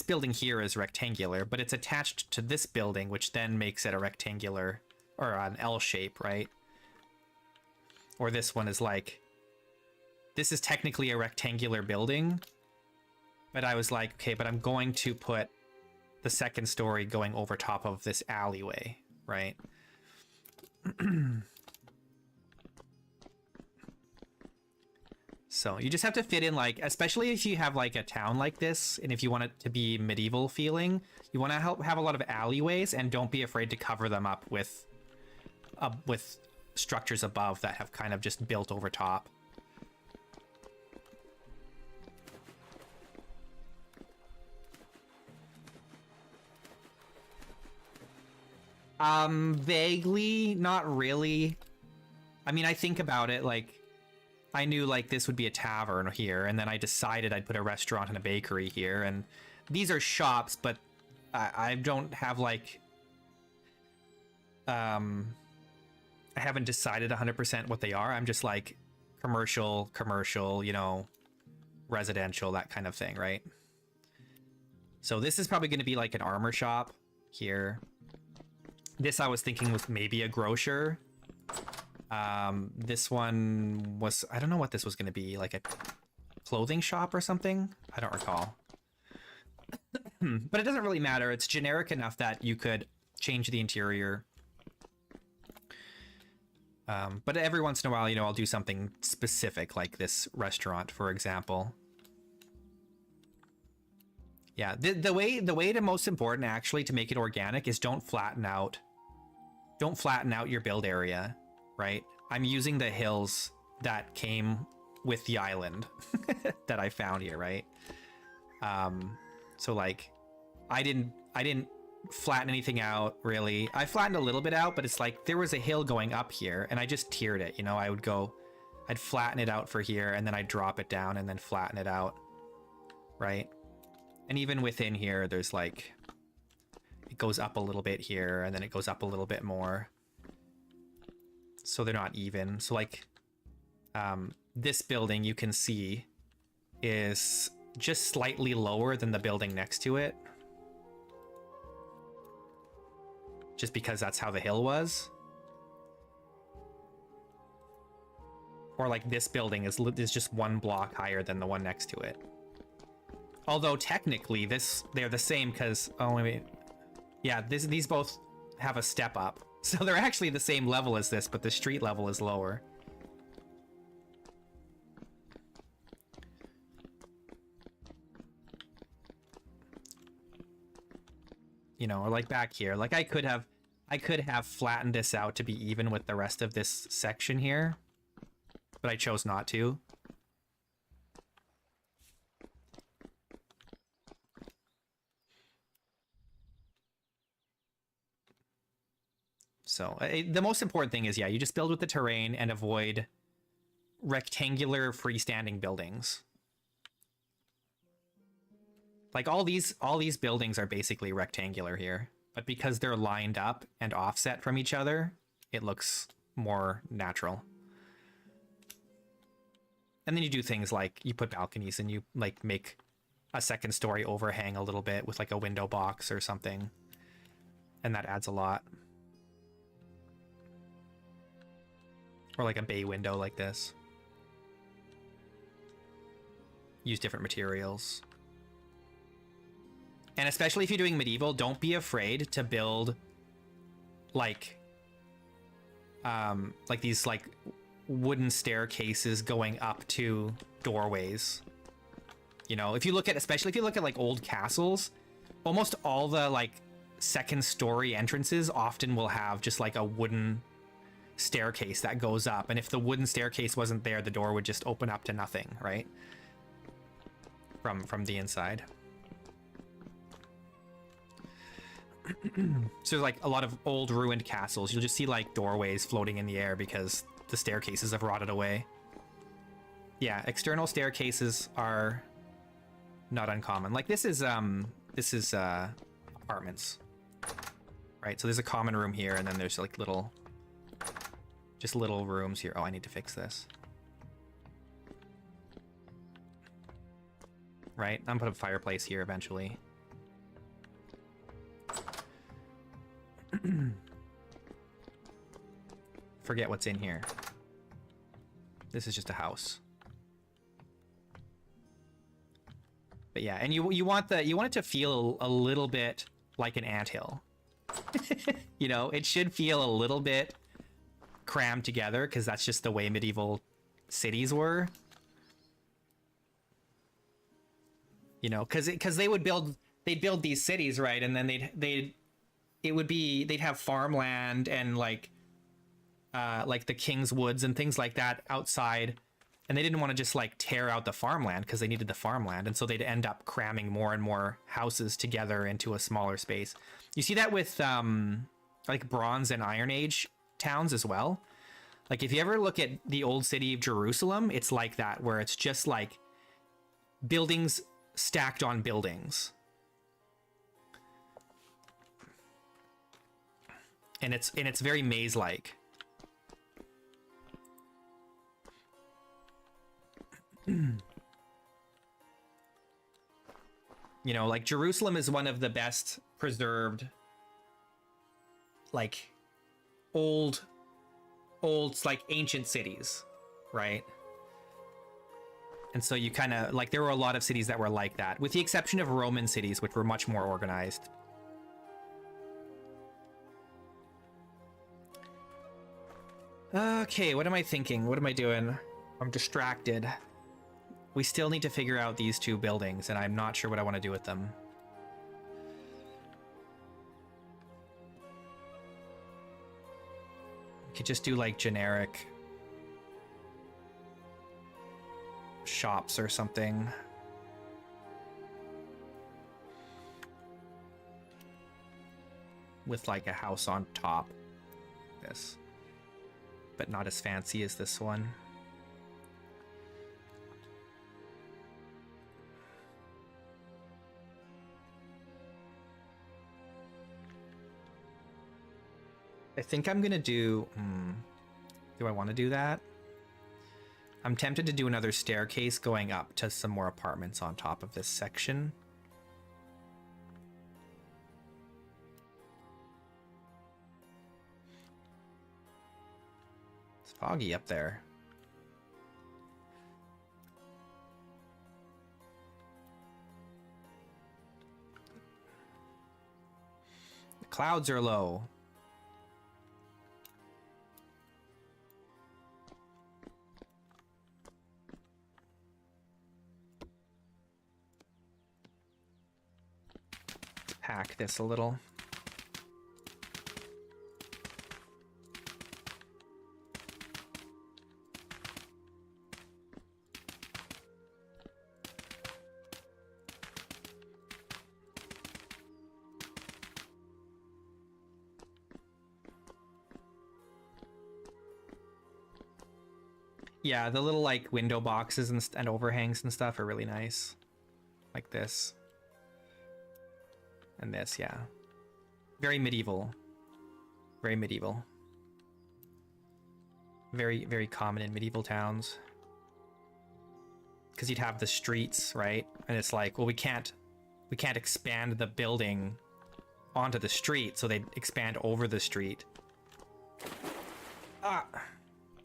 building here is rectangular, but it's attached to this building, which then makes it a rectangular or an L shape, right? Or this one is like, this is technically a rectangular building, but I was like, okay, but I'm going to put the second story going over top of this alleyway, right? So you just have to fit in, like, especially if you have like a town like this, and if you want it to be medieval feeling, you want to have a lot of alleyways, and don't be afraid to cover them up with structures above that have kind of just built over top. Vaguely, not really. I mean, I think about it, like, I knew like this would be a tavern here, and then I decided I'd put a restaurant and a bakery here, and these are shops, but I don't have like I haven't decided 100% what they are. I'm just like commercial, you know, residential, that kind of thing, right? So this is probably going to be like an armor shop here. This I was thinking was maybe a grocer. This one was, I don't know what this was going to be, like a clothing shop or something. I don't recall. But it doesn't really matter. It's generic enough that you could change the interior. But every once in a while, you know, I'll do something specific, like this restaurant, for example. Yeah, the way the most important actually to make it organic is don't flatten out your build area, right? I'm using the hills that came with the island that I found here, right? So like I didn't flatten anything out really. I flattened a little bit out, but it's like there was a hill going up here and I just tiered it, you know. I'd flatten it out for here, and then I'd drop it down and then flatten it out, right? And even within here, there's like, it goes up a little bit here, and then it goes up a little bit more. So they're not even. So like, this building you can see is just slightly lower than the building next to it. Just because that's how the hill was. Or like this building is just one block higher than the one next to it. Although technically they're the same because, oh wait, yeah, these both have a step up. So they're actually the same level as this, but the street level is lower. You know, or like back here, like I could have flattened this out to be even with the rest of this section here, but I chose not to. So the most important thing is, yeah, you just build with the terrain and avoid rectangular freestanding buildings. Like all these buildings are basically rectangular here, but because they're lined up and offset from each other, it looks more natural. And then you do things like you put balconies and you like make a second story overhang a little bit with like a window box or something. And that adds a lot. Or like a bay window like this. Use different materials. And especially if you're doing medieval, don't be afraid to build like these like wooden staircases going up to doorways. You know, if you look at, especially if you look at like old castles, almost all the like second story entrances often will have just like a wooden staircase that goes up, and if the wooden staircase wasn't there, the door would just open up to nothing, right? From the inside. So like a lot of old ruined castles, you'll just see like doorways floating in the air because the staircases have rotted away. Yeah, external staircases are not uncommon. Like this is apartments, right? So there's a common room here, and then there's like little rooms here. Oh, I need to fix this. right? I'm gonna put a fireplace here eventually. Forget what's in here. This is just a house. But yeah, and you want it to feel a little bit like an anthill. You know, it should feel a little bit crammed together because that's just the way medieval cities were. You know, because they'd build these cities, right, and then they'd have farmland and like the King's Woods and things like that outside, and they didn't want to just like tear out the farmland because they needed the farmland, and so they'd end up cramming more and more houses together into a smaller space. You see that with like Bronze and Iron Age towns as well. Like if you ever look at the old city of Jerusalem, it's like that, where it's just like buildings stacked on buildings. And it's very maze-like. You know, like Jerusalem is one of the best preserved, like old like ancient cities, right? And so you kind of like, there were a lot of cities that were like that, with the exception of Roman cities, which were much more organized. Okay, what am I thinking? What am I doing? I'm distracted. We still need to figure out these two buildings, and I'm not sure what I want to do with them. We could just do like generic shops or something. With like a house on top. This. But not as fancy as this one. I think I'm gonna do... Do I want to do that? I'm tempted to do another staircase going up to some more apartments on top of this section. It's foggy up there. The clouds are low. Hack this a little. Yeah, the little like window boxes and overhangs and stuff are really nice. Like this. And this, yeah. Very medieval. Very medieval. Very, very common in medieval towns. Because you'd have the streets, right? And it's like, well, we can't expand the building onto the street, so they'd expand over the street. Ah!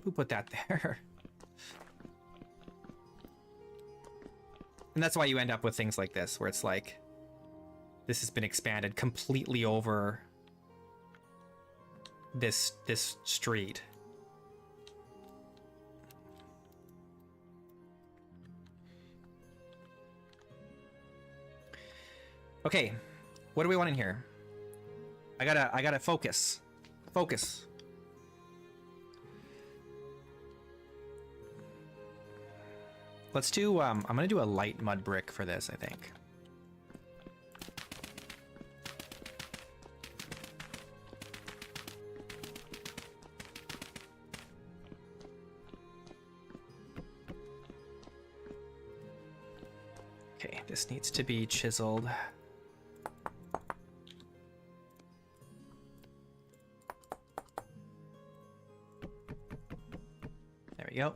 Who put that there? And that's why you end up with things like this, where it's like, this has been expanded completely over this street. Okay, what do we want in here? I gotta focus. Focus. Let's do, I'm gonna do a light mud brick for this, I think. Okay, this needs to be chiseled. There we go.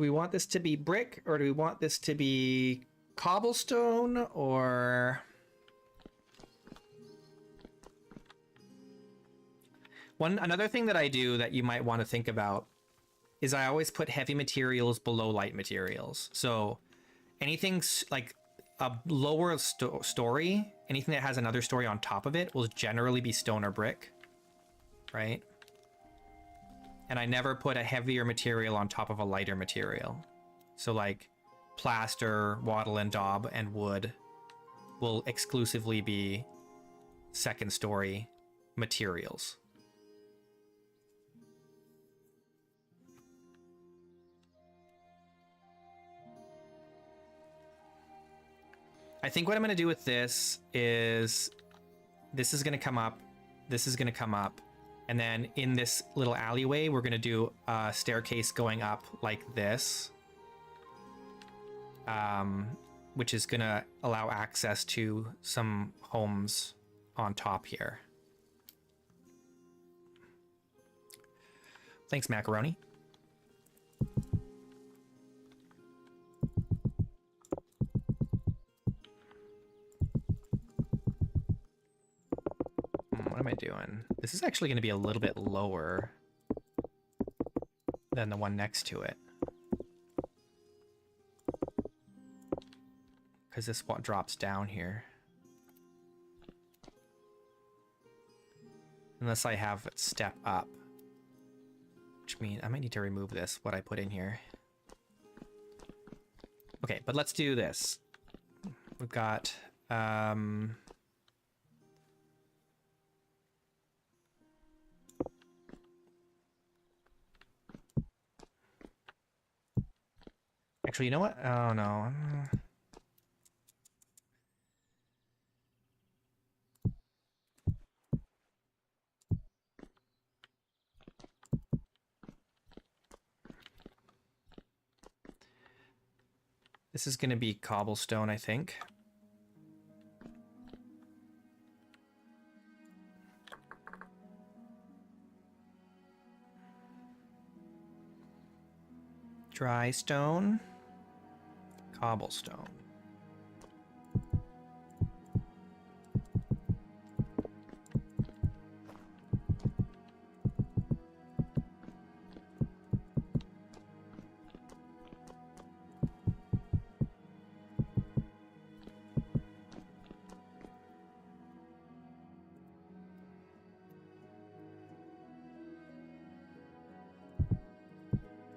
Do we want this to be brick, or do we want this to be cobblestone, or... Another thing that I do that you might want to think about is I always put heavy materials below light materials. So anything like a lower story, anything that has another story on top of it will generally be stone or brick, right? And I never put a heavier material on top of a lighter material. So like plaster, wattle and daub, and wood will exclusively be second story materials. I think what I'm going to do with this is this is going to come up, this is going to come up, and then in this little alleyway, we're going to do a staircase going up like this, which is going to allow access to some homes on top here. Thanks, Macaroni. What am I doing? This is actually going to be a little bit lower than the one next to it, because this one drops down here. Unless I have it step up, which means I might need to remove this, what I put in here. Okay, but let's do this. We've got actually, you know what? Oh no. This is going to be cobblestone, I think. Dry stone. Cobblestone.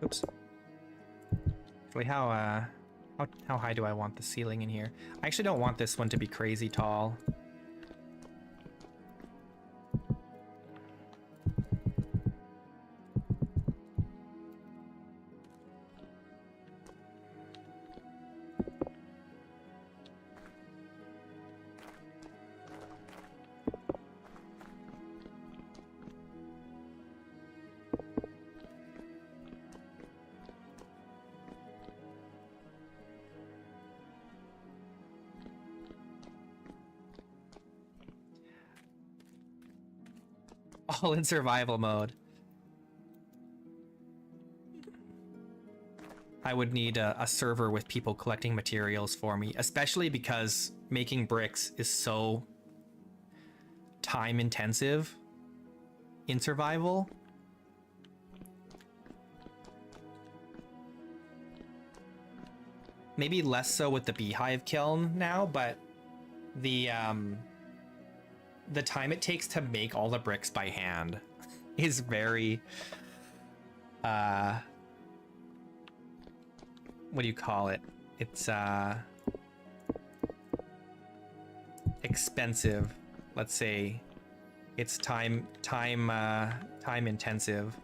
Oops. Actually, how high do I want the ceiling in here? I actually don't want this one to be crazy tall. All in survival mode. I would need a server with people collecting materials for me, especially because making bricks is so time intensive in survival. Maybe less so with the beehive kiln now, but the time it takes to make all the bricks by hand is very what do you call it? It's expensive. Let's say it's time intensive.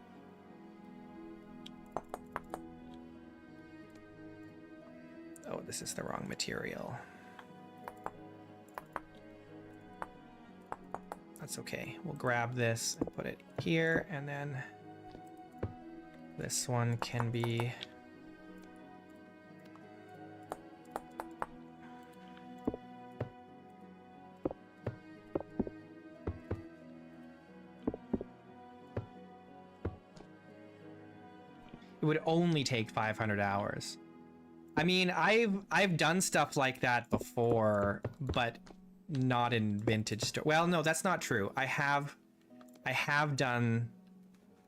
Oh, this is the wrong material. That's okay. We'll grab this and put it here, and then this one can be would only take 500 hours. I mean, I've done stuff like that before, but not in Vintage Story. Well, no, that's not true. I have done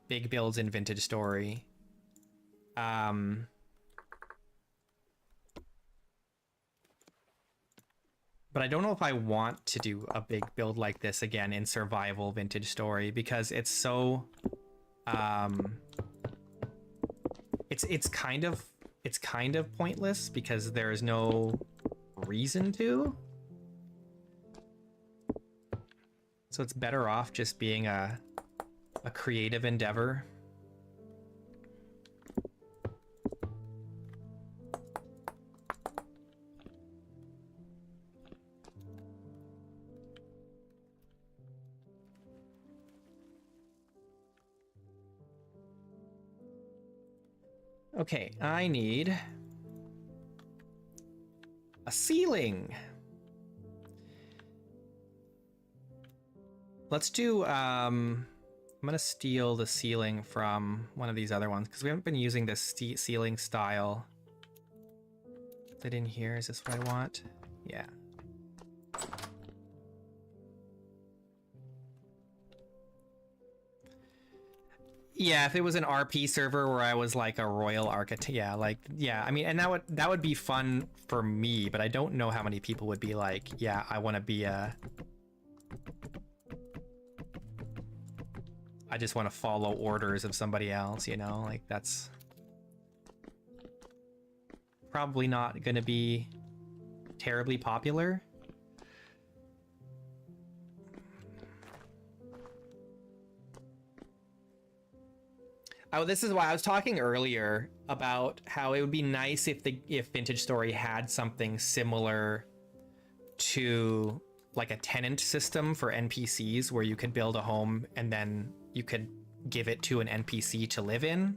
big builds in Vintage Story. But I don't know if I want to do a big build like this again in Survival Vintage Story, because it's so it's kind of pointless because there is no reason to. So it's better off just being a creative endeavor. Okay, I need a ceiling. Let's do, I'm gonna steal the ceiling from one of these other ones because we haven't been using this ceiling style. Is it in here? Is this what I want? Yeah. Yeah, if it was an RP server where I was like a royal architect, yeah, like, yeah, I mean, and that would be fun for me, but I don't know how many people would be like, yeah, I want to be a... I just want to follow orders of somebody else, you know, like that's probably not going to be terribly popular. Oh, this is why I was talking earlier about how it would be nice if Vintage Story had something similar to like a tenant system for NPCs where you could build a home and then you could give it to an NPC to live in.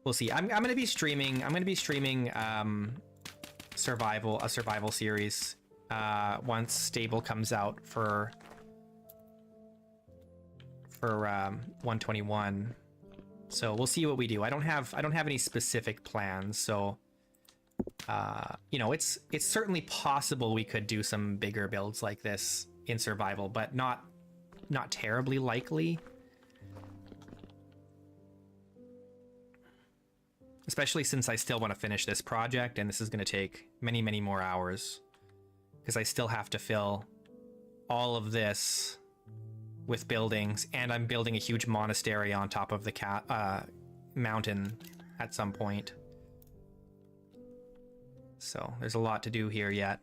We'll see. I'm gonna be streaming. I'm gonna be streaming a survival series once Stable comes out for 121. So we'll see what we do. I don't have any specific plans. So you know, it's certainly possible we could do some bigger builds like this in survival, but not terribly likely. Especially since I still want to finish this project, and this is going to take many, many more hours. Because I still have to fill all of this with buildings, and I'm building a huge monastery on top of the mountain at some point. So there's a lot to do here yet.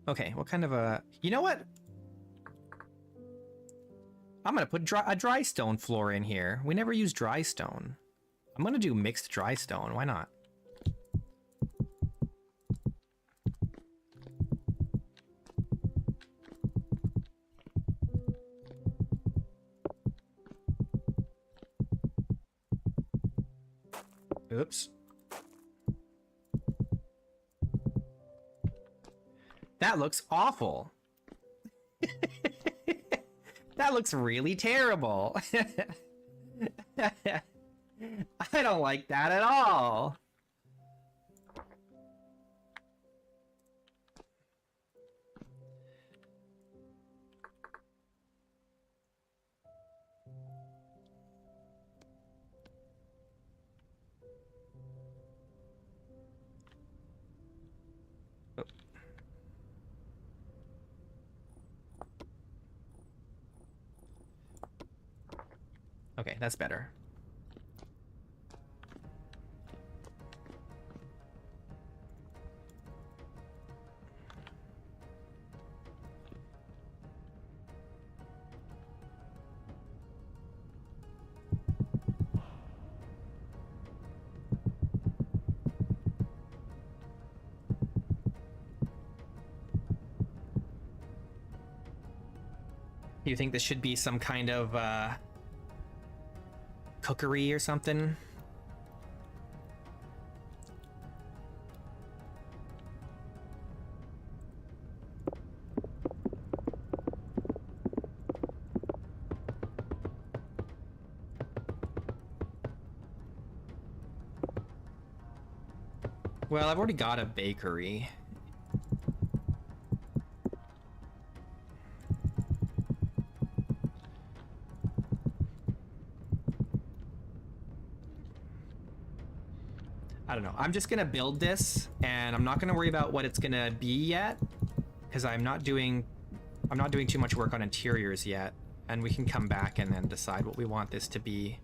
Okay, what kind of a... You know what? I'm gonna put a dry stone floor in here. We never use dry stone. I'm gonna do mixed dry stone. Why not? Oops. That looks awful. That looks really terrible. I don't like that at all. Okay, that's better. You think this should be some kind of cookery or something? Well, I've already got a bakery. I don't know. I'm just gonna build this, and I'm not gonna worry about what it's gonna be yet, because I'm not doing too much work on interiors yet, and we can come back and then decide what we want this to be.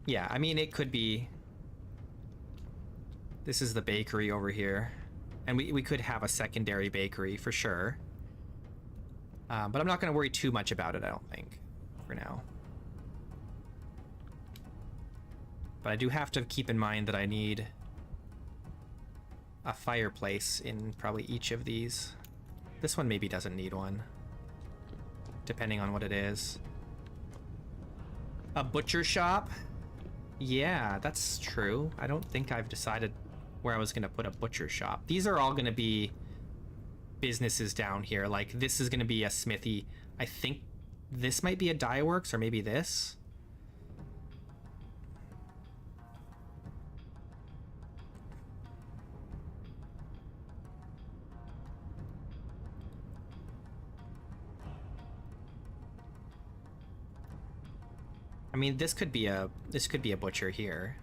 Yeah, I mean, it could be... This is the bakery over here. And we could have a secondary bakery for sure. But I'm not going to worry too much about it, I don't think, for now. But I do have to keep in mind that I need a fireplace in probably each of these. This one maybe doesn't need one, depending on what it is. A butcher shop? Yeah, that's true. I don't think I've decided where I was going to put a butcher shop. These are all going to be businesses down here. Like, this is going to be a smithy. I think this might be a dye works, or maybe this. I mean, this could be a butcher here.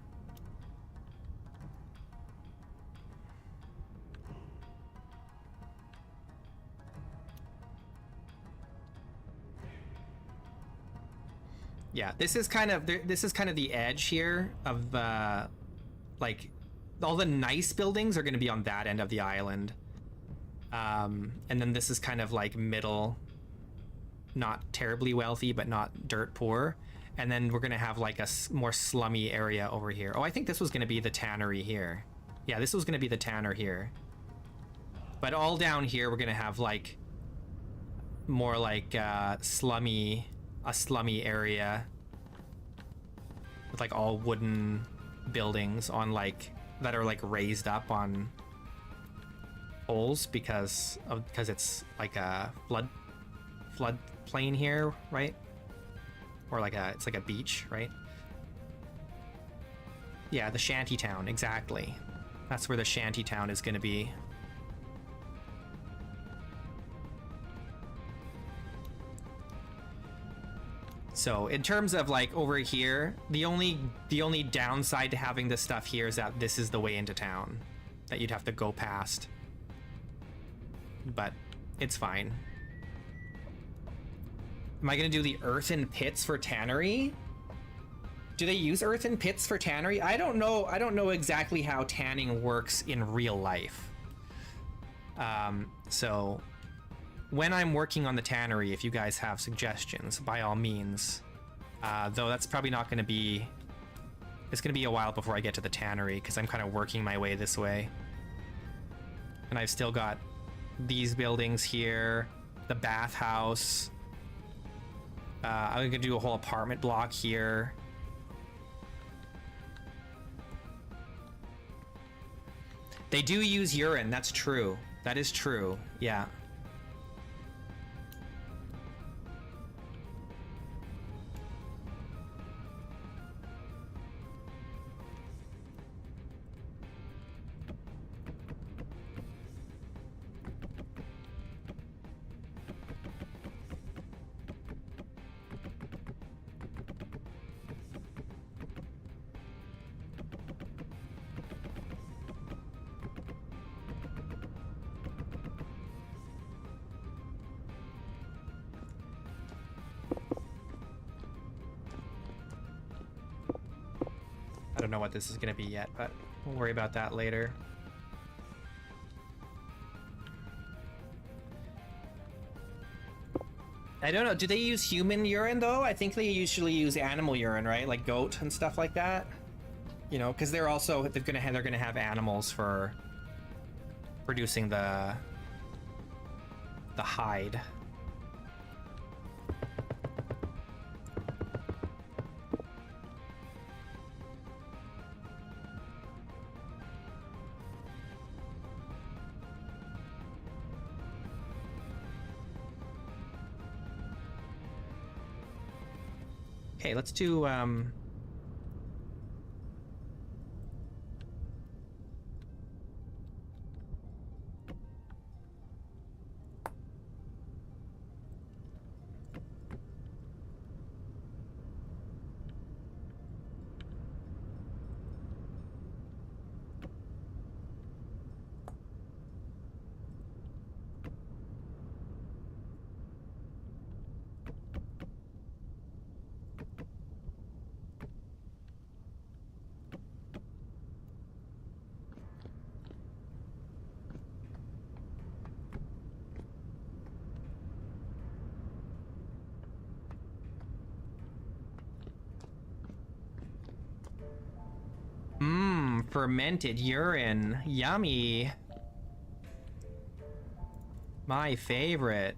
Yeah, this is kind of the edge here of like all the nice buildings are going to be on that end of the island. And then this is kind of like middle, not terribly wealthy, but not dirt poor. And then we're going to have like a more slummy area over here. Oh, I think this was going to be the tannery here. Yeah, this was going to be the tanner here. But all down here, we're going to have like more like a slummy area with like all wooden buildings on like that are like raised up on poles because it's like a flood plain here, right? Or like it's like a beach, right? Yeah, the shanty town, exactly. That's where the shanty town is going to be. So in terms of like over here, the only downside to having this stuff here is that this is the way into town that you'd have to go past. But it's fine. Am I gonna do the earthen pits for tannery? Do they use earthen pits for tannery? I don't know. I don't know exactly how tanning works in real life. So when I'm working on the tannery, if you guys have suggestions, by all means. Though that's probably not gonna be... It's gonna be a while before I get to the tannery, because I'm kind of working my way this way. And I've still got these buildings here, the bathhouse. I'm gonna do a whole apartment block here. They do use urine, that's true. That is true, yeah. I don't know what this is going to be yet, but we'll worry about that later. I don't know. Do they use human urine, though? I think they usually use animal urine, right? Like goat and stuff like that. You know, because they're gonna have animals for producing the hide. Okay, let's do fermented urine. Yummy. My favorite.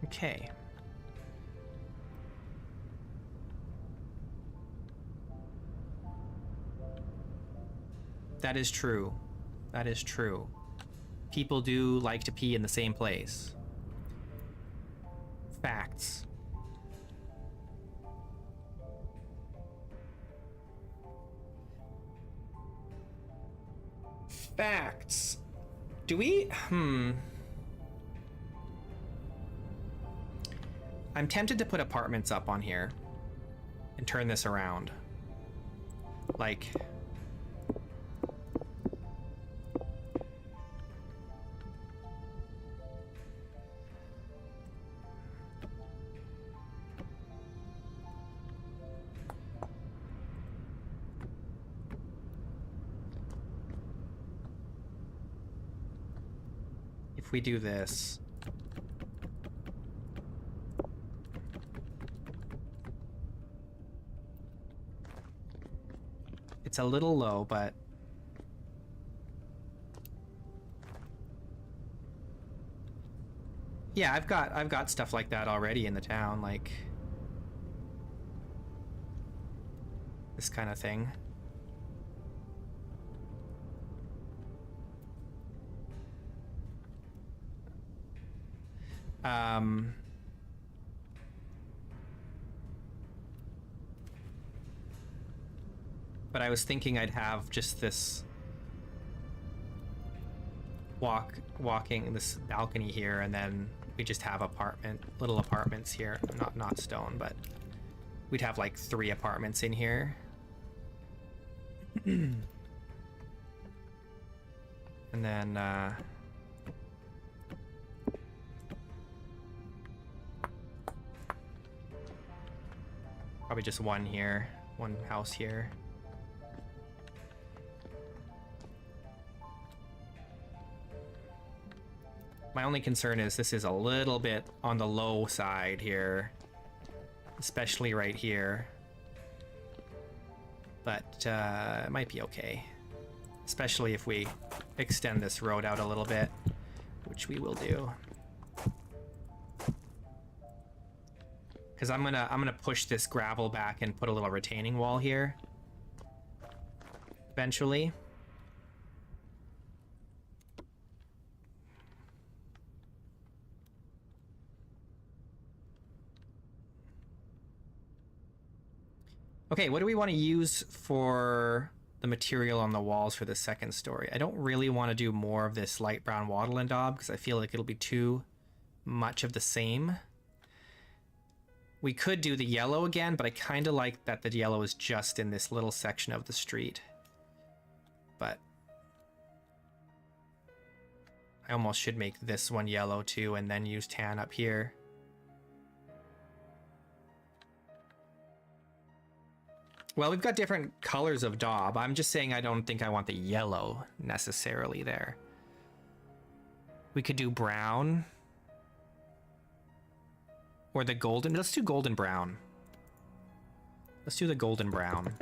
Okay. That is true. That is true. People do like to pee in the same place. Facts. Facts. Do we? I'm tempted to put apartments up on here and turn this around. Like, if we do this. It's a little low, but yeah, I've got stuff like that already in the town, like this kind of thing. But I was thinking I'd have just this walking this balcony here, and then we just have little apartments here. Not stone, but we'd have like 3 apartments in here. And then probably just one here, one house here. My only concern is this is a little bit on the low side here, especially right here. But it might be okay, especially if we extend this road out a little bit, which we will do. Because I'm gonna push this gravel back and put a little retaining wall here eventually. Okay, what do we want to use for the material on the walls for the second story? I don't really want to do more of this light brown wattle and daub because I feel like it'll be too much of the same. We could do the yellow again, but I kind of like that the yellow is just in this little section of the street. But I almost should make this one yellow too and then use tan up here. Well, we've got different colors of daub. I'm just saying I don't think I want the yellow necessarily there. We could do brown. Or the golden. Let's do golden brown. Let's do the golden brown.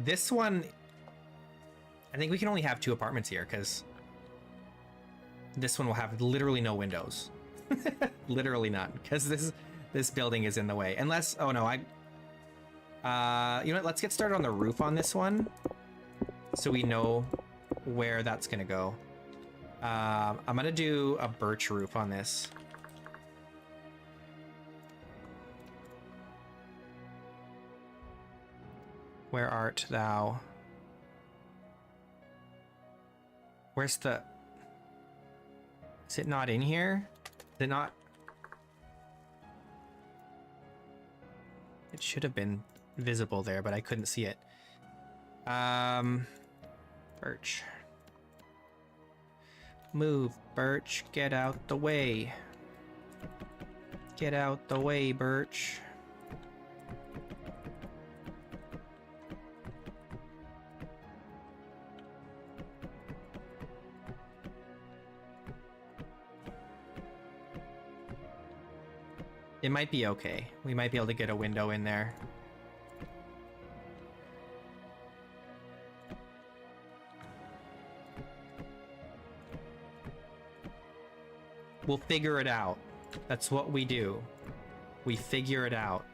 This one, I think we can only have 2 apartments here because this one will have literally no windows. Literally none, because this building is in the way. Unless, oh no, you know what, let's get started on the roof on this one so we know where that's gonna go. I'm gonna do a birch roof on this. Where art thou? Where's the... Is it not in here? Is it not... It should have been visible there, but I couldn't see it. Birch. Move, Birch. Get out the way. Get out the way, Birch. It might be okay. We might be able to get a window in there. We'll figure it out. That's what we do. We figure it out.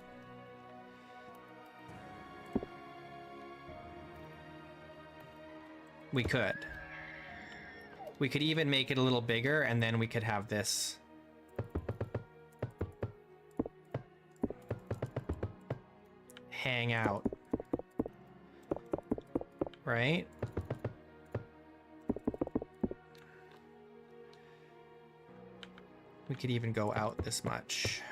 We could. We could even make it a little bigger, and then we could have this... hang out, right? We could even go out this much.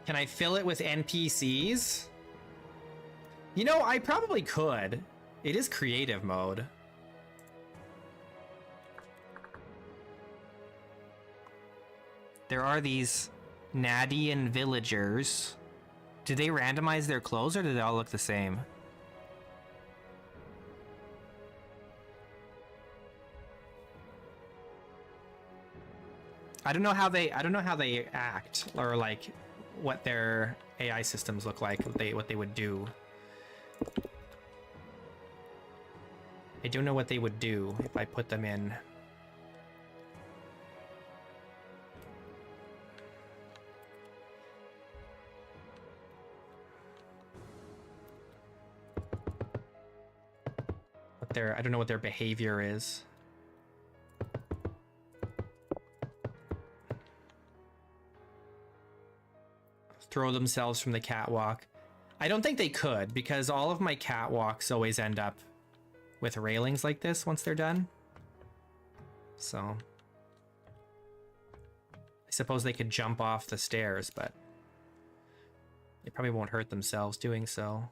Can I fill it with NPCs? You know, I probably could. It is creative mode. There are these Nadian villagers. Do they randomize their clothes or do they all look the same? I don't know how they act, or like what their AI systems look like, what they would do. I don't know what they would do if I put them in. I don't know what their behavior is. Throw themselves from the catwalk. I don't think they could, because all of my catwalks always end up with railings like this once they're done. So I suppose they could jump off the stairs, but they probably won't hurt themselves doing so.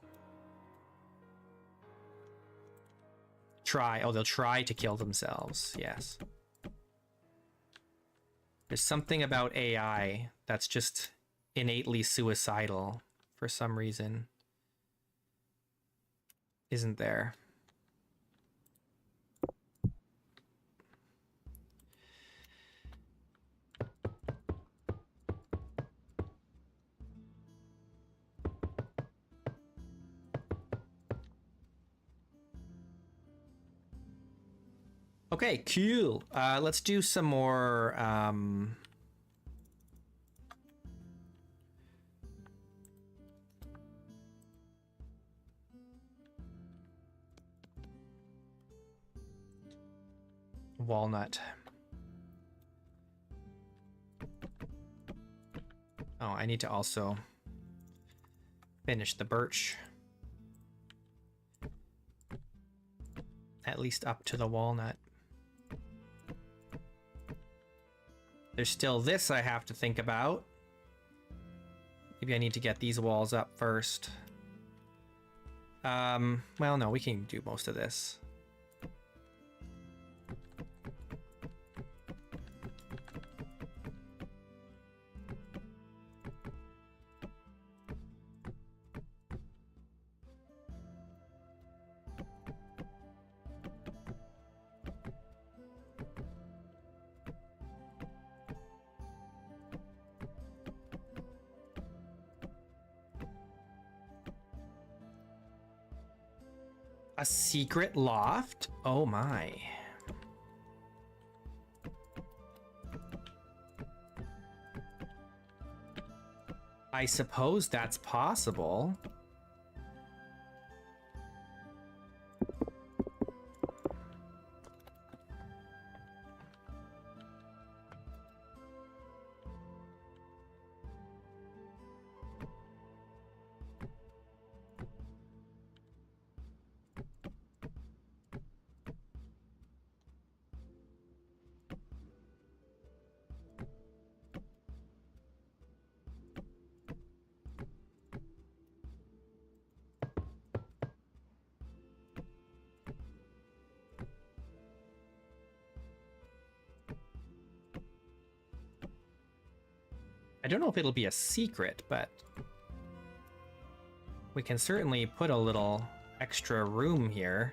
Try. Oh, they'll try to kill themselves. Yes. There's something about AI that's just innately suicidal for some reason. Isn't there? Okay, cool. Let's do some more walnut. Oh, I need to also finish the birch. At least up to the walnut. There's still this I have to think about. Maybe I need to get these walls up first. Well, no, we can do most of this. A secret loft? Oh my. I suppose that's possible. I don't know if it'll be a secret, but we can certainly put a little extra room here.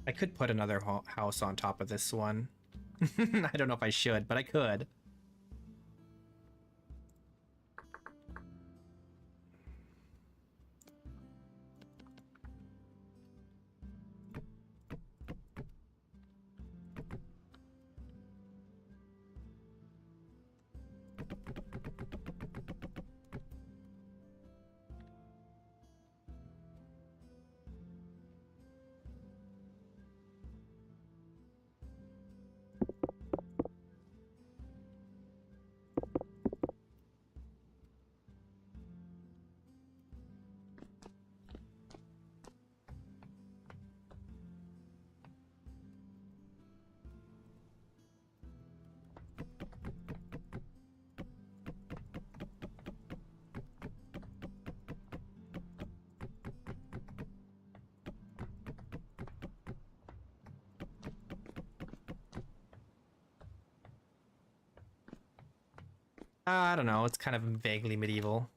I could put another house on top of this one. I don't know if I should, but I could. I don't know, it's kind of vaguely medieval.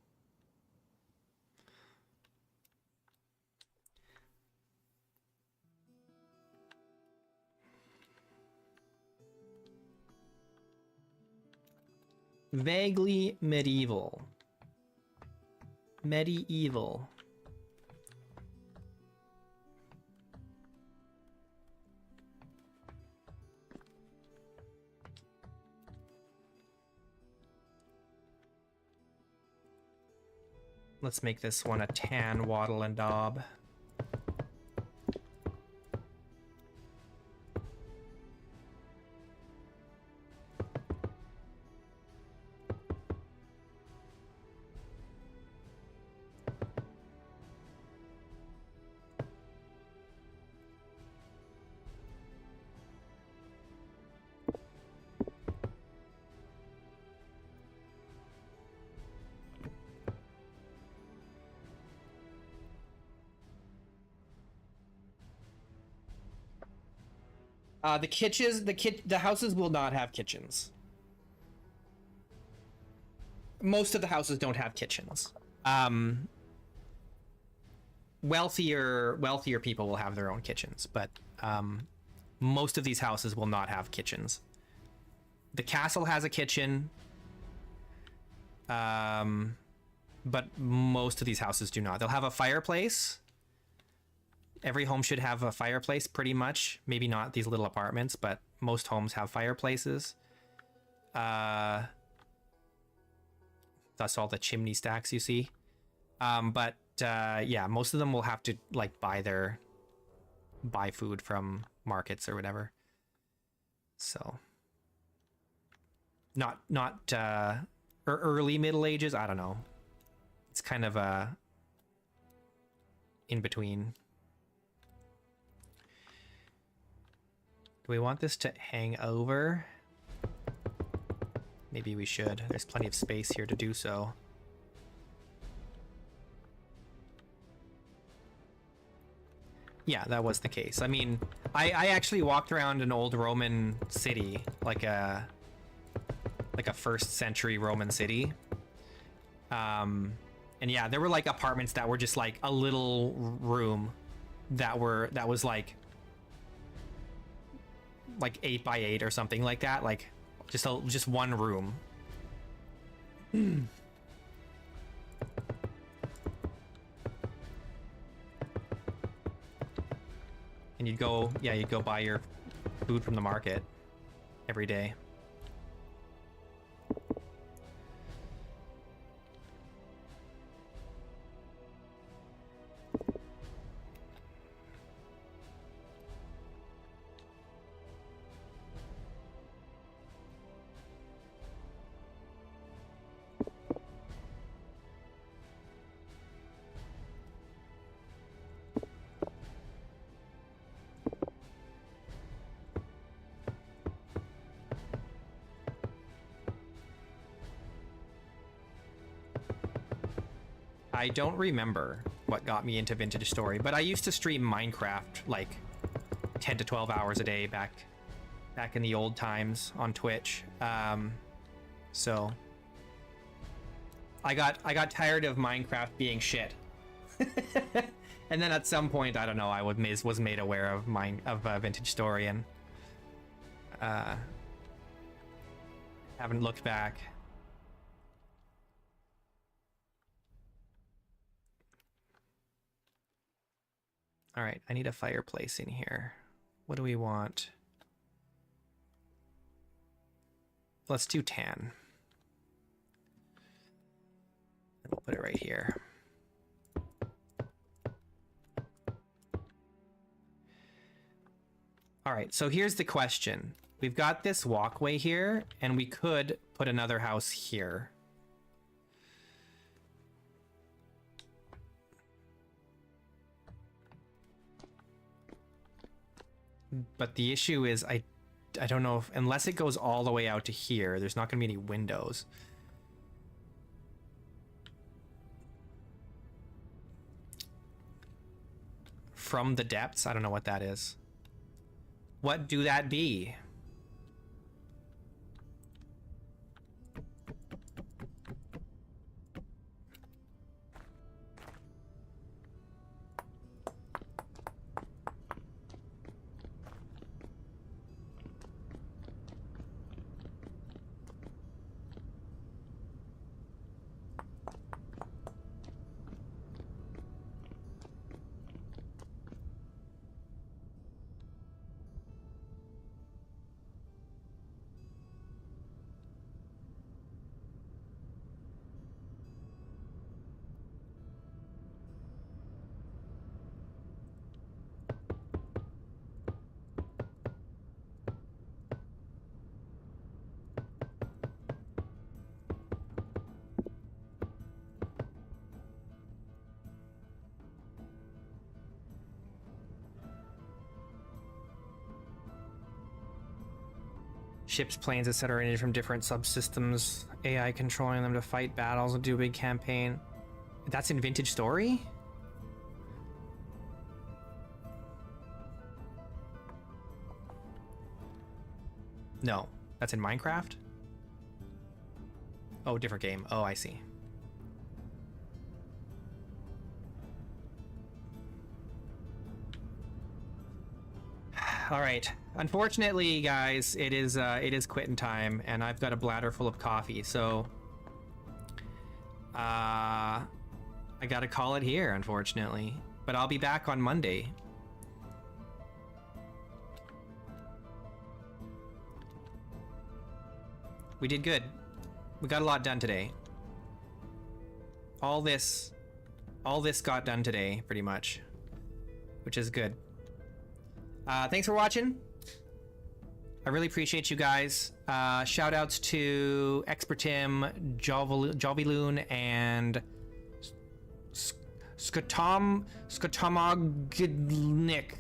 Vaguely medieval. Medieval. Let's make this one a tan wattle and daub. The houses will not have kitchens. Most of the houses don't have kitchens. Wealthier people will have their own kitchens, but most of these houses will not have kitchens. The castle has a kitchen, but most of these houses do not. They'll have a fireplace. Every home should have a fireplace, pretty much. Maybe not these little apartments, but most homes have fireplaces. That's all the chimney stacks you see. Yeah, most of them will have to like buy food from markets or whatever. So not early Middle Ages, I don't know. It's kind of in between. Do we want this to hang over? Maybe we should. There's plenty of space here to do so. Yeah, that was the case. I mean, I actually walked around an old Roman city, like a first century Roman city. And yeah, there were like apartments that were just like a little room that was like 8 by 8 or something like that, like just one room. And you'd go buy your food from the market every day. I don't remember what got me into Vintage Story, but I used to stream Minecraft like 10 to 12 hours a day back in the old times on Twitch. So I got tired of Minecraft being shit. And then at some point, I don't know, I was made aware of Vintage Story and haven't looked back. All right, I need a fireplace in here. What do we want? Let's do tan. And we'll put it right here. All right, so here's the question. We've got this walkway here, and we could put another house here. But the issue is I don't know if, unless it goes all the way out to here, there's not going to be any windows. From the depths? I don't know what that is. What do that be? ships, planes, etc. from different subsystems. AI controlling them to fight battles and do a big campaign. That's in Vintage Story? No, that's in Minecraft? Oh, different game. Oh, I see. All right. Unfortunately, guys, it is quitting time, and I've got a bladder full of coffee, so I gotta call it here, unfortunately. But I'll be back on Monday. We did good. We got a lot done today. All this got done today, pretty much, which is good. Thanks for watching. I really appreciate you guys. Shout outs to Expertim, Jolviloon, and Skotomognik.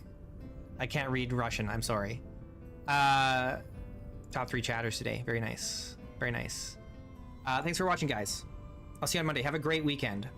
I can't read Russian, I'm sorry. Top 3 chatters today. Very nice. Very nice. Thanks for watching, guys. I'll see you on Monday. Have a great weekend.